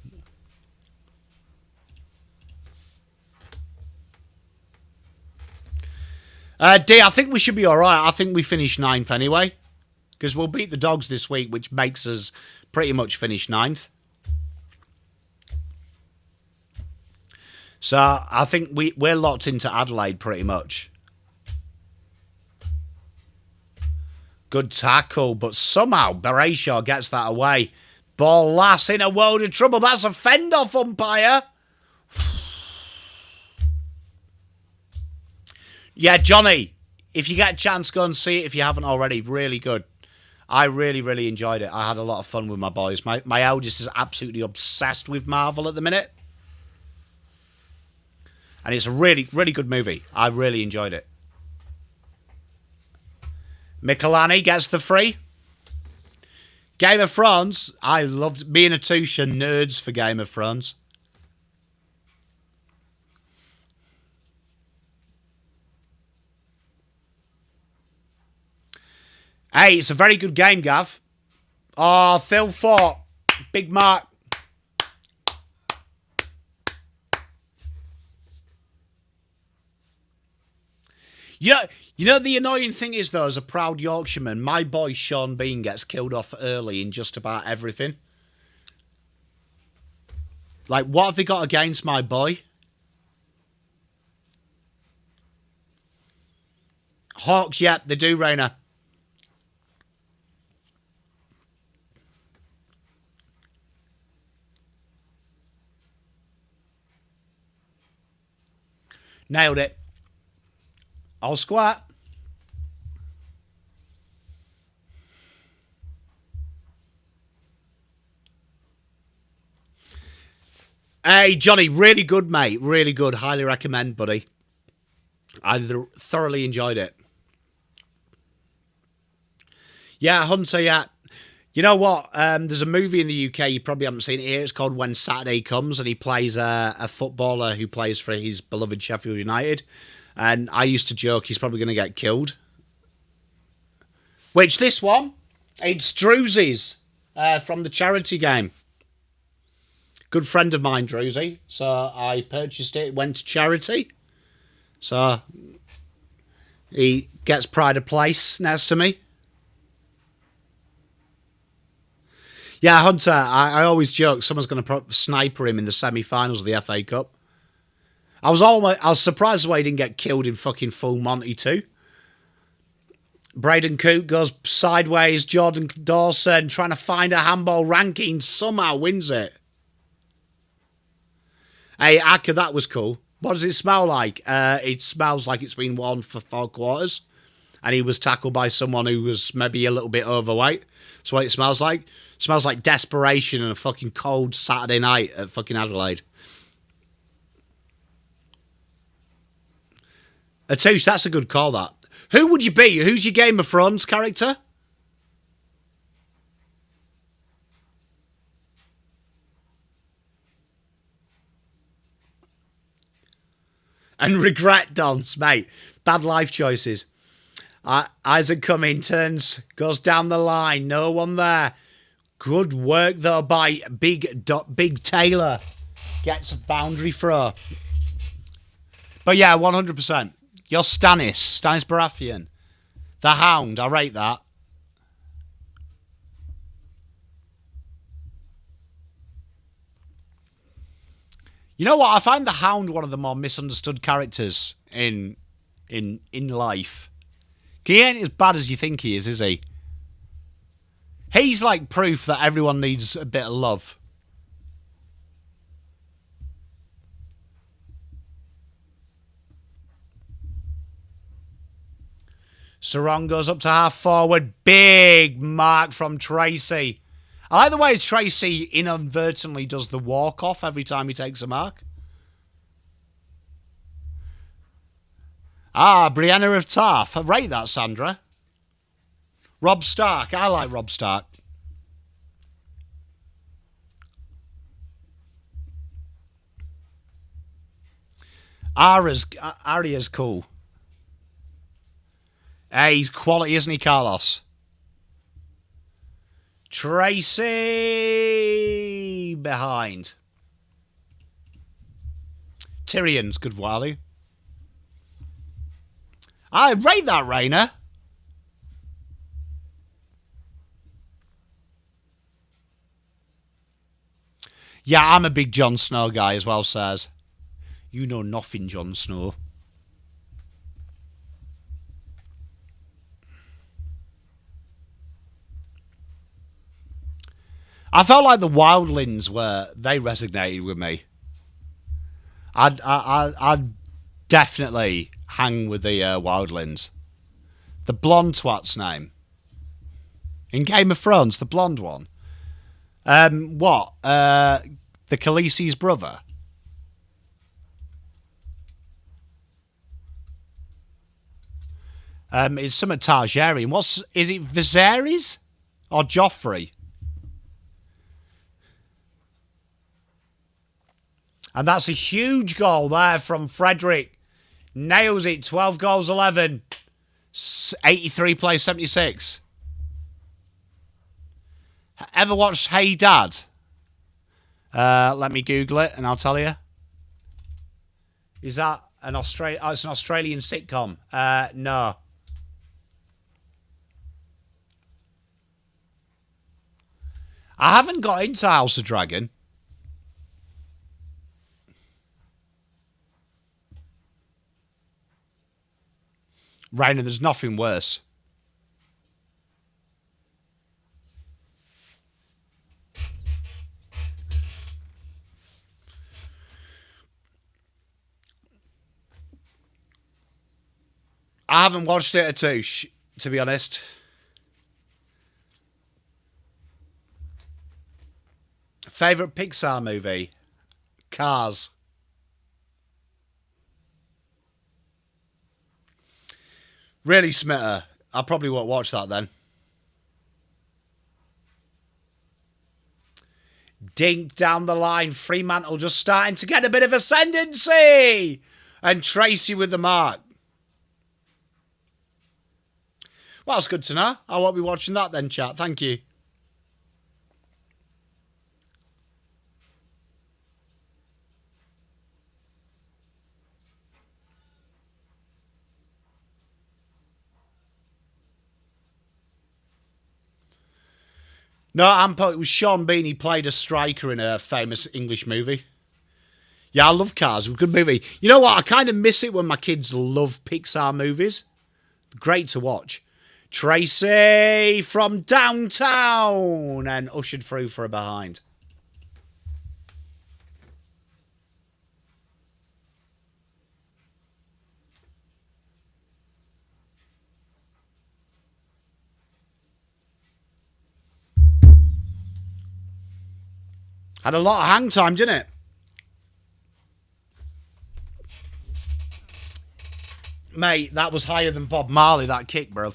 [SPEAKER 1] D, I think we should be all right. I think we finish 9th anyway. Because we'll beat the Dogs this week, which makes us pretty much finish 9th. So I think we're locked into Adelaide pretty much. Good tackle, but somehow Bereshaw gets that away. Ball last in a world of trouble. That's a fend-off, umpire. Yeah, Johnny, if you get a chance, go and see it if you haven't already. Really good. I really, really enjoyed it. I had a lot of fun with my boys. My eldest is absolutely obsessed with Marvel at the minute. And it's a really, really good movie. I really enjoyed it. Michelani gets the free. Game of Thrones. I loved being a Tusha nerds for Game of Thrones. Hey, it's a very good game, Gav. Oh, Phil Fort. Big mark. You know the annoying thing is, though, as a proud Yorkshireman, my boy Sean Bean gets killed off early in just about everything. Like, what have they got against my boy? Hawks, yep, they do, Rainer. Nailed it. I'll squat. Hey, Johnny, really good, mate. Really good. Highly recommend, buddy. I thoroughly enjoyed it. Yeah, Hunter, yeah. You know what? There's a movie in the UK, you probably haven't seen it here. It's called When Saturday Comes, and he plays a footballer who plays for his beloved Sheffield United. And I used to joke he's probably going to get killed. Which, this one, it's Drewsy's from the charity game. Good friend of mine, Druzy. So I purchased it, went to charity. So he gets pride of place next to me. Yeah, Hunter, I always joke someone's going to sniper him in the semi-finals of the FA Cup. I was surprised why he didn't get killed in fucking Full Monty too. Braden Coote goes sideways. Jordan Dawson trying to find a handball. Ranking somehow wins it. Hey, Akka, that was cool. What does it smell like? It smells like it's been worn for 4 quarters. And he was tackled by someone who was maybe a little bit overweight. That's what it smells like. It smells like desperation and a fucking cold Saturday night at fucking Adelaide. Atush, that's a good call, that. Who would you be? Who's your Game of Thrones character? And regret dance, mate. Bad life choices. Isaac Cumming goes down the line. No one there. Good work, though, by Big Taylor. Gets a boundary throw. But yeah, 100%. You're Stanis Baratheon. The Hound, I rate that. You know what? I find the Hound one of the more misunderstood characters in life. He ain't as bad as you think he is he? He's like proof that everyone needs a bit of love. Sarong goes up to half forward. Big mark from Tracy. I like the way Tracy inadvertently does the walk-off every time he takes a mark. Brianna of Tarf. I rate that, Sandra. Rob Stark. I like Rob Stark. Aria's cool. Hey, he's quality, isn't he, Carlos? Tracy behind. Tyrion's good value. I rate that, Rayner. Yeah, I'm a big Jon Snow guy as well, says. You know nothing, Jon Snow. I felt like the Wildlings they resonated with me. I'd definitely hang with the Wildlings. The blonde twat's name. In Game of Thrones, the blonde one. What? The Khaleesi's brother? It's some Targaryen. Is it Viserys? Or Joffrey? And that's a huge goal there from Frederick. Nails it. 12 goals, 11. 83 plays 76. Ever watched Hey Dad? Let me Google it and I'll tell you. Is that an Australian? Oh, it's an Australian sitcom. No. I haven't got into House of Dragon. Rainer, there's nothing worse. I haven't watched it at all, to be honest. Favourite Pixar movie? Cars. Really, Smitter. I probably won't watch that then. Dink down the line. Fremantle just starting to get a bit of ascendancy. And Tracy with the mark. Well, that's good to know. I won't be watching that then, chat. Thank you. No, it was Sean Bean. He played a striker in a famous English movie. Yeah, I love Cars. It was a good movie. You know what? I kind of miss it when my kids love Pixar movies. Great to watch. Tracy from downtown and ushered through for a behind. Had a lot of hang time, didn't it? Mate, that was higher than Bob Marley, that kick, bro.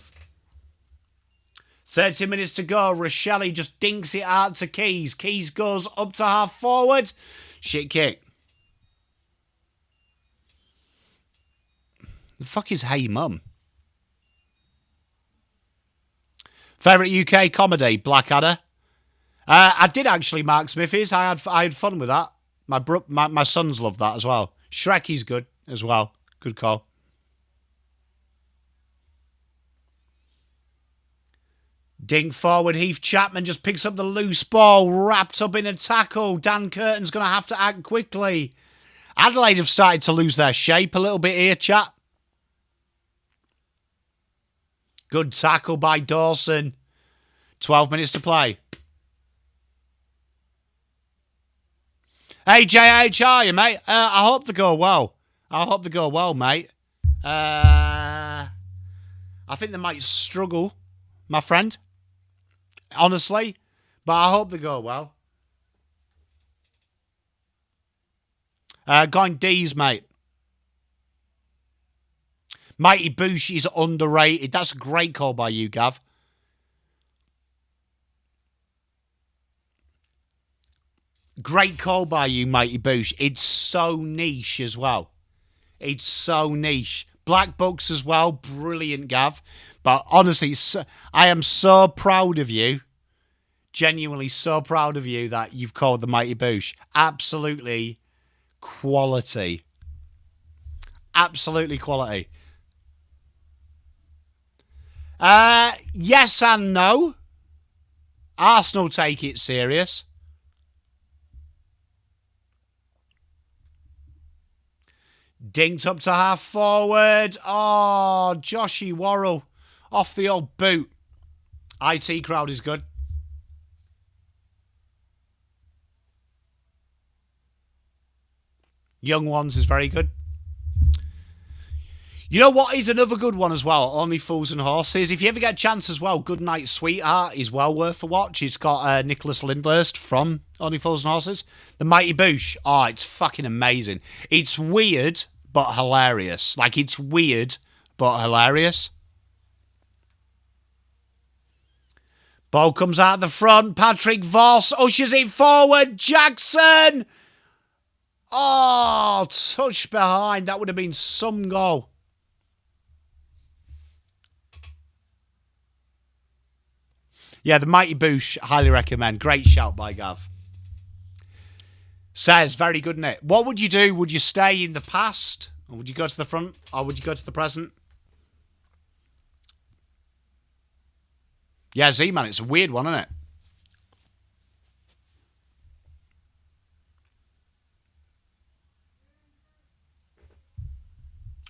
[SPEAKER 1] 30 minutes to go. Rochelle just dinks it out to Keys. Keys goes up to half forward. Shit kick. The fuck is Hey Mum? Favourite UK comedy? Blackadder. I did actually Mark Smithies. I had fun with that. My sons love that as well. Shrek is good as well. Good call. Dink forward. Heath Chapman just picks up the loose ball. Wrapped up in a tackle. Dan Curtin's going to have to act quickly. Adelaide have started to lose their shape a little bit here, chat. Good tackle by Dawson. 12 minutes to play. Hey, JH, how are you, mate? I hope they go well. Mate. I I think they might struggle, my friend. Honestly. But I hope they go well. Going D's, mate. Mighty Boosh is underrated. That's a great call by you, Gav. Great call by you, Mighty Boosh. It's so niche as well. It's so niche. Black Bucks as well. Brilliant, Gav. But honestly, I am so proud of you. Genuinely so proud of you that you've called the Mighty Boosh. Absolutely quality. Absolutely quality. Yes and no. Arsenal take it serious. Dinked up to half forward. Oh, Joshy Worrell. Off the old boot. IT crowd is good. Young Ones is very good. You know what is another good one as well? Only Fools and Horses. If you ever get a chance as well, Good Night Sweetheart is well worth a watch. It's got Nicholas Lyndhurst from Only Fools and Horses. The Mighty Boosh. Oh, it's fucking amazing. It's weird, but hilarious. Like, it's weird, but hilarious. Ball comes out the front. Patrick Voss ushers it forward. Jackson! Oh, touch behind. That would have been some goal. Yeah, the Mighty Boosh, highly recommend. Great shout by Gav. Says, very good, Nick. What would you do? Would you stay in the past? Or would you go to the front? Or would you go to the present? Yeah, Z-Man, it's a weird one, isn't it?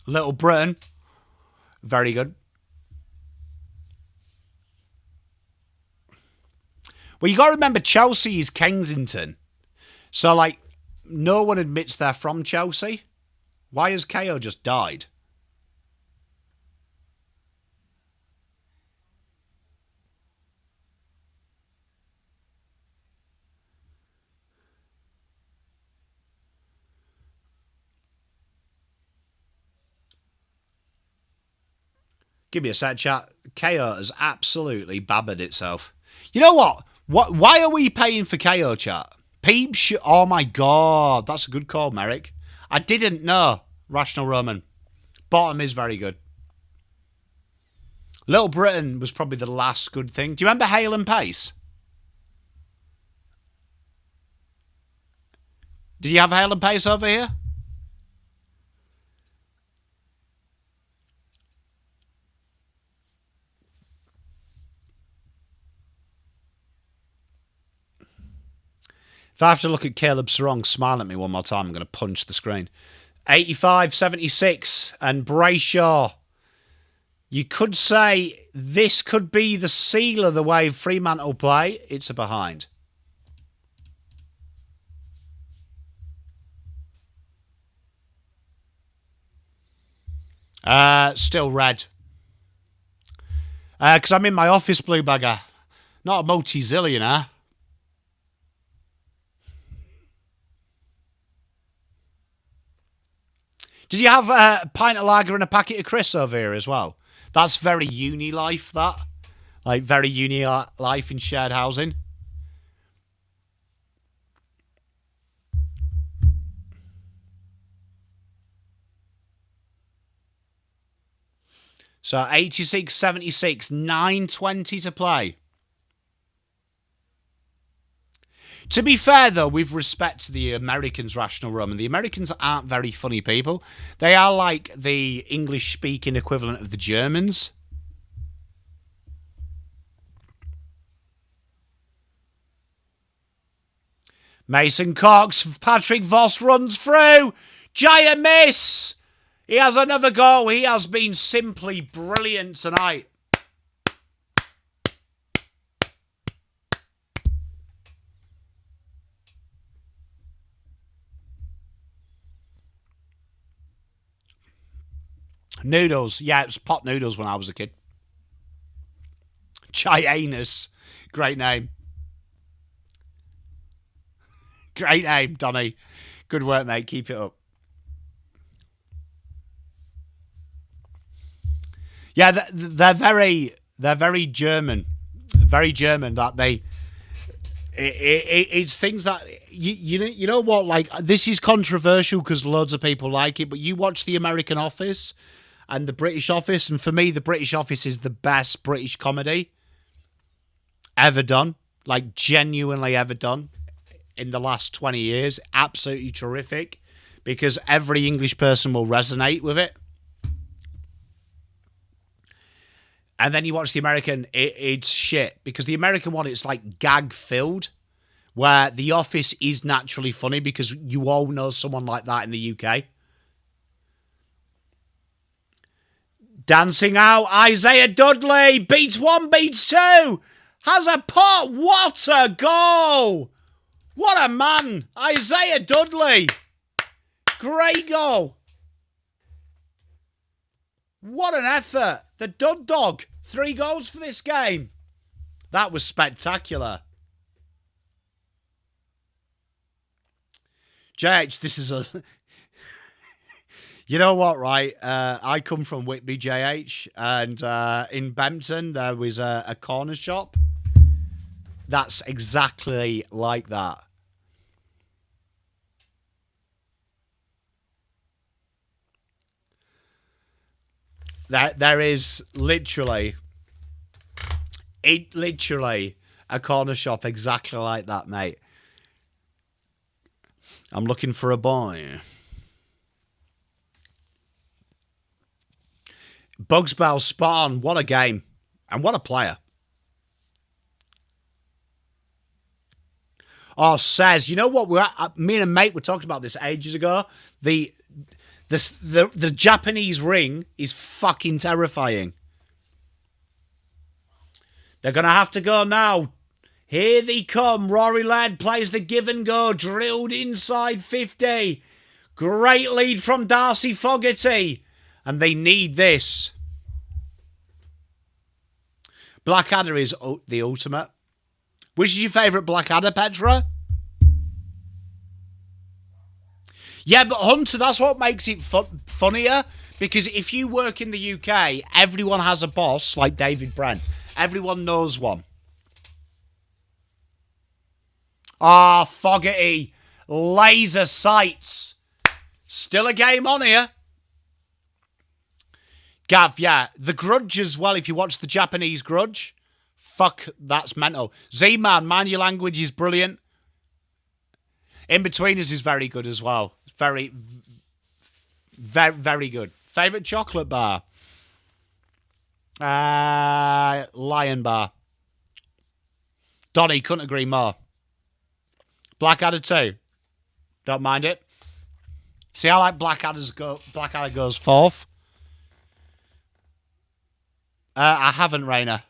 [SPEAKER 1] Little Britain. Very good. Well, you got to remember Chelsea is Kensington. So, like, no one admits they're from Chelsea. Why has KO just died? Give me a sec, chat. KO has absolutely babbered itself. You know what? Why are we paying for KO, chat? Peeps, oh my god. That's a good call, Merrick. I didn't know. Rational Roman. Bottom is very good. Little Britain was probably the last good thing. Do you remember Hale and Pace? Did you have Hale and Pace over here? If I have to look at Caleb Sarong smile at me one more time, I'm going to punch the screen. 85-76 and Brayshaw. You could say this could be the seal of the way Fremantle play. It's a behind. Still red. Because I'm in my office, blue bagger. Not a multi-zillionaire. Did you have a pint of lager and a packet of crisps over here as well? That's very uni life, that. Like, very uni life in shared housing. So, 86-76, 9:20 to play. To be fair, though, with respect to the Americans' Rational Roman, the Americans aren't very funny people. They are like the English-speaking equivalent of the Germans. Mason Cox, Patrick Voss runs through. Giant miss. He has another goal. He has been simply brilliant tonight. Noodles. Yeah, it was pot noodles when I was a kid. Giannis. Great name. Great name, Donny. Good work, mate. Keep it up. Yeah, they're very German. Very German, that they... It's things that... You know what? Like, this is controversial because loads of people like it, but you watch The American Office and The British Office, and for me, The British Office is the best British comedy ever done. Like, genuinely ever done in the last 20 years. Absolutely terrific, because every English person will resonate with it. And then you watch the American, it's shit. Because the American one, it's like gag-filled, where The Office is naturally funny because you all know someone like that in the UK. Dancing out, Isaiah Dudley beats one, beats two, has a pot. What a goal! What a man, Isaiah Dudley. Great goal. What an effort. The Dud Dog. 3 goals for this game. That was spectacular. JH, this is a... You know what, right? I come from Whitby, JH, and in Bempton there was a corner shop. That's exactly like that. There is literally a corner shop exactly like that, mate. I'm looking for a boy. Bugs Bell Spawn, what a game. And what a player. Oh, says, you know what? Me and a mate were talking about this ages ago. The Japanese ring is fucking terrifying. They're going to have to go now. Here they come. Rory Laird plays the give and go. Drilled inside 50. Great lead from Darcy Fogarty. And they need this. Blackadder is the ultimate. Which is your favourite Blackadder, Petra? Yeah, but Hunter, that's what makes it funnier. Because if you work in the UK, everyone has a boss like David Brent. Everyone knows one. Ah, Fogarty. Laser sights. Still a game on here. Gav, yeah. The Grudge as well, if you watch the Japanese Grudge. Fuck, that's mental. Z-Man, mind your language is brilliant. In-Betweeners is very good as well. Very, very good. Favourite chocolate bar? Lion Bar. Donny, couldn't agree more. Blackadder 2. Don't mind it. See how like Blackadder goes fourth? I haven't, Rainer.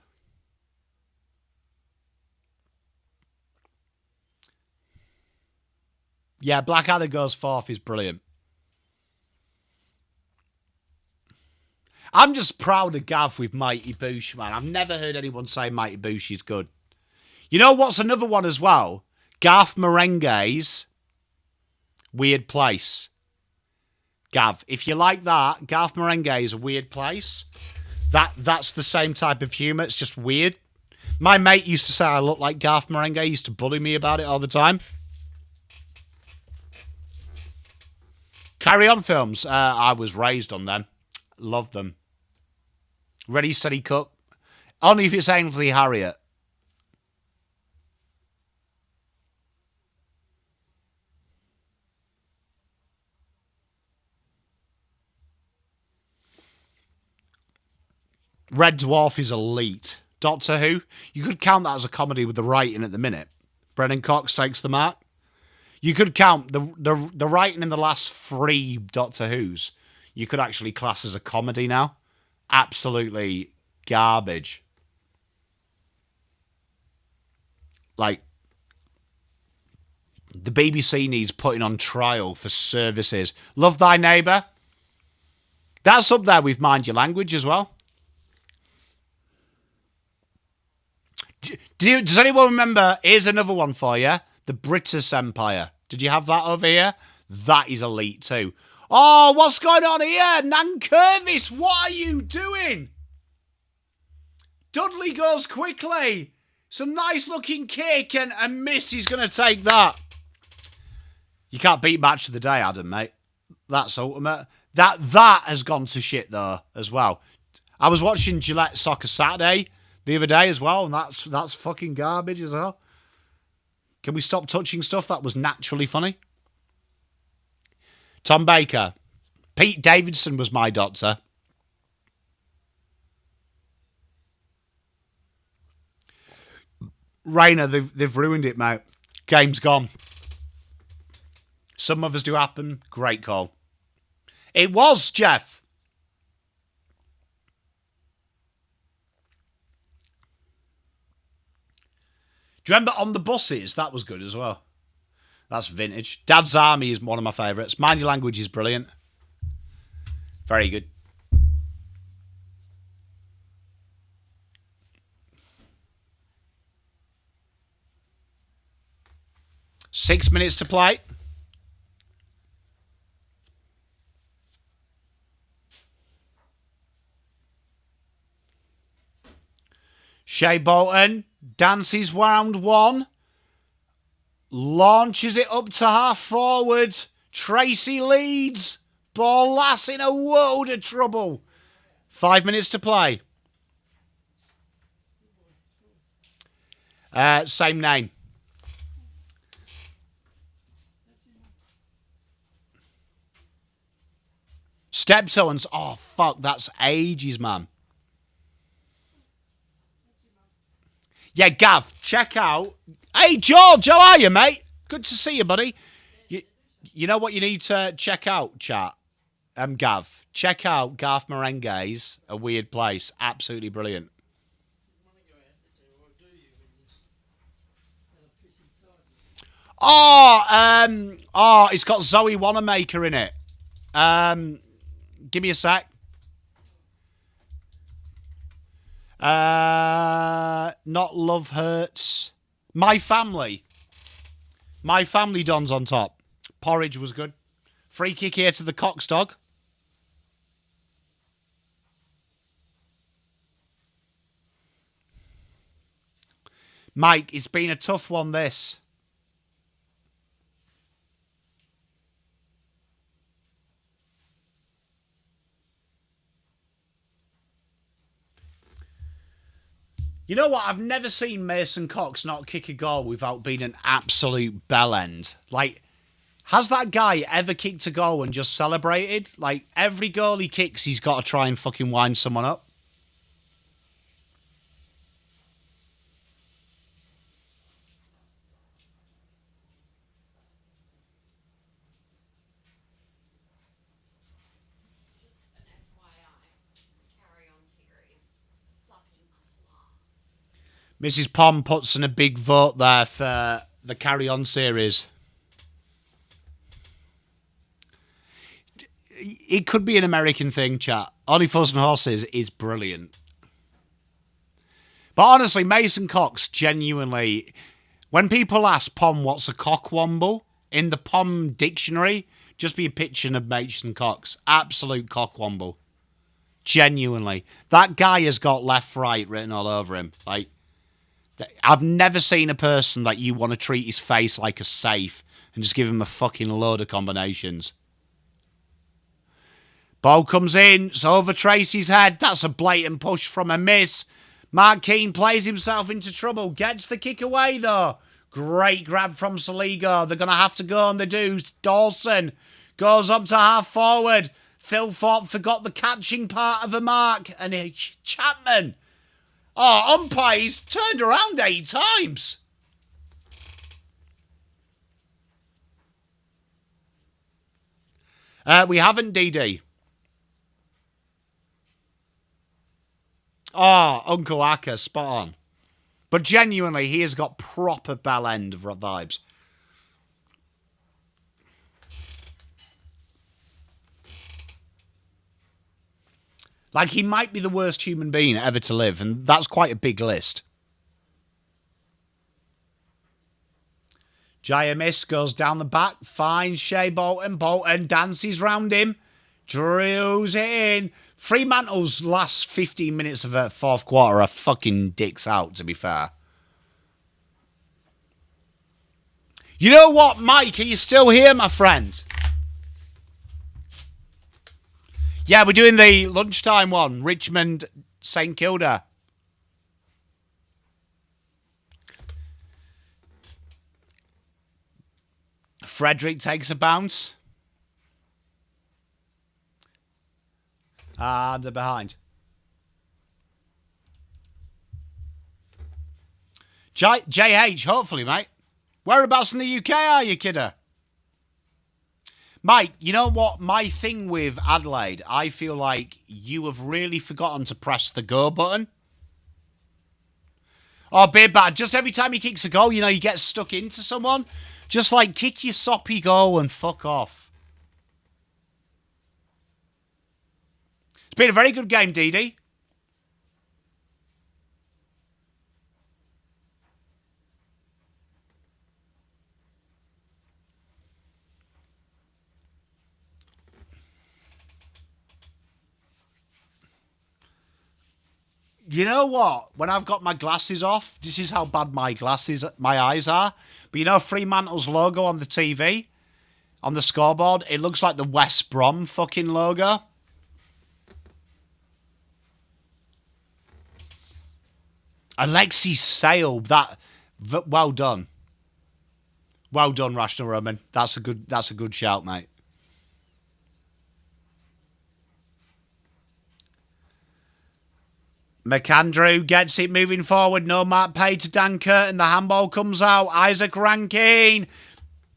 [SPEAKER 1] Yeah, Blackadder goes fourth is brilliant. I'm just proud of Gav with Mighty Boosh, man. I've never heard anyone say Mighty Boosh is good. You know what's another one as well? Garth Marenghi's Weird Place. Gav, if you like that, Garth Marenghi's a weird place. That's the same type of humour. It's just weird. My mate used to say I look like Garth Marenghi. He used to bully me about it all the time. Carry On films. I was raised on them. Love them. Ready, Steady, Cook. Only if it's Ainsley Harriott. Red Dwarf is elite. Doctor Who. You could count that as a comedy with the writing at the minute. Brennan Cox takes the mark. You could count the writing in the last 3 Doctor Who's. You could actually class as a comedy now. Absolutely garbage. Like, the BBC needs putting on trial for services. Love Thy Neighbour. That's up there with Mind Your Language as well. Does anyone remember? Here's another one for you. The British Empire. Did you have that over here? That is elite too. Oh, what's going on here? Nankervis, what are you doing? Dudley goes quickly. Some nice looking kick and Miss is going to take that. You can't beat match of the day, Adam, mate. That's ultimate. That has gone to shit though as well. I was watching Gillette Soccer Saturday the other day as well, and that's fucking garbage as well. Can we stop touching stuff that was naturally funny? Tom Baker. Pete Davidson was my doctor. Rayner, they've ruined it, mate. Game's gone. Some of us do happen. Great call. It was, Jeff. Do you remember On the Buses? That was good as well. That's vintage. Dad's Army is one of my favourites. Mind Your Language is brilliant. Very good. Six minutes to play. Shea Bolton dances round one. Launches it up to half forward. Tracy leads. Ball lass in a world of trouble. 5 minutes to play. Same name. Steptones. Oh, fuck. That's ages, man. Yeah, Gav, check out. Hey, George, how are you, mate? Good to see you, buddy. You know what you need to check out, chat? Gav, check out Garth Marenghi's A Weird Place. Absolutely brilliant. It's got Zoe Wanamaker in it. Give me a sec. Not Love Hurts. My Family. My Family Don's on top. Porridge was good. Free kick here to the Cox dog. Mike, it's been a tough one, this. You know what? I've never seen Mason Cox not kick a goal without being an absolute bellend. Like, has that guy ever kicked a goal and just celebrated? Like, every goal he kicks, he's got to try and fucking wind someone up. Mrs. Pom puts in a big vote there for the Carry On series. It could be an American thing, chat. Only Fools and Horses is brilliant. But honestly, Mason Cox, genuinely, when people ask Pom what's a cockwomble, in the Pom dictionary, just be a picture of Mason Cox. Absolute cockwomble. Genuinely. That guy has got left, right written all over him. Like, I've never seen a person that you want to treat his face like a safe and just give him a fucking load of combinations. Ball comes in. It's over Tracy's head. That's a blatant push from a miss. Mark Keane plays himself into trouble. Gets the kick away, though. Great grab from Saligo. They're going to have to go, and they do. Dawson goes up to half forward. Phil Thorpe forgot the catching part of a mark. And Chapman... Oh, umpires turned around 8 times. We haven't, DD. Oh, Uncle Acker, spot on. But genuinely, he has got proper bell end of vibes. Like, he might be the worst human being ever to live, and that's quite a big list. Jaya Miss goes down the back, finds Shea Bolton. Bolton dances round him, drills it in. Fremantle's last 15 minutes of the fourth quarter are fucking dicks out, to be fair. You know what, Mike? Are you still here, my friend? Yeah, we're doing the lunchtime one. Richmond, St Kilda. Frederick takes a bounce. And they're behind. JH, hopefully, mate. Whereabouts in the UK are you, kidder? Mike, you know what? My thing with Adelaide, I feel like you have really forgotten to press the go button. Oh, Beard Bad, just every time he kicks a goal, you know, you get stuck into someone. Just like kick your soppy goal and fuck off. It's been a very good game, Dee. You know what? When I've got my glasses off, this is how bad my eyes are. But you know Fremantle's logo on the TV? On the scoreboard? It looks like the West Brom fucking logo. Alexis Sale, well done. Well done, Rational Roman. That's a good shout, mate. McAndrew gets it moving forward. No mark paid to Dan Curtin. The handball comes out. Isaac Rankine.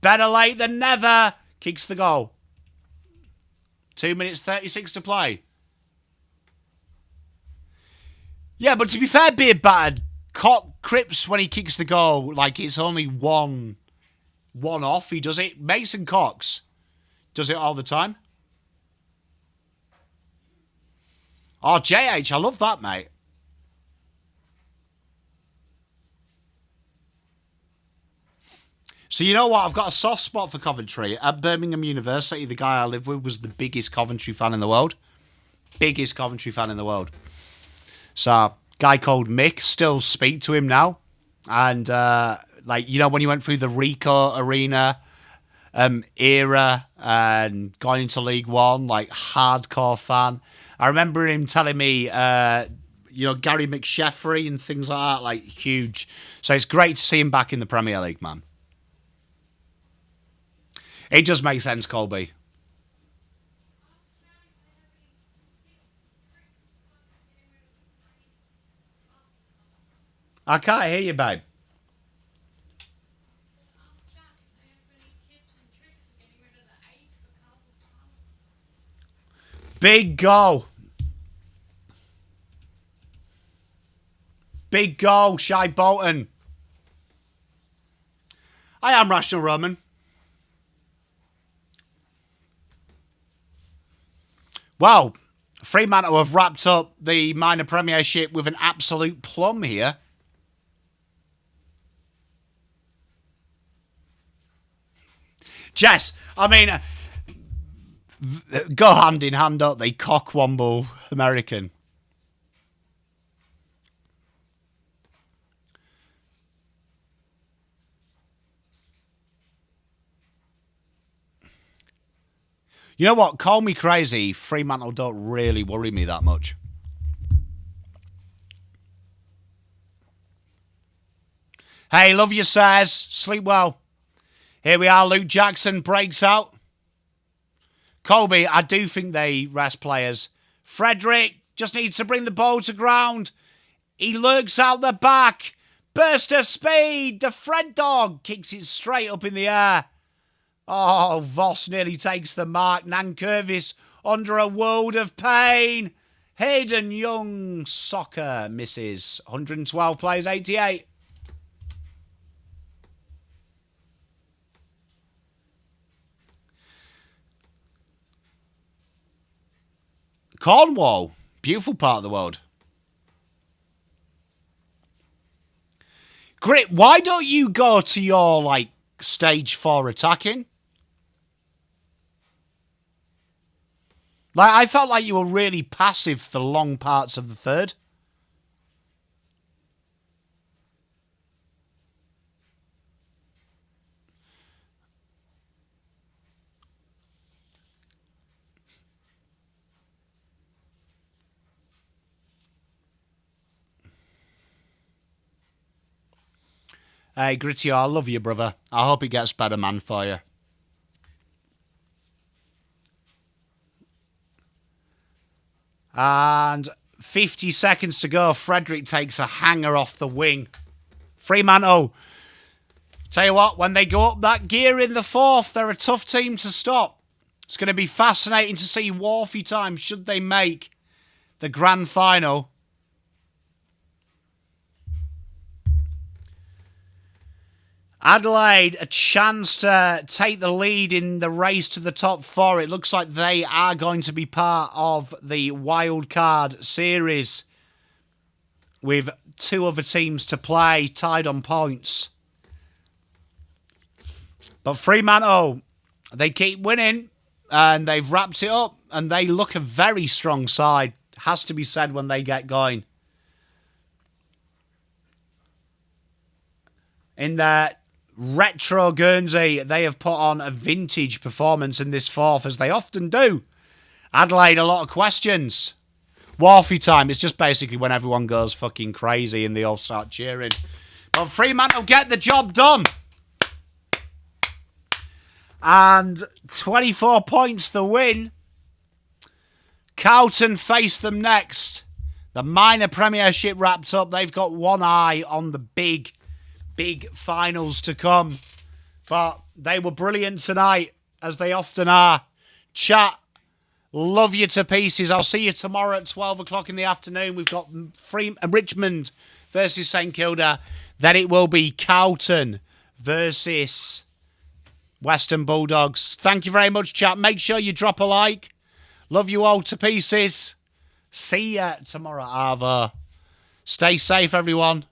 [SPEAKER 1] Better late than never. Kicks the goal. 2 minutes 36 to play. Yeah, but to be fair, Beard Battered, Cock Cripps when he kicks the goal, like it's only one off. He does it. Mason Cox does it all the time. Oh, JH, I love that, mate. So you know what? I've got a soft spot for Coventry. At Birmingham University, the guy I live with was the biggest Coventry fan in the world. Biggest Coventry fan in the world. So, guy called Mick, still speak to him now. And, like, you know, when he went through the Rico Arena era and going into League One, like, hardcore fan. I remember him telling me, you know, Gary McSheffrey and things like that, like, huge. So it's great to see him back in the Premier League, man. It does make sense, Colby. I can't hear you, babe. Big goal. Big goal, Shai Bolton. I am Rational Roman. Well, Fremantle have wrapped up the minor premiership with an absolute plum here. Jess, I mean, go hand in hand, don't they? Cockwomble American. You know what? Call me crazy. Fremantle don't really worry me that much. Hey, love you, sirs. Sleep well. Here we are. Luke Jackson breaks out. Colby, I do think they rest players. Frederick just needs to bring the ball to ground. He lurks out the back. Burst of speed. The Fred dog kicks it straight up in the air. Oh, Voss nearly takes the mark. Nankervis under a world of pain. Hayden Young soccer misses. 112 plays 88. Cornwall, beautiful part of the world. Grit, why don't you go to your, like, stage 4 attacking. Like, I felt like you were really passive for long parts of the third. Hey, Gritty, I love you, brother. I hope it gets better, man, for you. And 50 seconds to go. Frederick takes a hanger off the wing. Fremantle. Tell you what, when they go up that gear in the fourth, they're a tough team to stop. It's going to be fascinating to see Wharfie time should they make the grand final. Adelaide, a chance to take the lead in the race to the top 4. It looks like they are going to be part of the wild card series with 2 other teams to play, tied on points. But Fremantle, they keep winning and they've wrapped it up and they look a very strong side, has to be said, when they get going. In their retro Guernsey, they have put on a vintage performance in this fourth, as they often do. Adelaide, a lot of questions. Wharfie time, it's just basically when everyone goes fucking crazy and they all start cheering. But Fremantle get the job done. And 24 points the win. Carlton face them next. The minor premiership wrapped up. They've got one eye on the big finals to come. But they were brilliant tonight, as they often are. Chat, love you to pieces. I'll see you tomorrow at 12 o'clock in the afternoon. We've got Richmond versus St Kilda. Then it will be Carlton versus Western Bulldogs. Thank you very much, chat. Make sure you drop a like. Love you all to pieces. See ya tomorrow, Arvo. Stay safe, everyone.